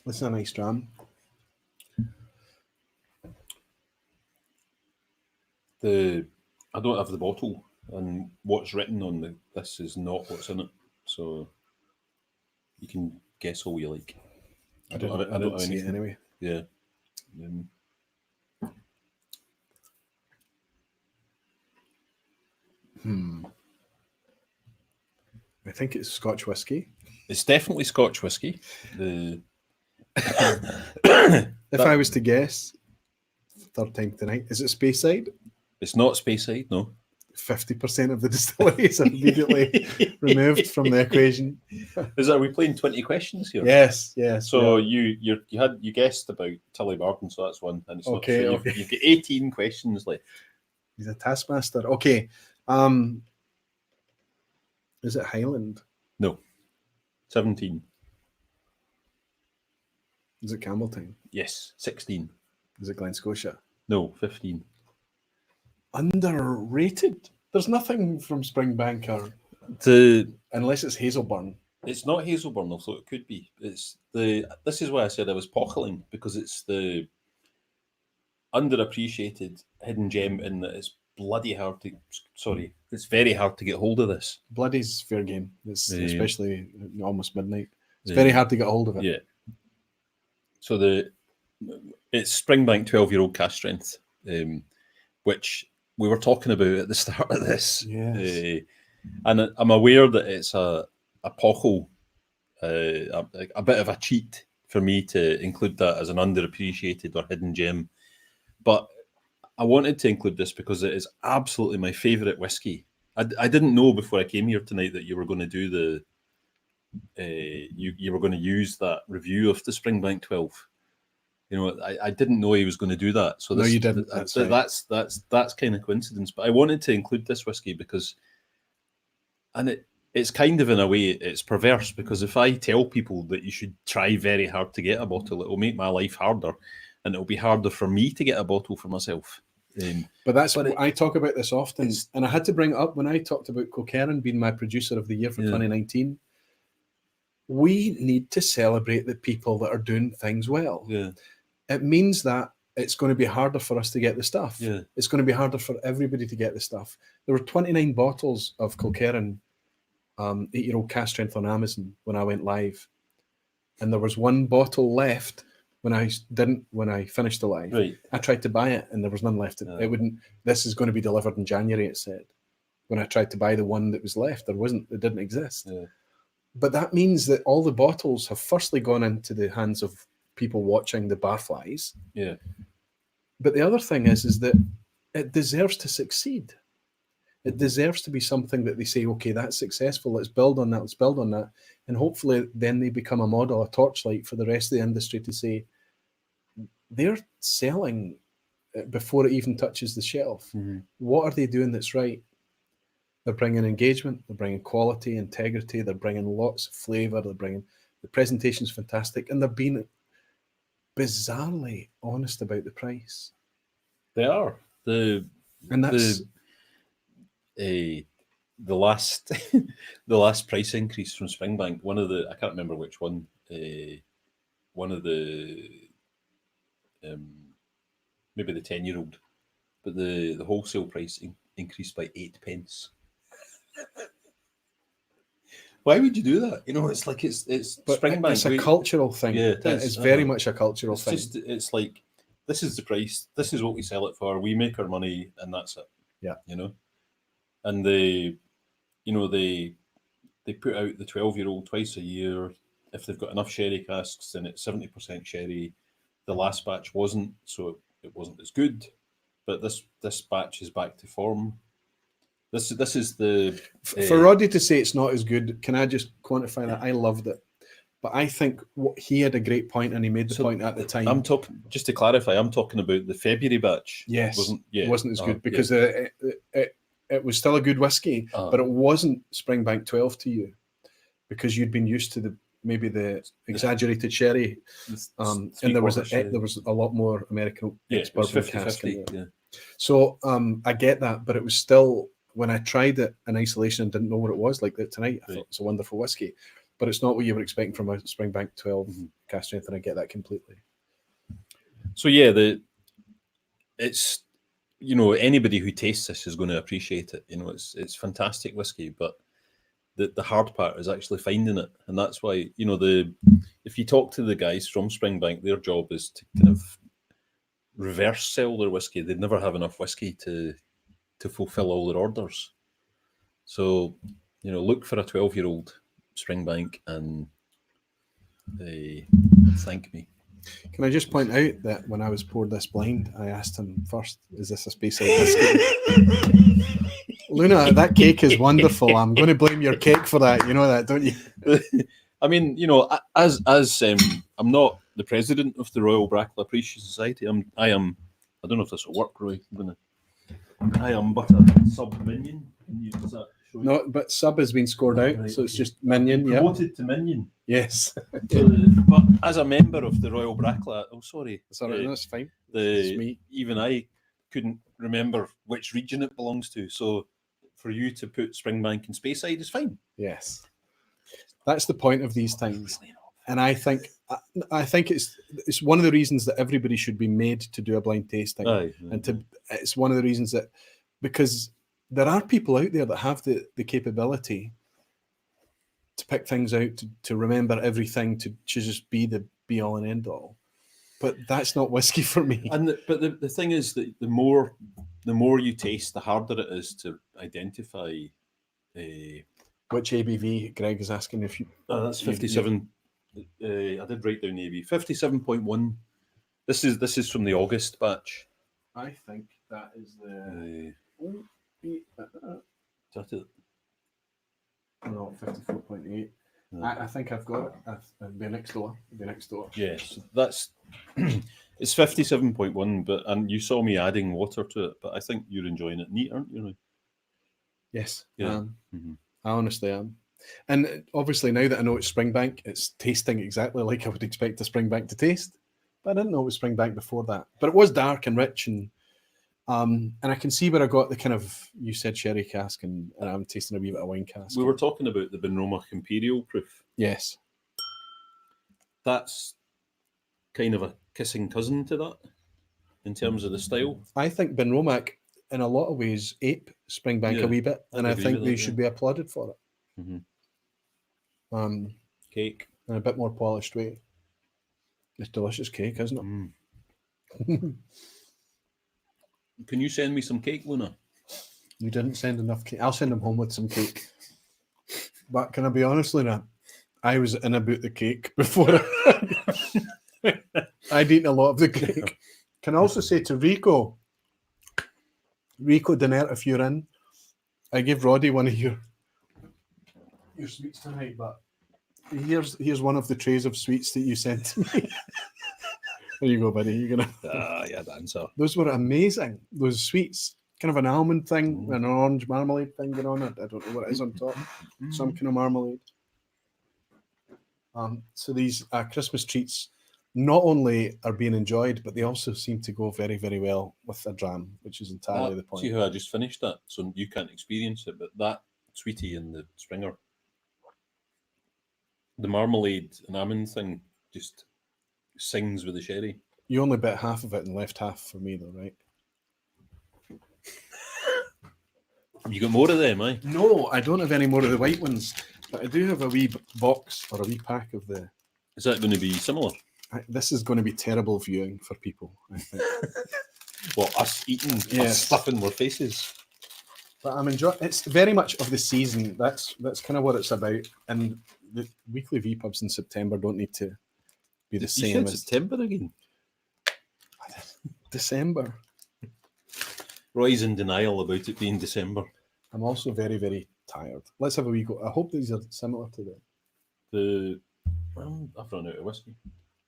This is a nice dram. I don't have the bottle, and what's written on this is not what's in it. So you can guess all you like. I don't have see it anything. anyway. Yeah. I think it's Scotch whiskey. It's definitely Scotch whiskey. If I was to guess, third time tonight, is it Speyside? It's not Speyside, no. 50% of the distilleries are immediately removed from the equation. Are we playing 20 questions here? Yes. So you guessed about Tullabarton, so that's one. And it's Okay, not, so okay. you've got 18 questions left. He's a taskmaster. Okay. Is it Highland? No. 17. Is it Campbelltown? Yes. 16. Is it Glen Scotia? No. 15. Underrated. There's nothing from Springbank or unless it's Hazelburn. It's not Hazelburn, although it could be. This is why I said I was pockling, because it's the underappreciated hidden gem in that it's bloody hard to. Sorry, it's very hard to get hold of this. Bloody's fair game. It's especially almost midnight. It's Yeah. very hard to get hold of it. Yeah. So it's Springbank 12-year-old cask strength, which we were talking about at the start of this. Yes. And I'm aware that it's a pockle, a bit of a cheat for me to include that as an underappreciated or hidden gem. But I wanted to include this because it is absolutely my favourite whiskey. I didn't know before I came here tonight that you were going to do you were going to use that review of the Springbank 12. You know, I didn't know he was going to do that. So No, you didn't. That's kind of coincidence. But I wanted to include this whiskey because, and it's kind of in a way it's perverse, because if I tell people that you should try very hard to get a bottle, it will make my life harder, and it'll be harder for me to get a bottle for myself. I talk about this often, and I had to bring it up when I talked about Conferring being my producer of the year for 2019. We need to celebrate the people that are doing things well. Yeah. It means that it's going to be harder for us to get the stuff. Yeah. It's going to be harder for everybody to get the stuff. There were 29 bottles of Conferring 8-year-old cask strength on Amazon when I went live, and there was one bottle left when I finished the live. Right. I tried to buy it and there was none left. It wouldn't. This is going to be delivered in January, it said. When I tried to buy the one that was left, it didn't exist. Yeah. But that means that all the bottles have firstly gone into the hands of people watching the barflies. Yeah. But the other thing is that it deserves to succeed. It deserves to be something that they say, okay, that's successful. Let's build on that. Let's build on that. And hopefully then they become a model, a torchlight for the rest of the industry to say they're selling before it even touches the shelf. Mm-hmm. What are they doing that's right? They're bringing engagement, they're bringing quality, integrity, they're bringing lots of flavour, the presentation's fantastic, and they're being bizarrely honest about the price. They are. The last the last price increase from Springbank, I can't remember which one, one of the maybe the 10-year-old, but the wholesale price increased by 8 pence. Why would you do that? You know, it's like it's Springbank. It's a cultural thing. Yeah, it's very much a cultural thing. It's like, this is the price. This is what we sell it for. We make our money, and that's it. Yeah, you know. And they put out the 12-year-old twice a year. If they've got enough sherry casks, then it's 70% sherry. The last batch wasn't, so it wasn't as good. But this batch is back to form. This is the for Roddy to say it's not as good. Can I just quantify that? I loved it, but I think he had a great point, and he made the point at the time. I'm talking, just to clarify, I'm talking about the February batch. Yes, wasn't as good because it it was still a good whiskey, but it wasn't Springbank 12 to you because you'd been used to maybe the exaggerated sherry, and there was a lot more American bourbon cask in there. Yeah. So I get that, but it was still, when I tried it in isolation and didn't know what it was like that tonight, I thought it's a wonderful whiskey, but it's not what you were expecting from a Springbank 12 cask strength, and I get that completely. So yeah, it's, you know, anybody who tastes this is going to appreciate it. You know, it's fantastic whiskey, but the hard part is actually finding it, and that's why, you know, if you talk to the guys from Springbank, their job is to kind of reverse sell their whiskey. They'd never have enough whiskey to fulfill all their orders. So, you know, look for a 12-year-old Springbank and thank me. Can I just point out that when I was poured this blind, I asked him first, is this a Speyside whiskey? Luna, that cake is wonderful. I'm going to blame your cake for that. You know that, don't you? I mean, you know, as I'm not the president of the Royal Brackla Appreciation Society. I am. I don't know if this will work, Roy. I am but a sub-minion. No, but sub has been scored out, right, so it's just minion. Promoted to minion. Yes. But as a member of the Royal Brackla, That's fine. Even I couldn't remember which region it belongs to. So for you to put Springbank and Speyside is fine. Yes, that's the point of these things, and I think it's one of the reasons that everybody should be made to do a blind tasting, it's one of the reasons that, because there are people out there that have the capability to pick things out, to remember everything, to just be the be all and end all. But that's not whiskey for me. But the thing is that the more you taste, the harder it is to identify. Which ABV? Greg is asking if you. That's 57. I did write down ABV 57.1. This is from the August batch. I think that is the. Is that it? No, 54.8. I think I've got it. It'll be next door. Yes, that's it's 57.1. And you saw me adding water to it, but I think you're enjoying it neat, aren't you, Roy? Yes, yeah. I honestly am. And obviously now that I know it's Springbank, it's tasting exactly like I would expect a Springbank to taste. But I didn't know it was Springbank before that. But it was dark and rich, and I can see where I got the kind of, you said sherry cask, and I'm tasting a wee bit of wine cask. We were talking about the Benromach Imperial proof. Yes. That's kind of a kissing cousin to that in terms of the style. I think Benromach, in a lot of ways, ape Springbank a wee bit, and I think they should be applauded for it. Cake. In a bit more polished way. It's delicious cake, isn't it? Can you send me some cake, Luna? You didn't send enough cake. I'll send them home with some cake. But can I be honest, Luna? I was in about the cake before. I'd eaten a lot of the cake. Can I also say to Rico Dinert, if you're in, I gave Roddy one of your sweets tonight, but here's one of the trays of sweets that you sent to me. There you go, buddy. You're gonna. Yeah, dancer. Those were amazing. Those sweets, kind of an almond thing, an orange marmalade thing going on. I don't know what it is on top. Some kind of marmalade. So these Christmas treats not only are being enjoyed, but they also seem to go very, very well with a dram, which is entirely the point. See how I just finished that, so you can't experience it, but that sweetie in the Springer, the marmalade and almond thing just sings with the sherry. You only bit half of it and left half for me, though, right? You got more of them, eh? No, I don't have any more of the white ones, but I do have a wee box or a wee pack of the. Is that going to be similar? This is going to be terrible viewing for people, I think. Well, us eating, us stuffing our faces. But I'm enjoying. It's very much of the season. That's kind of what it's about. And the weekly vPubs in September don't need to be the same as September again. December. Roy's in denial about it being December. I'm also very, very tired. Let's have a wee go. I hope these are similar to Well, I've run out of whiskey.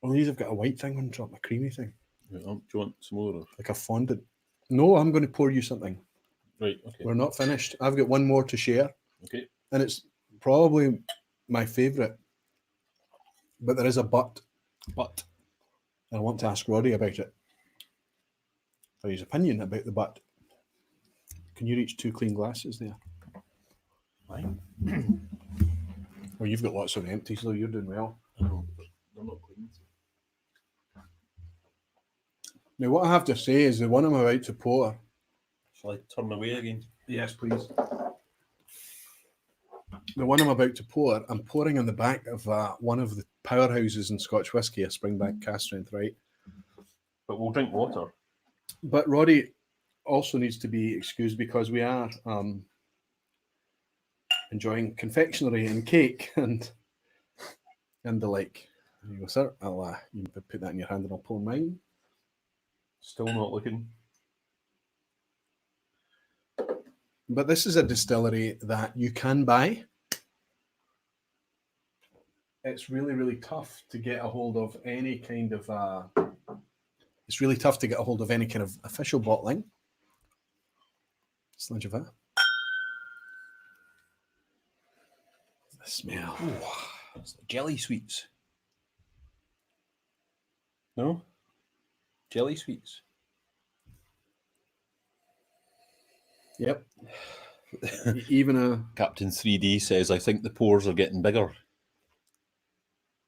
Well, these have got a white thing on top, a creamy thing. Do you want some more? Like a fondant. No, I'm going to pour you something. Right. Okay. We're not finished. I've got one more to share, Okay. and it's probably my favourite. But there is a but. But I want to ask Roddy about it. For his opinion about the but. Can you reach 2 clean glasses there? fine. Well, you've got lots of empties, though. You're doing well. I know, but they're not clean. Now, what I have to say is the one I'm about to pour. Shall I turn away again? Yes, please. The one I'm about to pour, I'm pouring on the back of one of the powerhouses in Scotch whisky, a Springbank cask strength, right? But we'll drink water. But Roddy also needs to be excused because we are enjoying confectionery and cake and the like. There you go, sir. I'll you can put that in your hand and I'll pour mine. Still not looking. But this is a distillery that you can buy. It's really, really tough to get a hold of any kind of. It's really tough to get a hold of any kind of official bottling. Smudge of that. The smell. Ooh, it's like jelly sweets. No? Jelly sweets. Yep. Even a. Captain 3D says, I think the pores are getting bigger.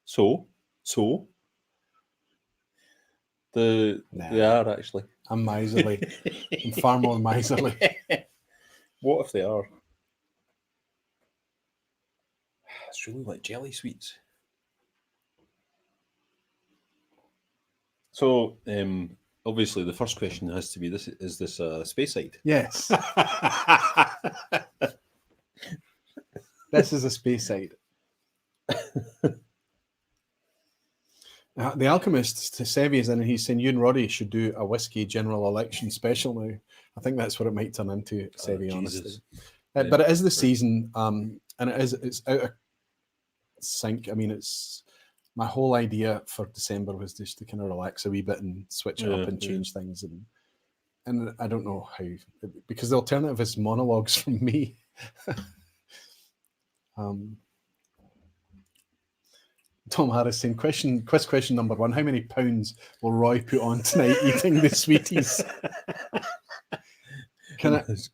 So? They are actually. I'm miserly. I'm far more miserly. What if they are? It's really like jelly sweets. So, obviously, the first question has to be: this is this Speyside? Yes. This is a Speyside. The Alchemist, Sevi is in, and he's saying you and Roddy should do a whiskey general election special now. I think that's what it might turn into, Sevi, honestly. But it is the season, and it's out of sync. I mean, it's my whole idea for December was just to kind of relax a wee bit and switch it up and change things, and I don't know how, because the alternative is monologues from me. Tom Harris saying, question number 1, how many pounds will Roy put on tonight eating the sweeties?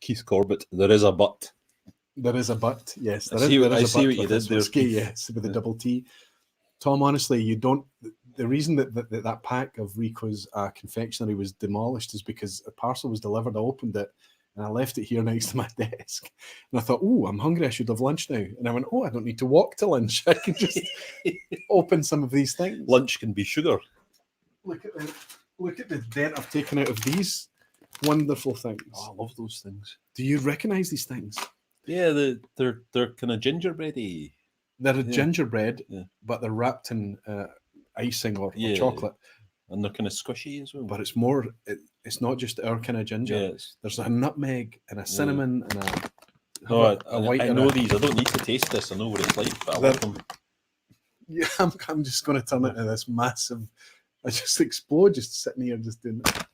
Keith Corbett, there is a but. There is a but, yes. I see what you did there, whiskey, Keith. yes, with the double T. Tom, honestly, you don't. The reason that pack of Rico's confectionery was demolished is because a parcel was delivered. I opened it and I left it here next to my desk. And I thought, oh, I'm hungry. I should have lunch now. And I went, oh, I don't need to walk to lunch. I can just open some of these things. Lunch can be sugar. Look at the dent I've taken out of these wonderful things. Oh, I love those things. Do you recognise these things? Yeah, they're kind of gingerbready. They're a gingerbread, yeah, but they're wrapped in icing or chocolate. And they're kind of squishy as well. But it's more, it's not just our kind of ginger. Yeah, there's a nutmeg and a cinnamon and a white. I know these. I don't need to taste this. I know what it's like, but I love them. Yeah, I'm just going to turn it into this massive. I just explode just sitting here just doing that.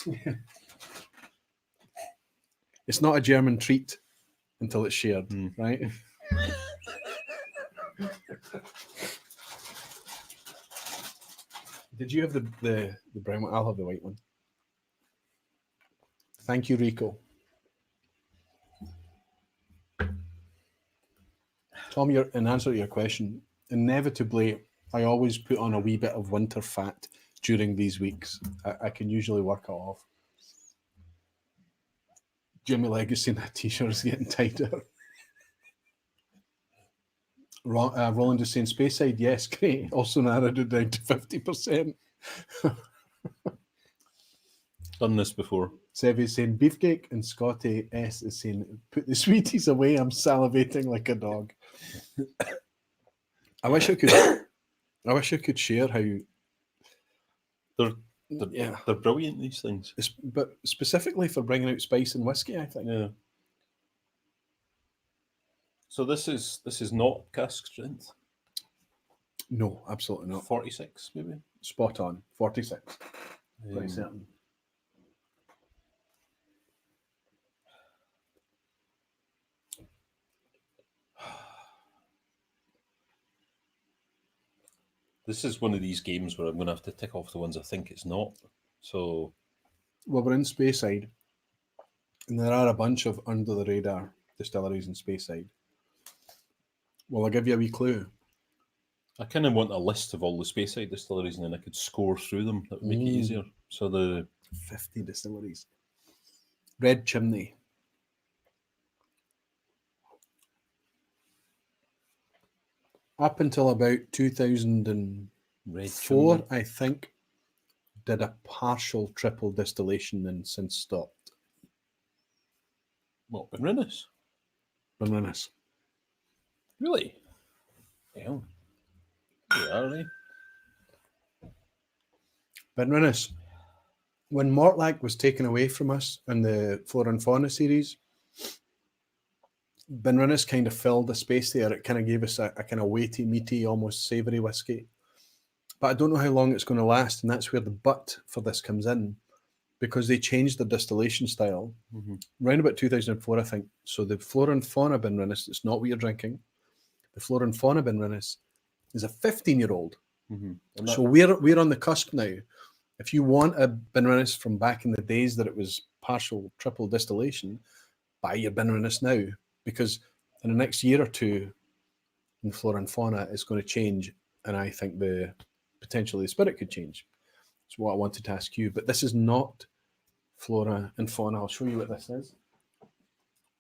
Yeah. It's not a German treat until it's shared, right? Did you have the brown one? I'll have the white one. Thank you, Rico. Tom, in answer to your question, inevitably, I always put on a wee bit of winter fat during these weeks. I can usually work it off. Jimmy Legacy and that t-shirt is getting tighter. Roland is saying Speyside, yes, great. Also narrowed it down to 50%. Done this before. Sevi is saying beefcake, and Scotty S is saying put the sweeties away. I'm salivating like a dog. I wish I could share how they're brilliant, these things. But specifically for bringing out spice and whiskey, I think. Yeah. So this is not cask strength? No, absolutely not. 46, maybe? Spot on. 46. Quite certain. This is one of these games where I'm going to have to tick off the ones I think it's not. So, Well, we're in Speyside, and there are a bunch of under the radar distilleries in Speyside. Well, I'll give you a wee clue. I kind of want a list of all the Speyside distilleries, and then I could score through them. That would make it easier. So 50 distilleries. Red Chimney. Up until about 2004, Red Chimney. I think, did a partial triple distillation and since stopped. What, Benrinnes? Benrinnes. Really? Yeah. Yeah, are they? Benrinnes. When Mortlach was taken away from us in the Flora and Fauna series, Benrinnes kind of filled the space there. It kind of gave us a kind of weighty, meaty, almost savoury whiskey. But I don't know how long it's going to last, and that's where the but for this comes in, because they changed the distillation style around about 2004, I think. So the Flora and Fauna Benrinnes, it's not what you're drinking. The Flora and Fauna Benrinnes is a 15-year-old. So we're on the cusp now. If you want a Benrinnes from back in the days that it was partial triple distillation, buy your Benrinnes now, because in the next year or two, in Flora and Fauna, it's going to change, and I think potentially the spirit could change. That's what I wanted to ask you. But this is not Flora and Fauna. I'll show you what this is.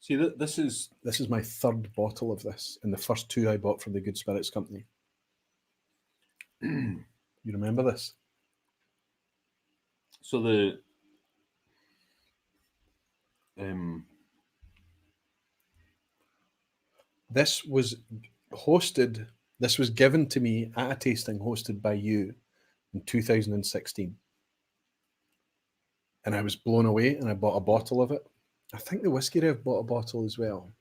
See, this is my third bottle of this, and the first two I bought from the Good Spirits Company. You remember this? so This was hosted. This was given to me at a tasting hosted by you in 2016. And I was blown away, and I bought a bottle of it. I think the Whiskey Rev bought a bottle as well.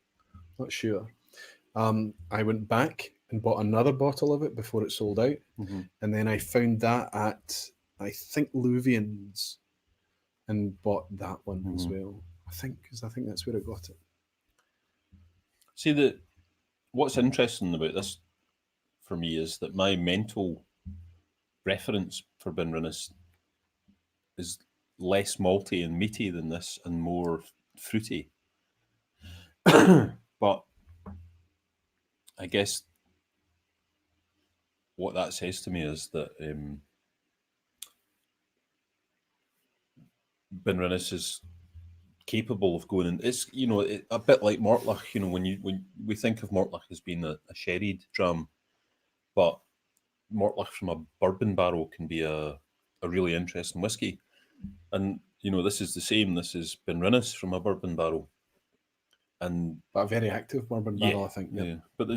Not sure. I went back and bought another bottle of it before it sold out. And then I found that at, I think, Louvian's, and bought that one as well. Because I think that's where I got it. See, what's interesting about this for me is that my mental reference for Benrinnes is less malty and meaty than this and more fruity. But I guess what that says to me is that Benrinnes is capable of going, and it's a bit like Mortlach. When we think of Mortlach as being a sherried dram, but Mortlach from a bourbon barrel can be a really interesting whiskey. And this is the same. This is Benrinnes from a bourbon barrel, and a very active bourbon barrel, I think. Yeah. But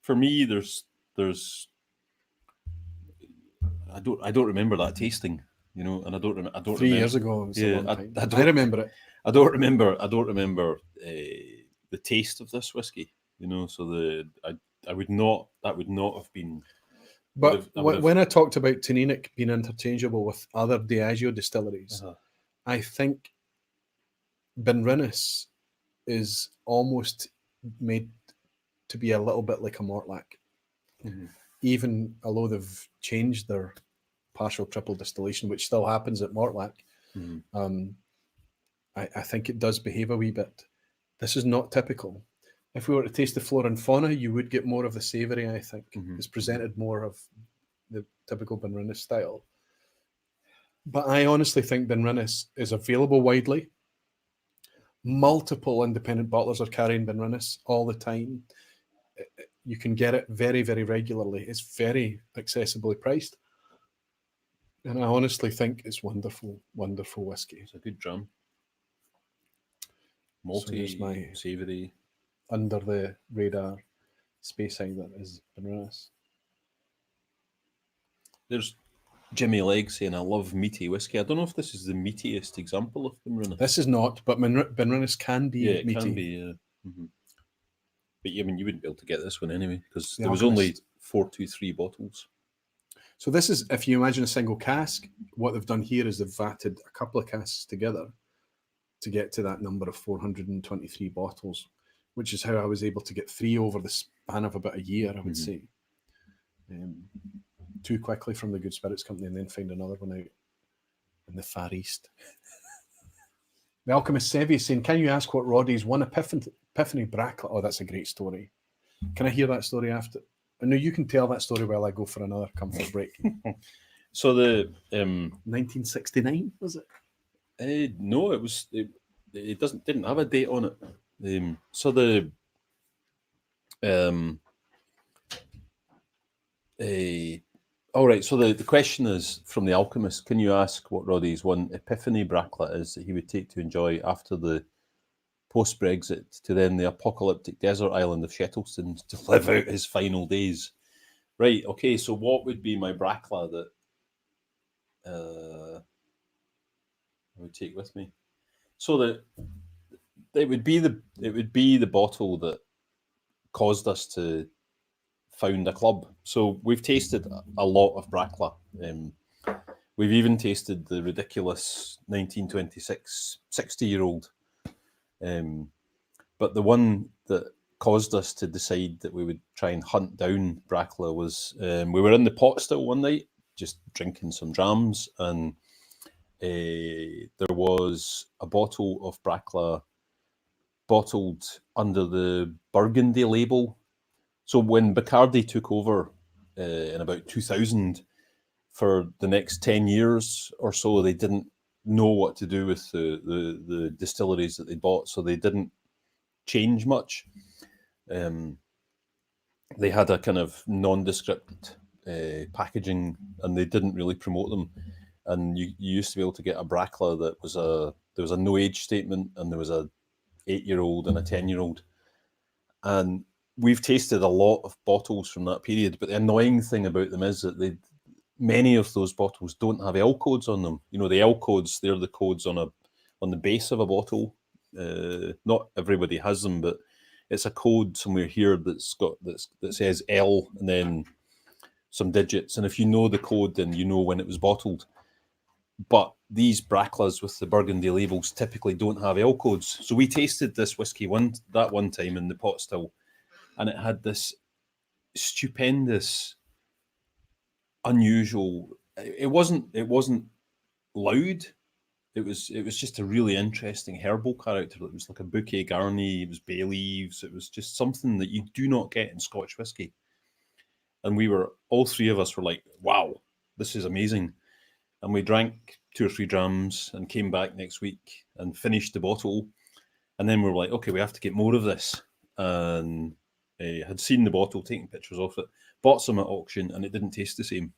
for me, there's I don't remember that tasting. And I don't 3 remember. Years ago, it was a long time. I remember it. I don't remember the taste of this whiskey. So I would not. That would not have been. But when I talked about Tanninic being interchangeable with other Diageo distilleries, I think Benrinnes is almost made to be a little bit like a Mortlach. Even although they've changed their partial triple distillation, which still happens at Mortlach, I think it does behave a wee bit. This is not typical. If we were to taste the Flora and Fauna, you would get more of the savoury, I think. It's presented more of the typical Benrinnes style. But I honestly think Benrinnes is available widely. Multiple independent bottlers are carrying Benrinnes all the time. You can get it very, very regularly. It's very accessibly priced. And I honestly think it's wonderful, wonderful whiskey. It's a good drum. Malty, my savoury. Under the radar Speyside that is Benrinnes. There's Jimmy Legg saying, I love meaty whiskey. I don't know if this is the meatiest example of Benrinnes. This is not, but Benrinnes can be it meaty. Can be, yeah. But you wouldn't be able to get this one anyway, because there was only 423 bottles. So this is, if you imagine a single cask, what they've done here is they've vatted a couple of casks together to get to that number of 423 bottles, which is how I was able to get 3 over the span of about a year, I would say. too quickly from the Good Spirits Company and then find another one out in the Far East. The Alchemist Sevi is saying, can you ask what Roddy's one epiphany bracklet? Oh, that's a great story. Can I hear that story after? No, you can tell that story while I go for another comfort break. So the 1969, was it? No, it was. It didn't have a date on it. So the all right. So the question is from the Alchemist. Can you ask what Roddy's one epiphany bracklet is that he would take to enjoy after the post-Brexit to then the apocalyptic desert island of Shettleston to live out his final days? Right. Okay. So what would be my brackla that I would take with me? So that it would be the bottle that caused us to found a club. So we've tasted a lot of brackla. We've even tasted the ridiculous 1926 60-year-old. But the one that caused us to decide that we would try and hunt down brackla was we were in the pot still one night, just drinking some drams, and there was a bottle of brackla bottled under the Burgundy label. So when Bacardi took over in about 2000, for the next 10 years or so, they didn't know what to do with the distilleries that they bought, so they didn't change much. They had a kind of nondescript packaging, and they didn't really promote them. And you used to be able to get a brackla that was there was a no age statement, and there was a 8-year-old and a 10-year-old. And we've tasted a lot of bottles from that period, but the annoying thing about them is that many of those bottles don't have L codes on them. You know, the L codes, they're the codes on the base of a bottle. Not everybody has them, but it's a code somewhere here that says L and then some digits. And if you know the code, then you know when it was bottled. But these bracklas with the Burgundy labels typically don't have L codes. So we tasted this whiskey one time in the pot still, and it had this stupendous, unusual. It wasn't loud. It was just a really interesting herbal character. It was like a bouquet garni. It was bay leaves. It was just something that you do not get in Scotch whiskey. And all three of us were like, "Wow, this is amazing." And we drank 2 or 3 drams and came back next week and finished the bottle. And then we were like, "Okay, we have to get more of this." And had seen the bottle, taken pictures of it, bought some at auction, and it didn't taste the same.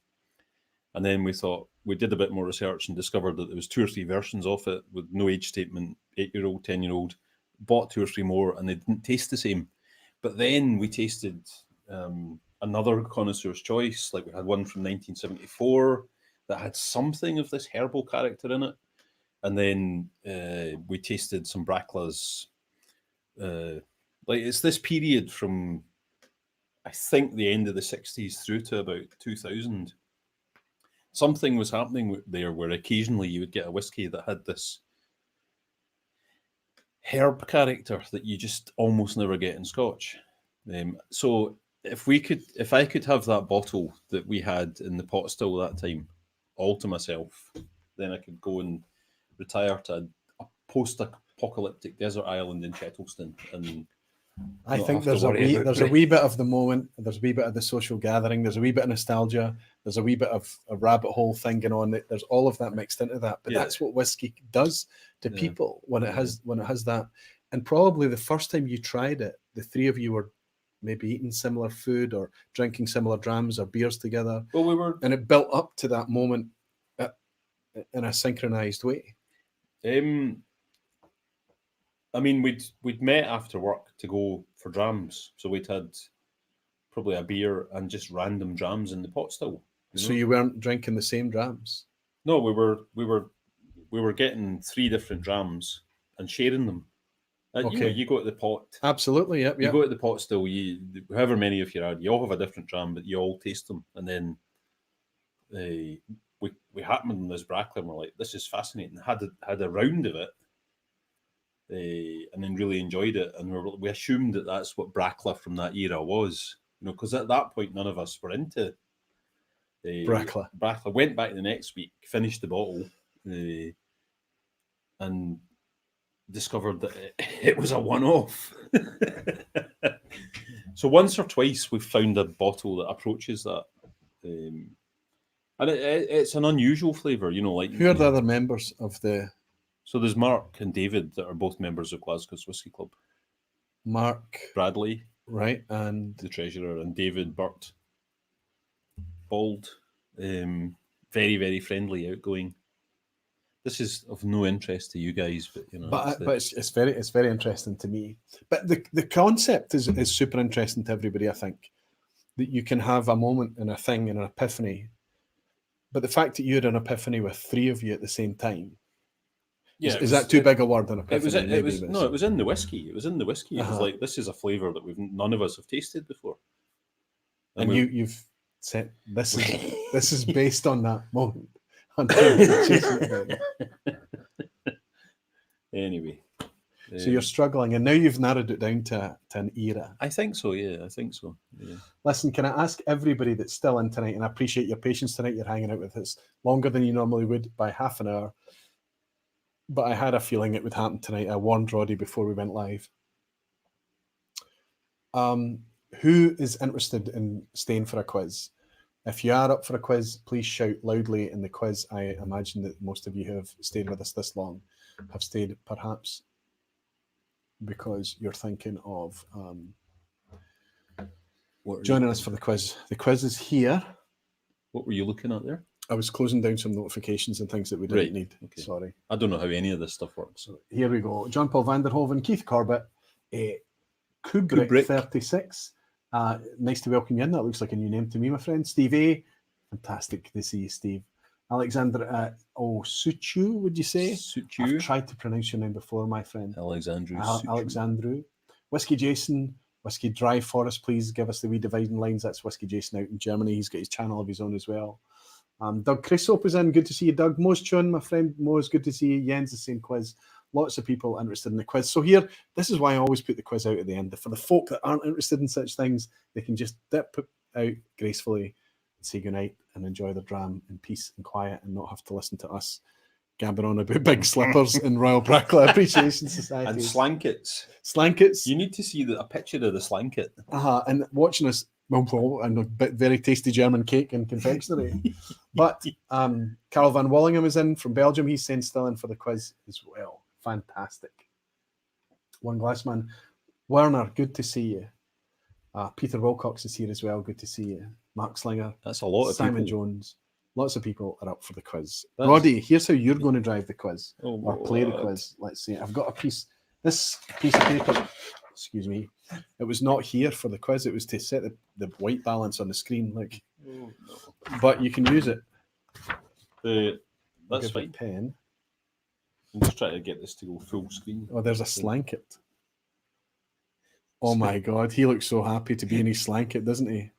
And then we thought, we did a bit more research and discovered that there was 2 or 3 versions of it with no age statement, 8-year-old, 10-year-old, bought 2 or 3 more, and they didn't taste the same. But then we tasted another connoisseur's choice. Like we had one from 1974 that had something of this herbal character in it. And then we tasted some bracklas. Like it's this period from, I think, the end of the 60s through to about 2000. Something was happening there where occasionally you would get a whiskey that had this herb character that you just almost never get in Scotch. So if I could have that bottle that we had in the pot still that time all to myself, then I could go and retire to a post-apocalyptic desert island in Shettleston and I think there's a wee bit of the moment, there's a wee bit of the social gathering, there's a wee bit of nostalgia, there's a wee bit of a rabbit hole thing going on. There's all of that mixed into that. But that's what whiskey does to people when it has that. And probably the first time you tried it, the three of you were maybe eating similar food or drinking similar drams or beers together. Well, we were, and it built up to that moment in a synchronized way. I mean, we'd met after work to go for drams, so we'd had probably a beer and just random drams in the pot still. So you weren't drinking the same drams? No, we were getting 3 different drams and sharing them. Okay. You go to the pot. Absolutely, yep. You go to the pot still. However many of you are, you all have a different dram, but you all taste them, and then we happened on this brackler, and we're like, "This is fascinating." Had a round of it. And then really enjoyed it, and we assumed that that's what brackla from that era was, because at that point none of us were into Brackla. Went back the next week, finished the bottle, and discovered that it was a one-off. So once or twice we've found a bottle that approaches that. And it's an unusual flavour, like... Who are the other members of the... So there's Mark and David that are both members of Glasgow's Whisky Club. Mark... Bradley. Right, and... The treasurer, and David Burt. Bald. Very, very friendly, outgoing. This is of no interest to you guys, but it's very interesting to me. But the concept is super interesting to everybody, I think. That you can have a moment and a thing and an epiphany. But the fact that you had an epiphany with three of you at the same time, is that too big a word? An epiphany? It was in the whiskey. It was in the whiskey. It was like, this is a flavour that none of us have tasted before. And you've said this is based on that moment. Anyway. So you're struggling, and now you've narrowed it down to an era. I think so, yeah. I think so. Yeah. Listen, can I ask everybody that's still in tonight, and I appreciate your patience tonight, you're hanging out with us longer than you normally would by half an hour, but I had a feeling it would happen tonight. I warned Roddy before we went live. Who is interested in staying for a quiz? If you are up for a quiz, please shout loudly in the quiz. I imagine that most of you who have stayed with us this long have stayed perhaps because you're thinking of joining us for the quiz. The quiz is here. What were you looking at there? I was closing down some notifications and things that we didn't need. Okay. Sorry. I don't know how any of this stuff works. So here we go. John Paul van der Hoven, Keith Corbett, Kubrick 36. Nice to welcome you in. That looks like a new name to me, my friend. Steve A. Fantastic to see you, Steve. Alexander Suchu, would you say? Suchu. I've tried to pronounce your name before, my friend. Alexandru. Whiskey Jason, Whiskey Dry Forest, please give us the wee dividing lines. That's Whiskey Jason out in Germany. He's got his channel of his own as well. Doug Chrisop is in. Good to see you, Doug. Mo's Chun, my friend. Mo's good to see you. Jens, the same quiz. Lots of people interested in the quiz. So here, this is why I always put the quiz out at the end. For the folk that aren't interested in such things, they can just dip out gracefully, say goodnight, and enjoy their dram in peace and quiet and not have to listen to us gabbing on about big slippers in Royal Brackla Appreciation Society. And slankets. Slankets. You need to see a picture of the slanket. And watching us, and a very tasty German cake and confectionery. But Carl Van Wallingham is in from Belgium. He's saying still in for the quiz as well. Fantastic. One Glassman. Werner, good to see you. Peter Wilcox is here as well. Good to see you. Mark Slinger. That's a lot of Simon people. Jones. Lots of people are up for the quiz. Roddy, here's how you're going to drive the quiz or play the quiz. Let's see. I've got this piece of paper. Excuse me. It was not here for the quiz. It was to set the white balance on the screen. But you can use it. That's fine. Pen. I'm just trying to get this to go full screen. Oh, there's a slanket. Oh my God, he looks so happy to be in his slanket, doesn't he?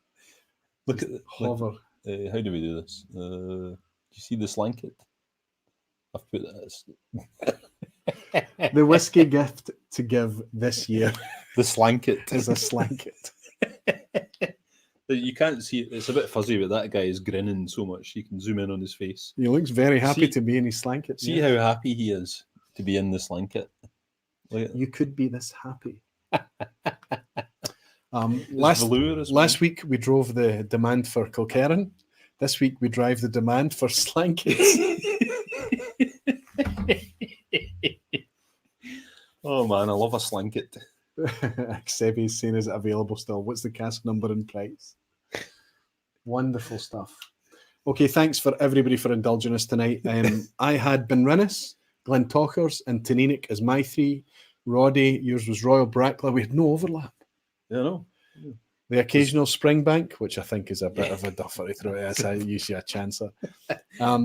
Look at the hover. How do we do this? Do you see the slanket? I've put that. The whiskey gift to give this year. The slanket is a slanket. You can't see it. It's a bit fuzzy, but that guy is grinning so much. You can zoom in on his face. He looks very happy to be in his slanket. See how happy he is to be in the slanket. You could be this happy. Last week we drove the demand for Kilkerran. This week we drive the demand for slankets. Oh man, I love a slanket. Xebi is saying, is it available still? What's the cask number and price? Wonderful stuff. Okay, thanks for everybody for indulging us tonight. I had Benrinnes, Glentochers, and Taninic as my three. Roddy, yours was Royal Brackla. We had no overlap. Yeah, no. Yeah. The occasional Springbank, which I think is a bit of a duffer to throw at. I usually a chancer.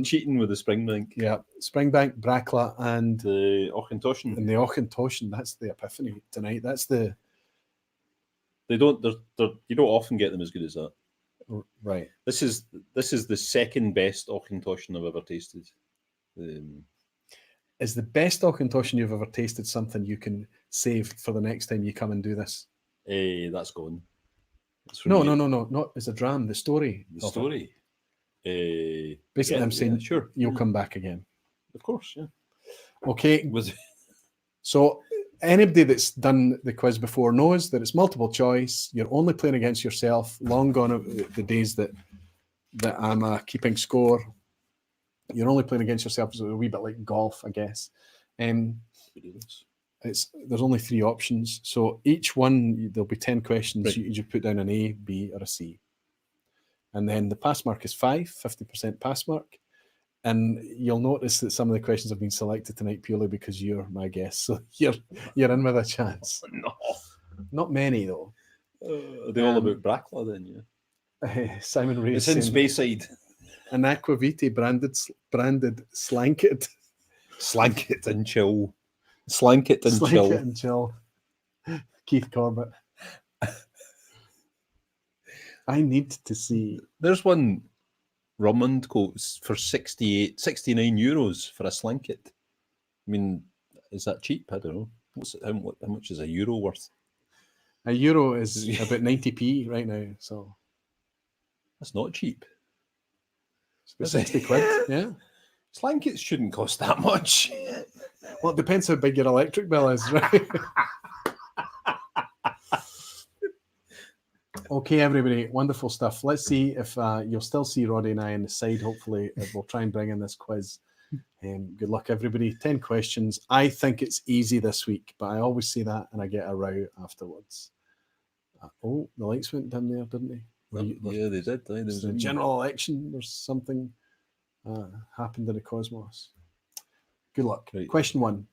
Cheating with the Springbank. Yeah, Springbank, Brackla, and the Auchentoshan. And the Auchentoshan. That's the epiphany tonight. That's the. You don't often get them as good as that. Right. This is the second best Auchentoshan I've ever tasted. Is the best Auchentoshan you've ever tasted something you can save for the next time you come and do this? That's gone. No, not as a dram. The story. The story. Basically, again, I'm saying sure, you'll come back again. of course, yeah. Okay. Was So anybody that's done the quiz before knows that it's multiple choice. You're only playing against yourself. Long gone are the days that I'm keeping score. You're only playing against yourself. It's a wee bit like golf, I guess. There's only 3 options. So each one, there'll be 10 questions. Right. You just put down an A, B, or a C. And then the pass mark is 50% pass mark. And you'll notice that some of the questions have been selected tonight purely because you're my guest. So you're in with a chance. no. Not many, though. Are they all about Brackla then? Yeah. Simon Ray It's in Speyside. An Aquavite branded slanket. Slank it and chill. Slank it and Slank chill. it and chill. Keith Corbett. I need to see. There's one Rumund quotes for 69 euros for a slanket. I mean, is that cheap? I don't know. How much is a euro worth? A euro is about 90p right now, so That's not cheap. it's about 60 quid. Yeah. Slankets shouldn't cost that much. Well, it depends how big your electric bill is, right? Okay, everybody, wonderful stuff. Let's see if you'll still see Roddy and I on the side. Hopefully, we'll try and bring in this quiz. Good luck, everybody. 10 questions. I think it's easy this week, but I always say that and I get a row afterwards. The lights went dim there, didn't they? Yeah, they did. There was a general election. There's something happened in the cosmos. Good luck. Right. Question 1.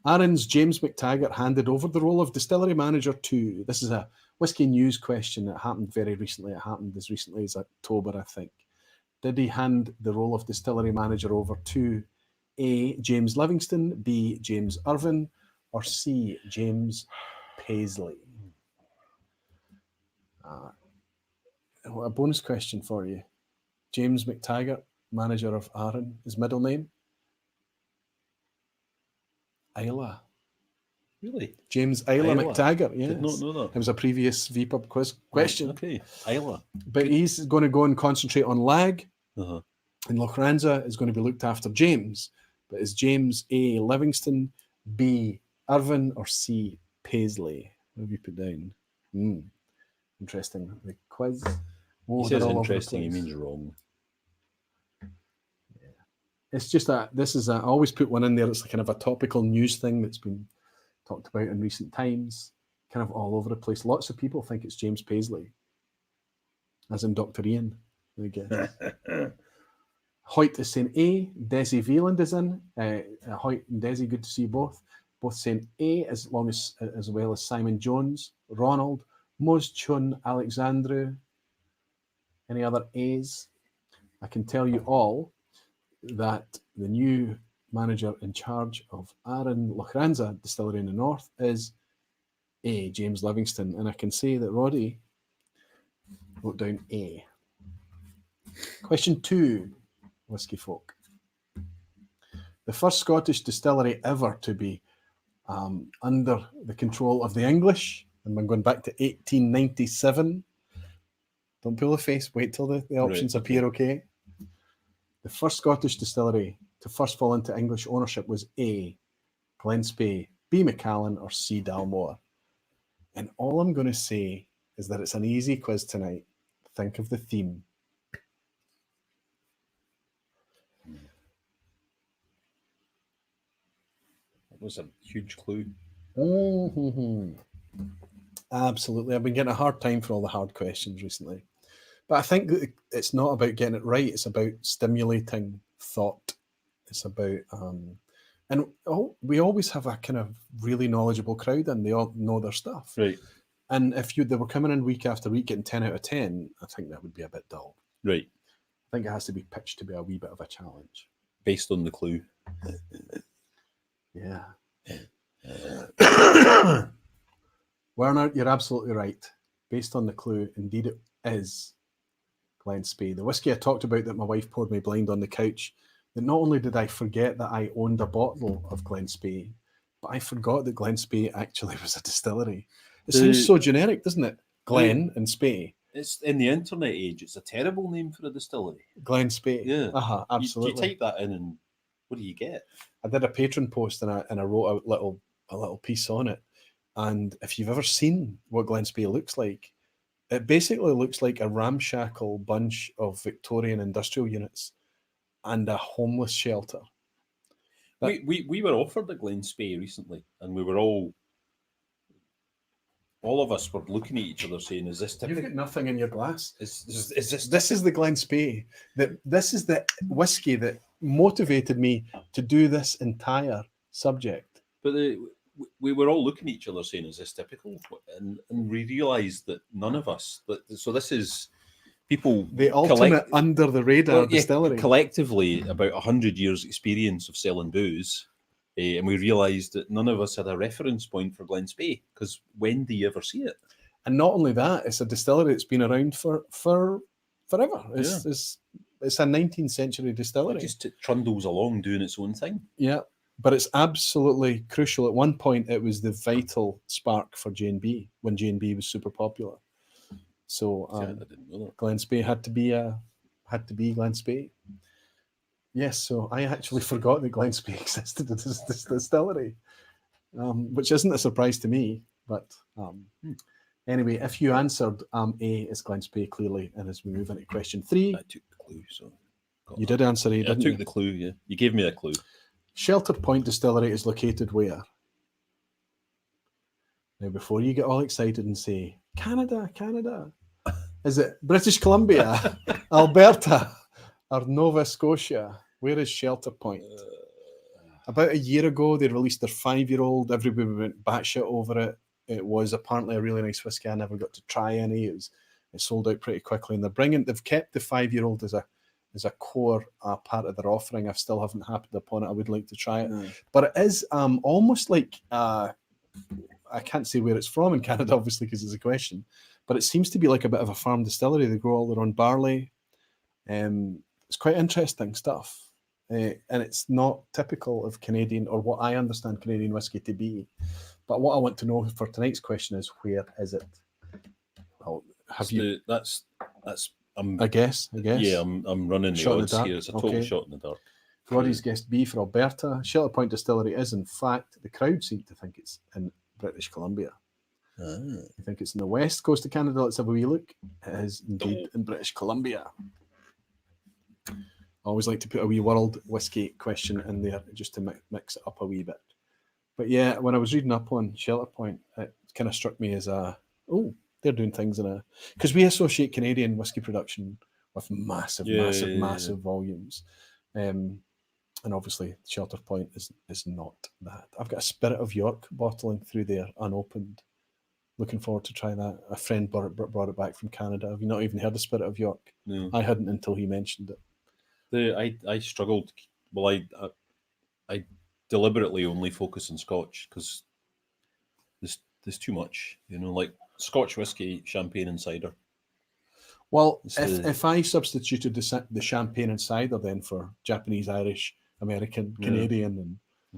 Aaron's James McTaggart handed over the role of distillery manager to, this is a whiskey news question that happened very recently. It happened as recently as October, I think. Did he hand the role of distillery manager over to A, James Livingston, B, James Irvin, or C, James Paisley? A bonus question for you. James McTaggart, manager of Aaron, his middle name? Isla. Really? James Isla McTaggart, yes. Did not know that. It was a previous vPub quiz question. Okay, Isla. But he's going to go and concentrate on Lag, Uh-huh. and Lochranza is going to be looked after James. But is James A. Livingston, B. Irvin, or C. Paisley? What have you put down? Interesting. The quiz. He says interesting, he means wrong. It's just that I always put one in there. It's kind of a topical news thing that's been talked about in recent times, kind of all over the place. Lots of people think it's James Paisley, as in Dr. Ian, I guess. Hoyt is saying A. Desi Veland is in. Hoyt and Desi, good to see you both. Both saying A, as well as Simon Jones, Ronald, Mos Chun, Alexandru. Any other A's? I can tell you all that the new manager in charge of Aaron Lochranza Distillery in the North is A, James Livingston. And I can say that Roddy wrote down A. Question 2, Whiskey Folk. The first Scottish distillery ever to be under the control of the English, and I'm going back to 1897. Don't pull a face, wait till the options appear, okay? The first Scottish distillery to first fall into English ownership was A, Glen Spey, B, Macallan, or C, Dalmore. And all I'm going to say is that it's an easy quiz tonight. Think of the theme. That was a huge clue. Mm-hmm. Absolutely. I've been getting a hard time for all the hard questions recently. But I think that it's not about getting it right. It's about stimulating thought. It's about, we always have a kind of really knowledgeable crowd and they all know their stuff. Right. And if they were coming in week after week getting 10 out of 10, I think that would be a bit dull. Right. I think it has to be pitched to be a wee bit of a challenge. Based on the clue. Yeah. Werner, you're absolutely right. Based on the clue, indeed it is Glen Spey. The whiskey I talked about that my wife poured me blind on the couch, that not only did I forget that I owned a bottle of Glen Spey, but I forgot that Glen Spey actually was a distillery. It sounds so generic, doesn't it? Glen and Spey. It's in the internet age. It's a terrible name for a distillery. Glen Spey. Yeah, Absolutely. You type that in, and what do you get? I did a patron post and I wrote a little piece on it. And if you've ever seen what Glen Spey looks like, it basically looks like a ramshackle bunch of Victorian industrial units and a homeless shelter. We were offered a Glen Spey recently, and we were all of us were looking at each other saying, "Is this typical? You've got nothing in your glass. Is this? This is the Glen Spey. This is the whiskey that motivated me to do this entire subject." But we were all looking at each other saying, "Is this typical?" And we realised that none of us. So this is people. The ultimate under the radar distillery. Collectively, about 100 years' experience of selling booze. And we realised that none of us had a reference point for Glen Spey, because when do you ever see it? And not only that, it's a distillery that's been around for forever. It's a 19th century distillery. It just trundles along doing its own thing. Yeah, but it's absolutely crucial. At one point, it was the vital spark for J&B when J&B was super popular. So I didn't know that. Glen Spey had to be Glen Spey. Yes, so I actually forgot that Glen Spey existed as this distillery, which isn't a surprise to me. But anyway, if you answered A, it's Glen Spey clearly, and as we move into question 3, I took the clue, so you did answer A, I didn't took you? the clue. Yeah, you gave me a clue. Shelter Point Distillery is located where? Now, before you get all excited and say Canada, is it British Columbia, Alberta, or Nova Scotia? Where is Shelter Point? About a year ago, they released their 5-year-old. Everybody went batshit over it. It was apparently a really nice whiskey. I never got to try any. It sold out pretty quickly, and they've kept the 5-year-old as a core part of their offering. I still haven't happened upon it. I would like to try it, but it is almost like I can't say where it's from in Canada, obviously, because it's a question. But it seems to be like a bit of a farm distillery. They grow all their own barley. It's quite interesting stuff. And it's not typical of Canadian, or what I understand Canadian whiskey to be. But what I want to know for tonight's question is, where is it? Well, That's. I guess. Yeah, I'm running the odds here. It's a total shot in the dark. Roddy's guessed B for Alberta. Shelter Point Distillery is, in fact, the crowd seem to think it's in British Columbia. I think it's in the west coast of Canada. Let's have a wee look. It is indeed in British Columbia. I always like to put a wee world whiskey question in there just to mix it up a wee bit. But yeah, when I was reading up on Shelter Point, it kind of struck me as they're doing things because we associate Canadian whiskey production with massive volumes. And obviously Shelter Point is not that. I've got a Spirit of York bottling through there unopened. Looking forward to trying that. A friend brought it back from Canada. Have you not even heard of Spirit of York? No. I hadn't until he mentioned it. I struggled. Well, I deliberately only focus on Scotch because there's too much. Like Scotch whiskey, champagne, and cider. Well, if I substituted the champagne and cider then for Japanese, Irish, American, Canadian,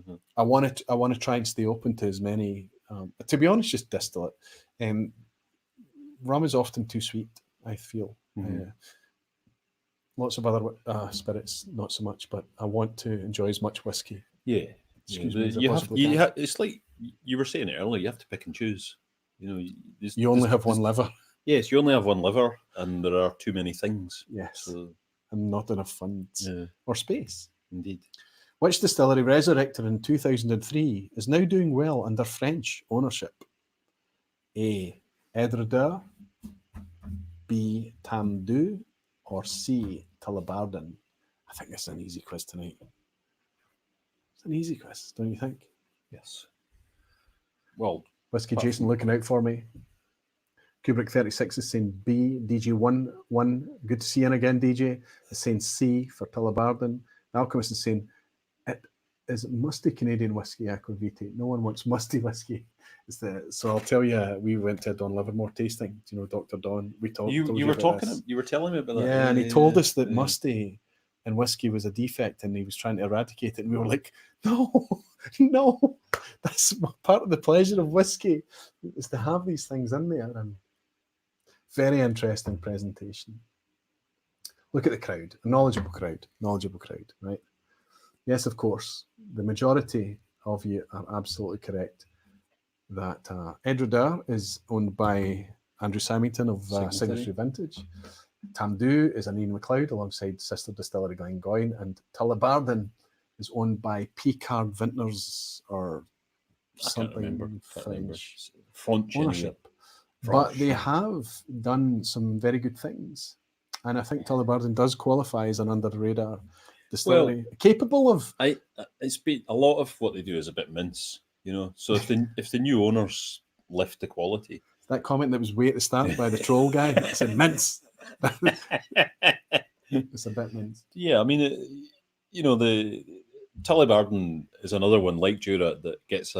and I want to try and stay open to as many. To be honest, just distillate. Rum is often too sweet, I feel. Lots of other spirits, not so much, but I want to enjoy as much whiskey. Yeah. It's like you were saying earlier, you have to pick and choose. You only have one liver. Yes, you only have one liver, and there are too many things. Yes. And not enough funds or space. Indeed. Which distillery, resurrected in 2003, is now doing well under French ownership? A. Edredeur, B. Tam Du, or C. Tullibardine? I think it's an easy quiz tonight. It's an easy quiz, don't you think? Yes. Well, Whiskey Jason looking out for me. Kubrick 36 is saying B. DJ 1. Good to see you again, DJ. Is saying C for Tullibardine. Alchemist is saying it is musty Canadian whiskey, aquavite. No one wants musty whiskey. So I'll tell you, we went to a Don Livermore tasting. Do you know Dr. Don? We talked. You were talking. You were telling me about that. Yeah, and he told us that musty in whiskey was a defect, and he was trying to eradicate it. And we were like, no, that's part of the pleasure of whiskey is to have these things in there. And Very interesting presentation. Look at the crowd, a knowledgeable crowd, right? Yes, of course, the majority of you are absolutely correct that Edredar is owned by Andrew Symington of Signatory Vintage. Tamdhu is an Ian MacLeod alongside sister distillery Glengoyne, and Tullibardine is owned by Picard Vintners or something French ownership. But they have done some very good things. And I think Tullibardine does qualify as an under the radar distillery, capable of. It's been a lot of what they do is a bit mince, So if the new owners lift the quality, that comment that was way at the start by the troll guy said mince. It's a bit mince. Yeah, I mean, the Tullibardine is another one like Durat that gets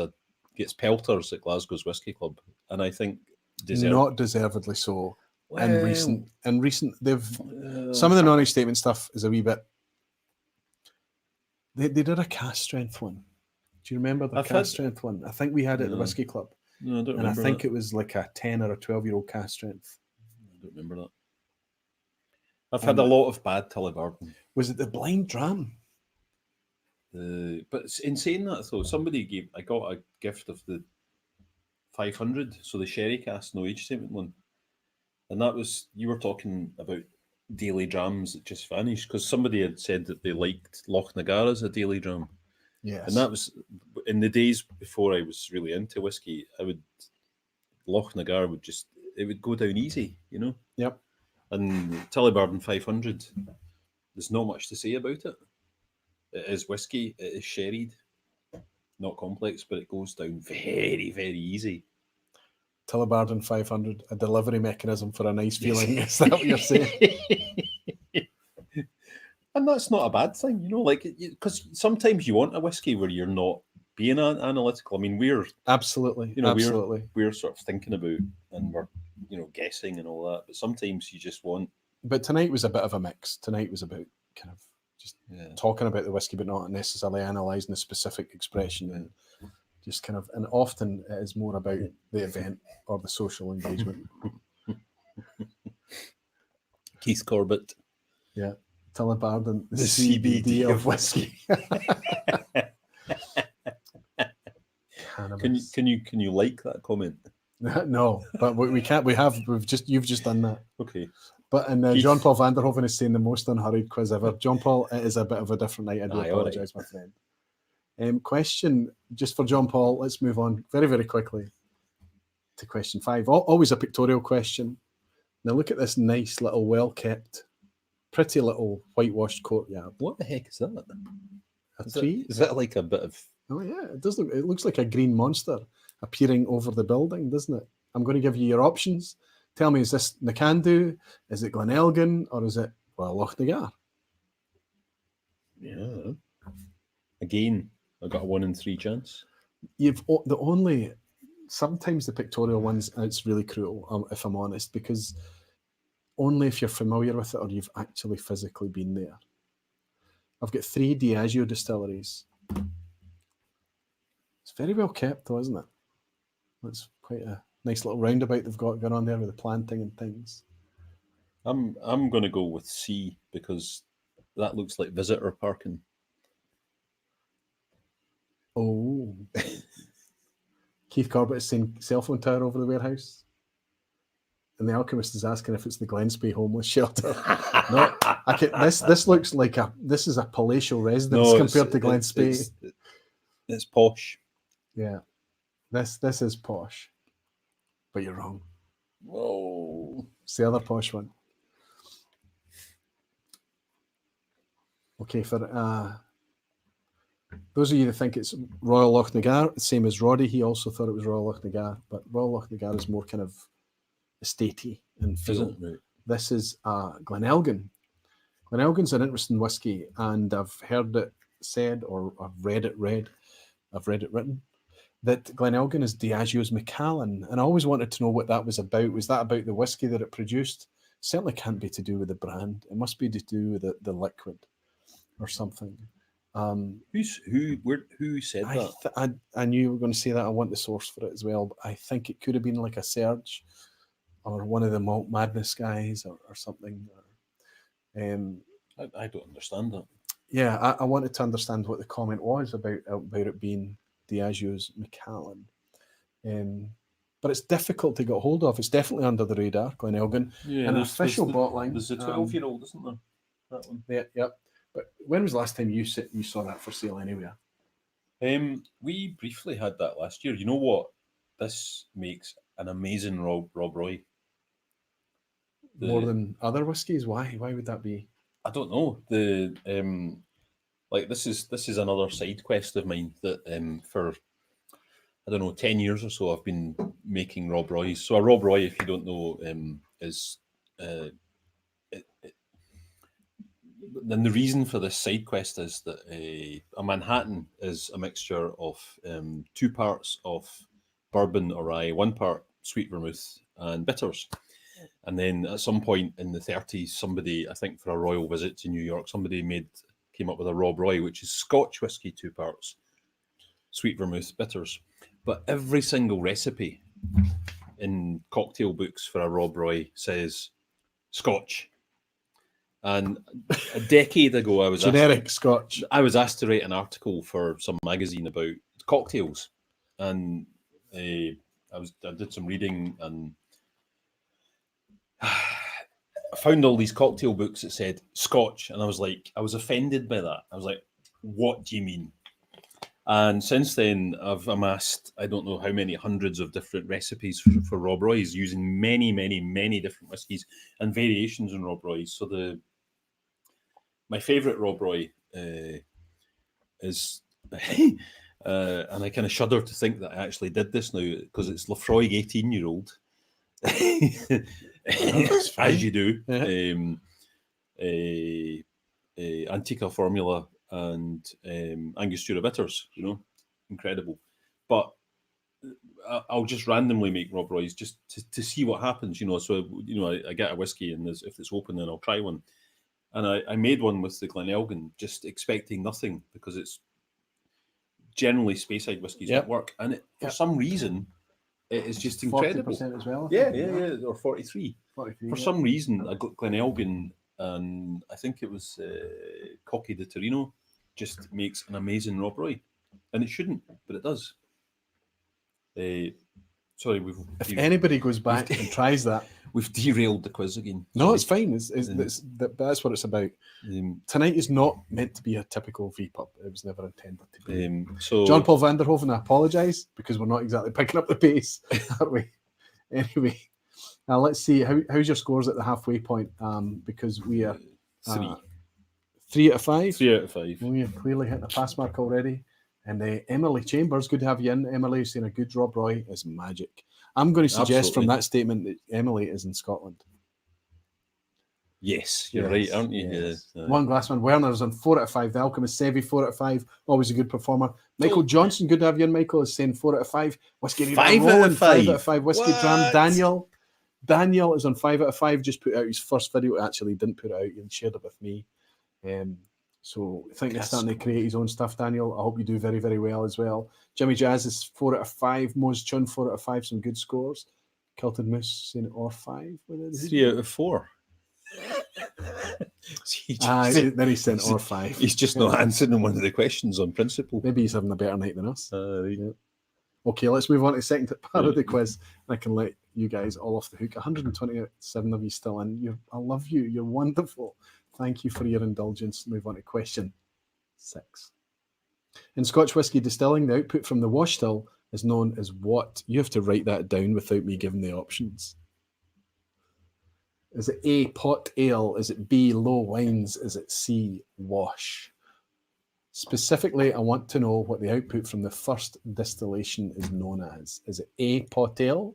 pelters at Glasgow's Whiskey Club, and I think not deservedly so. Well, in recent, they've some of the non-age statement stuff is a wee bit. They did a cast strength one. Do you remember the cast strength one? I think we had it at the Whiskey Club. No, I don't remember. And I think it was like a 10 or a 12-year-old cast strength. I don't remember that. I've had a lot of bad Tullibardine. Was it the blind dram? But in saying that though, I got a gift of the 500, so the sherry cask no age statement one, and that was, you were talking about daily drams that just vanished because somebody had said that they liked Loch Nagar as a daily dram. Yes, and that was in the days before I was really into whiskey. Loch Nagar would go down easy, Yep. And Tullibardine 500, there's not much to say about it. It is whiskey, it is sherried, not complex, but it goes down very, very easy. Tullibardine 500, a delivery mechanism for a nice feeling. Is that what you're saying? And that's not a bad thing, because sometimes you want a whiskey where you're not being analytical. I mean, we're absolutely, we're sort of thinking about and we're guessing and all that, but sometimes you just want. But tonight was a bit of a mix. Tonight was about kind of just talking about the whiskey, but not necessarily analysing the specific expression, and just kind of. And often it is more about the event or the social engagement. Keith Corbett, Tullibardine, the CBD of whiskey. Can you like that comment? No, but we can't. You've just done that. Okay. But John Paul Vanderhoven is saying the most unhurried quiz ever. John Paul, it is a bit of a different night. I do apologise, my friend. Question just for John Paul. Let's move on very, very quickly to question 5. Always a pictorial question. Now look at this nice little, well-kept, pretty little whitewashed courtyard. What the heck is that? A tree? Is that like a bit of? Oh yeah, it does look. It looks like a green monster appearing over the building, doesn't it? I'm going to give you your options. Tell me, is this Nakandu? Is it Glenelgin? Or is it, Loch Nagar? Yeah. Again, I got a 1 in 3 chance. Sometimes the pictorial ones, it's really cruel, if I'm honest, because only if you're familiar with it or you've actually physically been there. I've got 3 Diageo distilleries. It's very well kept though, isn't it? That's quite a nice little roundabout they've got going on there with the planting and things. I'm going to go with C because that looks like visitor parking. Oh. Keith Corbett is saying cell phone tower over the warehouse. And the Alchemist is asking if it's the Glenspey homeless shelter. No, this looks like this is a palatial residence compared to Glenspey. It's posh. Yeah. This is posh. But you're wrong. Whoa. It's the other posh one. Okay, for those of you that think it's Royal Loch Nagar, same as Roddy, he also thought it was Royal Loch Nagar, but Royal Loch Nagar is more kind of estatey and feel. Right. This is Glenelgin. Glenelgin's an interesting whiskey, and I've heard it said, or I've read it written, that Glenelgin is Diageo's Macallan, and I always wanted to know what that was about. Was that about the whiskey that it produced? Certainly can't be to do with the brand. It must be to do with the liquid or something. Who said that? I knew you were going to say that. I want the source for it as well. But I think it could have been like a Serge or one of the Malt Madness guys or something. I don't understand that. Yeah, I wanted to understand what the comment was about it being Diageo's Macallan. But it's difficult to get hold of. It's definitely under the radar, Glenelgan. Yeah, an there's official the, bottling. There's a 12-year-old, isn't there? That one. Yeah, yep. But when was the last time you saw that for sale anywhere? We briefly had that last year. You know what? This makes an amazing Rob Roy. More than other whiskies? Why? Why would that be? I don't know. This is another side quest of mine that for I don't know 10 years or so I've been making Rob Roys. So a Rob Roy, if you don't know, is then the reason for this side quest is that a Manhattan is a mixture of 2 parts of bourbon or rye, 1 part sweet vermouth and bitters. And then at some point in the 30s, somebody, I think for a royal visit to New York, somebody came up with a Rob Roy, which is Scotch whiskey, 2 parts, sweet vermouth, bitters. But every single recipe in cocktail books for a Rob Roy says Scotch. And a decade ago, I was Scotch. I was asked to write an article for some magazine about cocktails, and I did some reading and I found all these cocktail books that said Scotch, and I was offended by that. I was like, what do you mean? And since then, I've amassed, I don't know how many hundreds of different recipes for Rob Roy's using many, many, many different whiskies and variations on Rob Roy's. So my favourite Rob Roy is, and I kind of shudder to think that I actually did this now because it's Lafroig 18-year-old. As you do, Antica Formula and Angostura bitters, incredible. But I'll just randomly make Rob Roy's just to see what happens, So I get a whiskey and if it's open, then I'll try one. And I made one with the Glenelgan, just expecting nothing because it's generally Speyside whiskies that work, and for some reason. It is just incredible. 40% as well. Yeah, or 43. 43. For some reason, I got Glenelgan, and I think it was Cocky de Torino, just makes an amazing Rob Roy, and it shouldn't, but it does. Sorry, if anybody goes back and tries that, we've derailed the quiz again. No, it's fine. That's what it's about. Tonight is not meant to be a typical vPub. It was never intended to be. So John Paul Vanderhoven, I apologise because we're not exactly picking up the pace, are we? Anyway, let's see. How's your scores at the halfway point? Because we are 3 out of 5. 3 out of 5. We have clearly hit the pass mark already. And Emily Chambers, good to have you in. Emily, saying a good Rob Roy is magic. I'm going to suggest from that statement that Emily is in Scotland. Yes, you're right, aren't you? Yes. One Glassman Werner is on 4 out of 5. The Alchemist Sevi, 4 out of 5. Always a good performer. Michael Johnson, good to have you in. Michael is saying 4 out of 5. Whiskey 5 out of 5. 5 out of 5. Whiskey Dram. Daniel is on 5 out of 5. Just put out his first video. Actually, didn't put it out. He shared it with me. So I think he's starting to create his own stuff, Daniel. I hope you do very, very well as well. Jimmy Jazz is 4 out of 5. Mose Chun, 4 out of 5. Some good scores. Kilted Moose saying or 5. 3 out of 4. Then he sent or 5. He's just not answering one of the questions on principle. Maybe he's having a better night than us. Yeah. Okay, let's move on to the second part of the quiz. And I can let you guys all off the hook. 127 of you still in. I love you. You're wonderful. Thank you for your indulgence. Move on to question 6. In Scotch whisky distilling, the output from the wash still is known as what? You have to write that down without me giving the options. Is it A, pot ale? Is it B, low wines? Is it C, wash? Specifically, I want to know what the output from the first distillation is known as. Is it A, pot ale,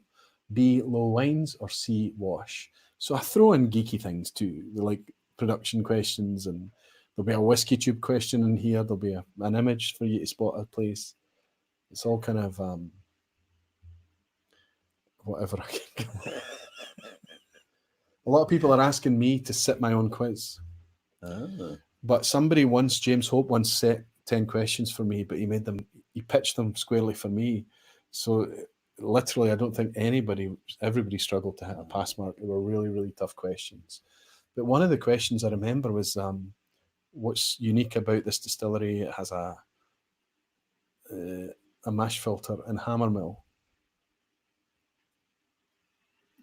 B, low wines, or C, wash? So I throw in geeky things too, like production questions, and there'll be a whiskey tube question in here. There'll be an image for you to spot a place. It's all kind of whatever I can come up. A lot of people are asking me to sit my own quiz. But somebody once, James Hope, once set 10 questions for me, but he pitched them squarely for me. So literally, I don't think everybody struggled to hit a pass mark. They were really, really tough questions. But one of the questions I remember was, what's unique about this distillery? It has a mash filter and hammer mill.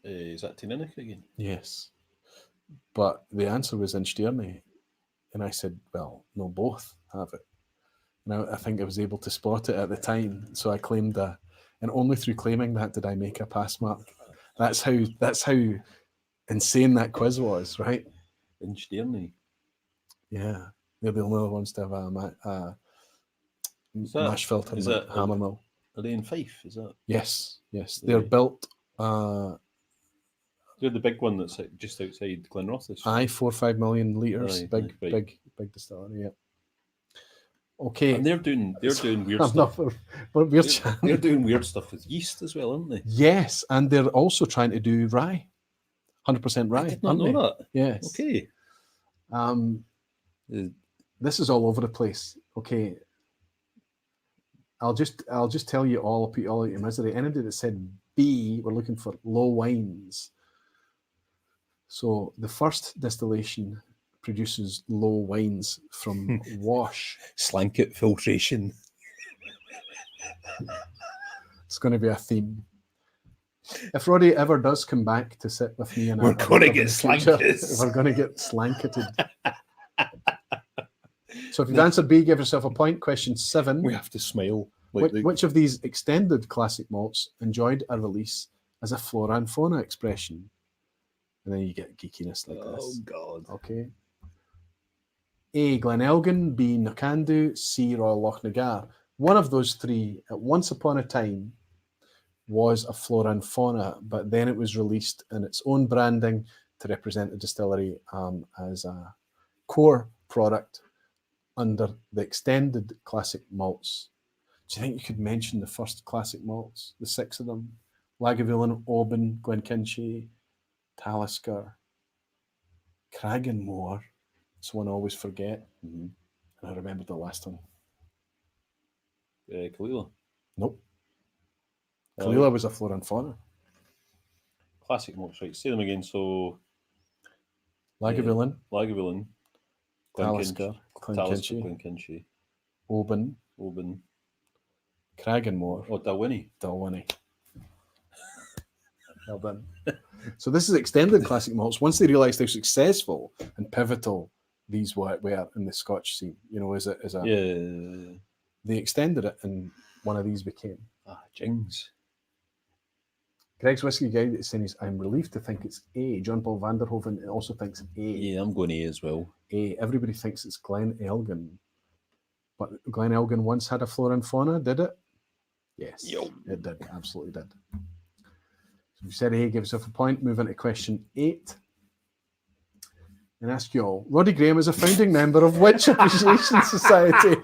Is that Tininic again? Yes. But the answer was in Stierney. And I said, well, no, both have it. And I think I was able to spot it at the time. So I claimed that. And only through claiming that did I make a pass mark. That's how insane that quiz was, right? In Stierney. Yeah. They're the only ones to have a mash filter and a hammer mill. Are they in Fife? Is that? Yes. They're built... They're the big one that's just outside Glenrothes. 4-5 million litres. Aye, big distillery, yeah. Okay. And they're doing weird stuff. They're doing weird stuff with yeast as well, aren't they? Yes, and they're also trying to do rye. 100% rye. I did not know that. Yes. Okay. This is all over the place. Okay. I'll just tell you all, put you all out of your misery. Anybody that said B, we're looking for low wines. So the first distillation produces low wines from wash. Slanket filtration. It's going to be a theme. If Roddy ever does come back to sit with me, we're going to get slankets. We're going to get slanketed. So if you've answered B, give yourself a point. Question 7. We have to smile. Which of these extended classic malts enjoyed a release as a flora and fauna expression? And then you get geekiness like this. Oh, God. Okay. A, Glenelgan. B, Knockandoo. C, Royal Lochnagar. One of those three, at once upon a time, was a flora and fauna, but then it was released in its own branding to represent the distillery as a core product under the extended classic malts. Do you think you could mention the first classic malts, the 6 of them? Lagavulin, Oban, Glenkinchie, Talisker, Cragganmore. It's one I always forget. Mm-hmm. And I remember the last one. Kalila. Nope. Kalila was a flora and fauna. Classic malts, right? Say them again. So Lagavulin, Talisker, Glenkinchie, Oban, Cragganmore. Oh, Dalwhinnie. Well done. So this is extended classic malts. Once they realised how successful and pivotal these were in the Scotch scene, they extended it, and one of these became Jings. Greg's Whiskey Guide is saying I'm relieved to think it's A. John Paul Vanderhoven also thinks A. Yeah, I'm going A as well. A. Everybody thinks it's Glen Elgin. But Glen Elgin once had a flora and fauna, did it? Yes, It did. Absolutely did. So you said A, give yourself a point. Move into question 8. And ask you all, Roddy Graham is a founding member of which appreciation society?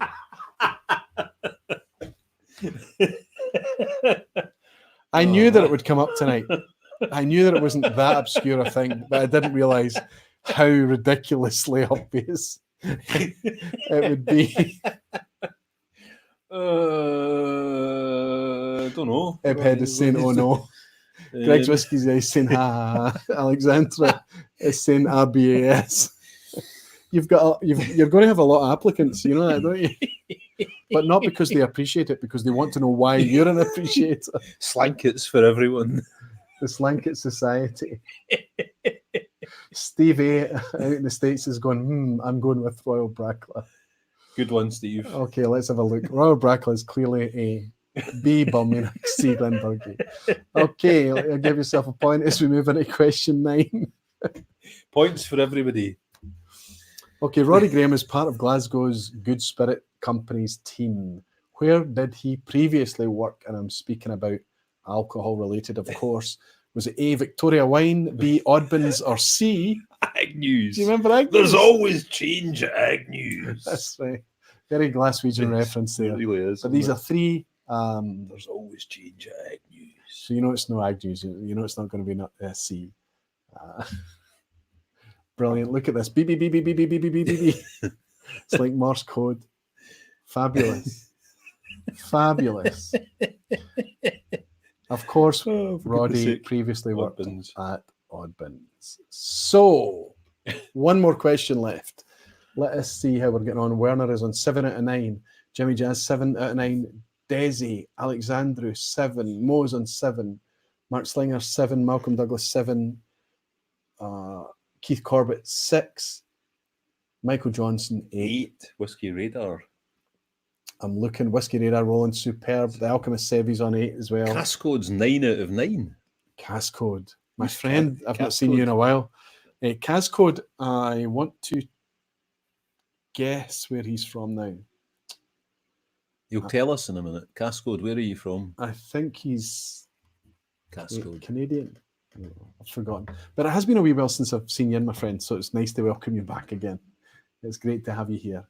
I knew that it would come up tonight. I knew that it wasn't that obscure a thing, but I didn't realise how ridiculously obvious it would be. I don't know. Ebhead is saying, oh no. Greg's Whiskies is saying, ha. Alexandra is saying, ABAS. You're going to have a lot of applicants, you know that, don't you? But not because they appreciate it, because they want to know why you're an appreciator. Slankets for everyone. The Slanket Society. Steve A out in the States is going, I'm going with Royal Brackla. Good one, Steve. Okay, let's have a look. Royal Brackla is clearly A. B, Balmain, C, Glenburgie. Okay, I'll give yourself a point as we move into question 9. Points for everybody. Okay, Roddy Graham is part of Glasgow's Good Spirit Company's team. Where did he previously work? And I'm speaking about alcohol related, of course. Was it A, Victoria Wine, B, Oddbins, or C, Agnews? Do you remember Agnews? There's always change at Agnews. That's right. Very Glaswegian reference there. It really is. But these are 3. There's always change at Agnews. So you know it's no Agnews. You know it's not going to be C. Brilliant. Look at this. Beep, beep, beep, beep, beep, beep, beep, beep, beep, beep. It's like Morse code. Fabulous. Fabulous. Of course, Oh, for goodness Roddy sake. previously worked Oddbins. at Oddbins. So, one more question left. Let us see how we're getting on. Werner is on 7 out of 9. Jimmy Jazz, 7 out of 9. Desi, Alexandru, 7. Mo's on 7. Mark Slinger, 7. Malcolm Douglas, 7. Keith Corbett, 6. Michael Johnson, 8. Whiskey Radar. I'm looking. Whiskey Radar rolling superb. The Alchemist Sevy's on 8 as well. Cascode's 9 out of 9. Cascode. My Who's friend, I've not seen Cascode? you in a while. Cascode, I want to guess where he's from now. You'll tell us in a minute. Cascode, where are you from? I think he's Cascode. Canadian. I've forgotten. But it has been a wee while since I've seen you in, my friend, so it's nice to welcome you back again. It's great to have you here.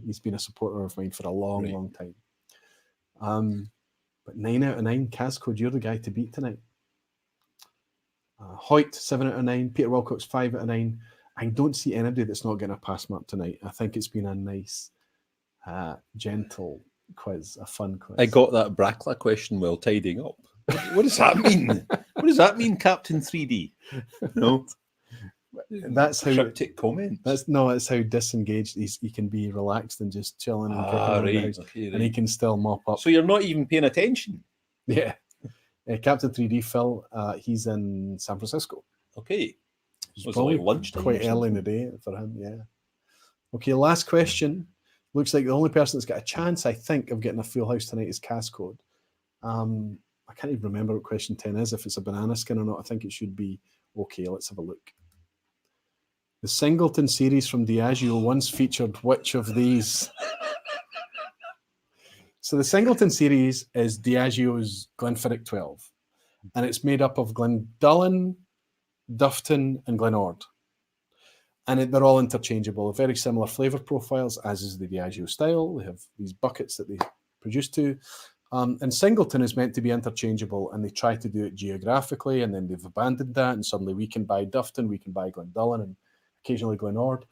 He's been a supporter of mine for a long, Right. long time. But 9 out of 9, Cascode, you're the guy to beat tonight. Hoyt, 7 out of 9. Peter Wilcox, 5 out of 9. I don't see anybody that's not getting a pass mark tonight. I think it's been a nice, gentle quiz, a fun quiz. I got that Brackla question while tidying up. What does that mean? What does that mean, Captain 3D? No. That's how Cryptic comments. that's how disengaged he can be, relaxed and just chilling and kicking around the right. house, Okay, and he can still mop up. So you're not even paying attention. Yeah. Captain 3D Phil, he's in San Francisco. Okay. It's Was it probably like lunchtime quite or early in the day for him, yeah. Okay, last question. Looks like the only person that's got a chance, I think, of getting a full house tonight is Cascode. I can't even remember what question 10 is, if it's a banana skin or not. I think it should be okay. Let's have a look. The Singleton series from Diageo once featured which of these? So the Singleton series is Diageo's Glenfiddich 12, and it's made up of Glendullan, Dufton, and Glenord. And they're all interchangeable, very similar flavour profiles, as is the Diageo style. They have these buckets that they produce to. And Singleton is meant to be interchangeable, and they try to do it geographically, and then they've abandoned that, and suddenly we can buy Dufton, we can buy Glendullan, and occasionally Glenord.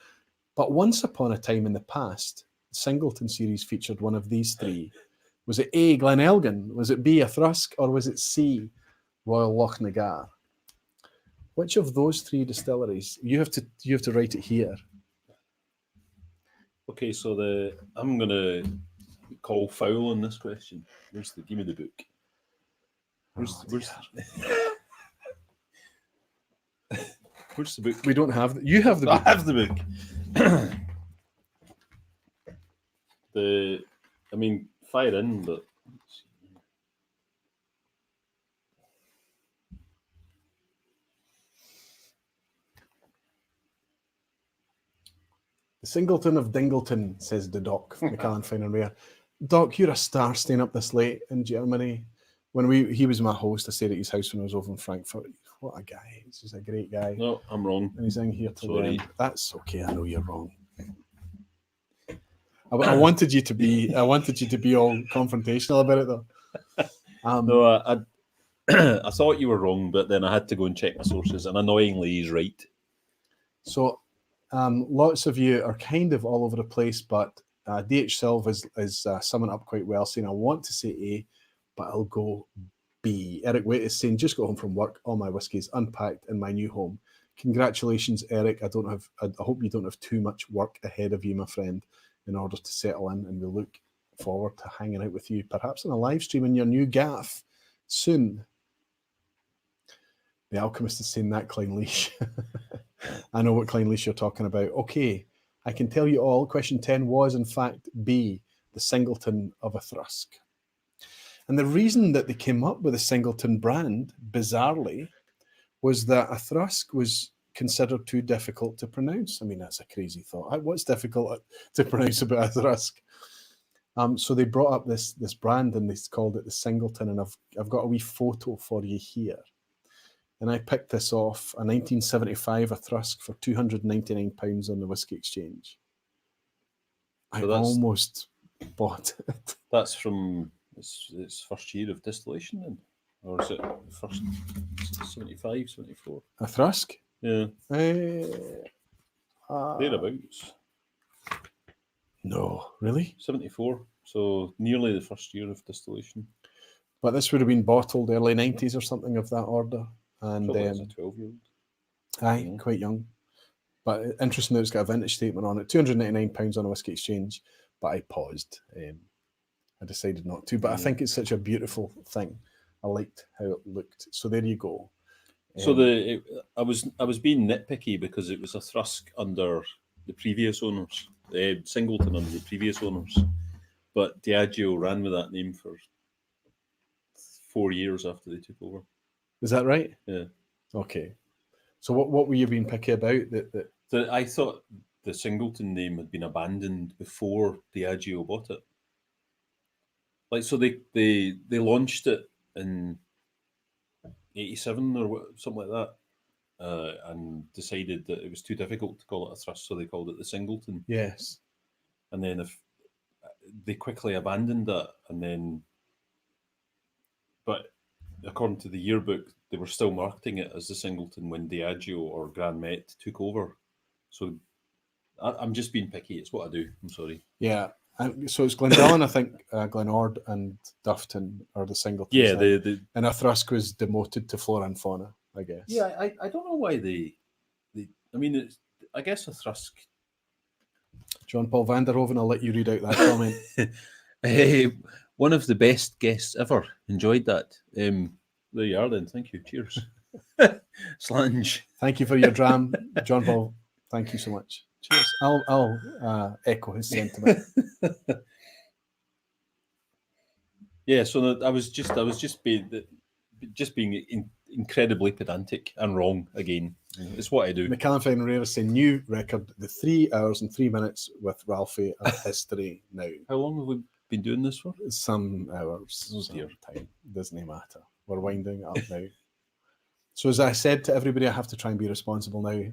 But once upon a time in the past, the Singleton series featured one of these three. Was it A, Glenelgin? Was it B, a Thrusk? Or was it C, Royal Lochnagar? Which of those three distilleries? You have to write it here. Okay, so I'm gonna call foul on this question. Give me the book. Where's the book? We don't have you have the I book. have the book. Fire in, but The Singleton of Dingleton, says the Doc, Macallan Fine and Rare. Doc, you're a star staying up this late in Germany. When he was my host, I stayed at his house when I was over in Frankfurt. What a guy. He's just a great guy. no, I'm wrong. And he's in here till Sorry. then. That's okay, I know you're wrong. I wanted you to be all confrontational about it though. No, I I thought you were wrong, but then I had to go and check my sources, and annoyingly, he's right. So lots of you are kind of all over the place, but DH Silv is summing up quite well, saying I want to say A, but I'll go B. Eric Waite is saying, just got home from work, all my whiskies unpacked in my new home. Congratulations, Eric. I hope you don't have too much work ahead of you, my friend, in order to settle in, and we look forward to hanging out with you, perhaps on a live stream in your new gaff soon. The Alchemist is saying that Klein Leash. I know what Klein Leash you're talking about. Okay, I can tell you all. Question 10 was, in fact, B, the Singleton of a Thrusk. And the reason that they came up with the Singleton brand, bizarrely, was that a Thrusk was considered too difficult to pronounce. I mean, that's a crazy thought. What's difficult to pronounce about a Thrusk? So they brought up this brand, and they called it the Singleton, and I've got a wee photo for you here. And I picked this off, a 1975 a Thrusk for £299 on the Whisky Exchange. I almost bought it. That's from its first year of distillation, then? Or is it first 75, 74? A Thrusk? Yeah. Thereabouts. No, really? 74. So nearly the first year of distillation. But this would have been bottled early 90s or something of that order. And Probably as a 12-year-old. aye, quite young. But interesting that it's got a vintage statement on it. £299 on a Whisky Exchange. But I paused. I decided not to. But I think it's such a beautiful thing. I liked how it looked. So there you go. So I was being nitpicky because it was a Thrusk under the previous owners, Singleton under the previous owners, but Diageo ran with that name for 4 years after they took over. Is that right? Yeah. Okay. So what were you being picky about? That I thought the Singleton name had been abandoned before Diageo bought it. Like, so they launched it in 87 or something like that, and decided that it was too difficult to call it a Thrust, so they called it the Singleton. Yes. And then if they quickly abandoned that, and then, but according to the yearbook, they were still marketing it as the Singleton when Diageo or Grand Met took over. So I'm just being picky. It's what I do. I'm sorry. Yeah. So it's Glendallen, I think, Glenord and Duffton are the Singletons. Yeah, and a Thrusk was demoted to Flora and Fauna, I guess. Yeah, I don't know why they I mean, I guess a Thrusk. John Paul Vanderhoven, I'll let you read out that comment. One of the best guests ever. Enjoyed that. There you are then. Thank you. Cheers. Slange. Thank you for your dram, John Paul. Thank you so much. Cheers. I'll echo his sentiment. Yeah, so I was just being incredibly pedantic and wrong again. It's what I do. McCallum Ferreira saying new record, the 3 hours and 3 minutes with Ralphie are history now. How long have we been doing this for? Some hours. Some time. Doesn't matter. We're winding up now. So as I said to everybody, I have to try and be responsible now.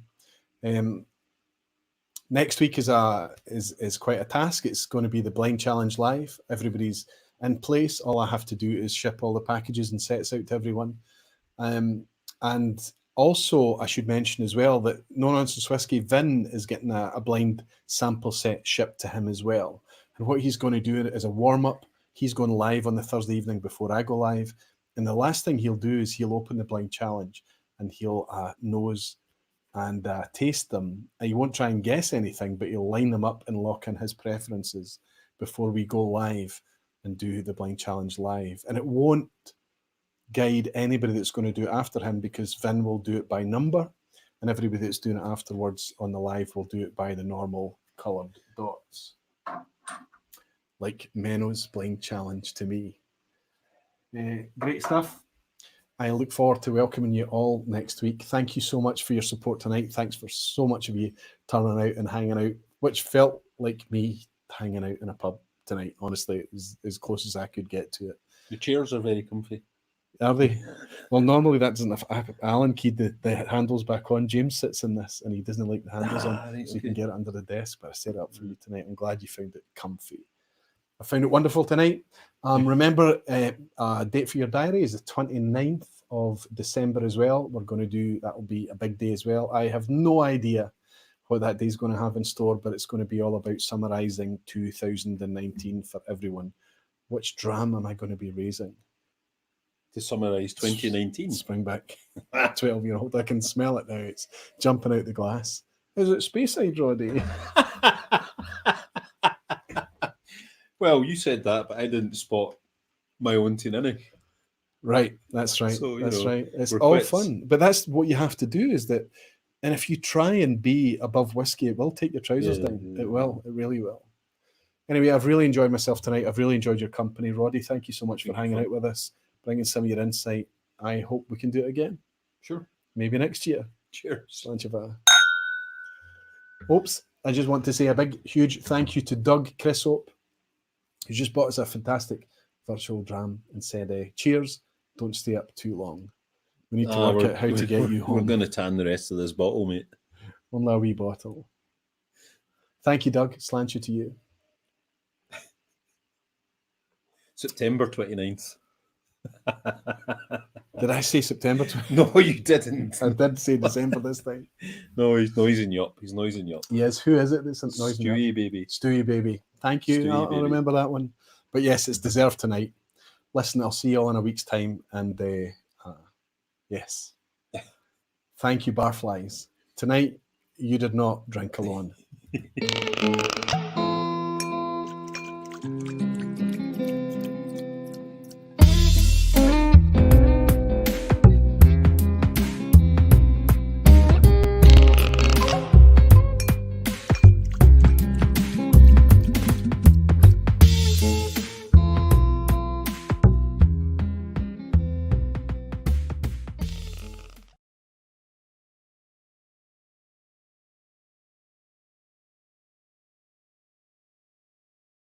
Next week is quite a task. It's going to be the Blind Challenge Live. Everybody's in place. All I have to do is ship all the packages and sets out to everyone. And also, I should mention as well that No Nonsense Whiskey, Vin is getting a blind sample set shipped to him as well. And what he's going to do is a warm-up. He's going live on the Thursday evening before I go live. And the last thing he'll do is he'll open the Blind Challenge and he'll nose and taste them. He won't try and guess anything, but he'll line them up and lock in his preferences before we go live and do the Blind Challenge live. And it won't guide anybody that's going to do it after him, because Vin will do it by number and everybody that's doing it afterwards on the live will do it by the normal coloured dots. Like Menno's Blind Challenge to me. Great stuff. I look forward to welcoming you all next week. Thank you so much for your support tonight. Thanks for so much of you turning out and hanging out, which felt like me hanging out in a pub tonight. Honestly, it was as close as I could get to it. The chairs are very comfy. Are they? Well, normally that doesn't. Alan keyed the handles back on. James sits in this and he doesn't like the handles on, right, so you can get it under the desk. But I set it up for you tonight. I'm glad you found it comfy. I found it wonderful tonight. Remember, a date for your diary is the 29th of December as well. We're going to do, that will be a big day as well. I have no idea what that day is going to have in store, but it's going to be all about summarising 2019 for everyone. Which dram am I going to be raising? To summarise 2019. Springback. 12-year-old. I can smell it now. It's jumping out the glass. Is it Speyside, Roddy? Well, you said that, but I didn't spot my own Tinini. Right, that's right. So, that's right. It's we're all quits. fun. But that's what you have to do, is that, and if you try and be above whiskey, it will take your trousers down. It will. It really will. Anyway, I've really enjoyed myself tonight. I've really enjoyed your company. Roddy, thank you so much for hanging out with us, bringing some of your insight. I hope we can do it again. Sure. Maybe next year. Cheers. Oops. I just want to say a big, huge thank you to Doug Crisop, who just bought us a fantastic virtual dram and said, cheers, don't stay up too long. We need to work out how to get you home. We're going to tan the rest of this bottle, mate. Only a wee bottle. Thank you, Doug. Slant you to you. September 29th. Did I say September? No, you didn't. I did say December this time. No, he's noising you up. He's noising you up. Yes, who is it that's noising you up? Stewie baby. Stewie baby. Thank you. Stewie I'll baby. remember that one. But yes, it's deserved tonight. Listen, I'll see you all in a week's time. And yes, thank you, Barflies. Tonight, you did not drink alone.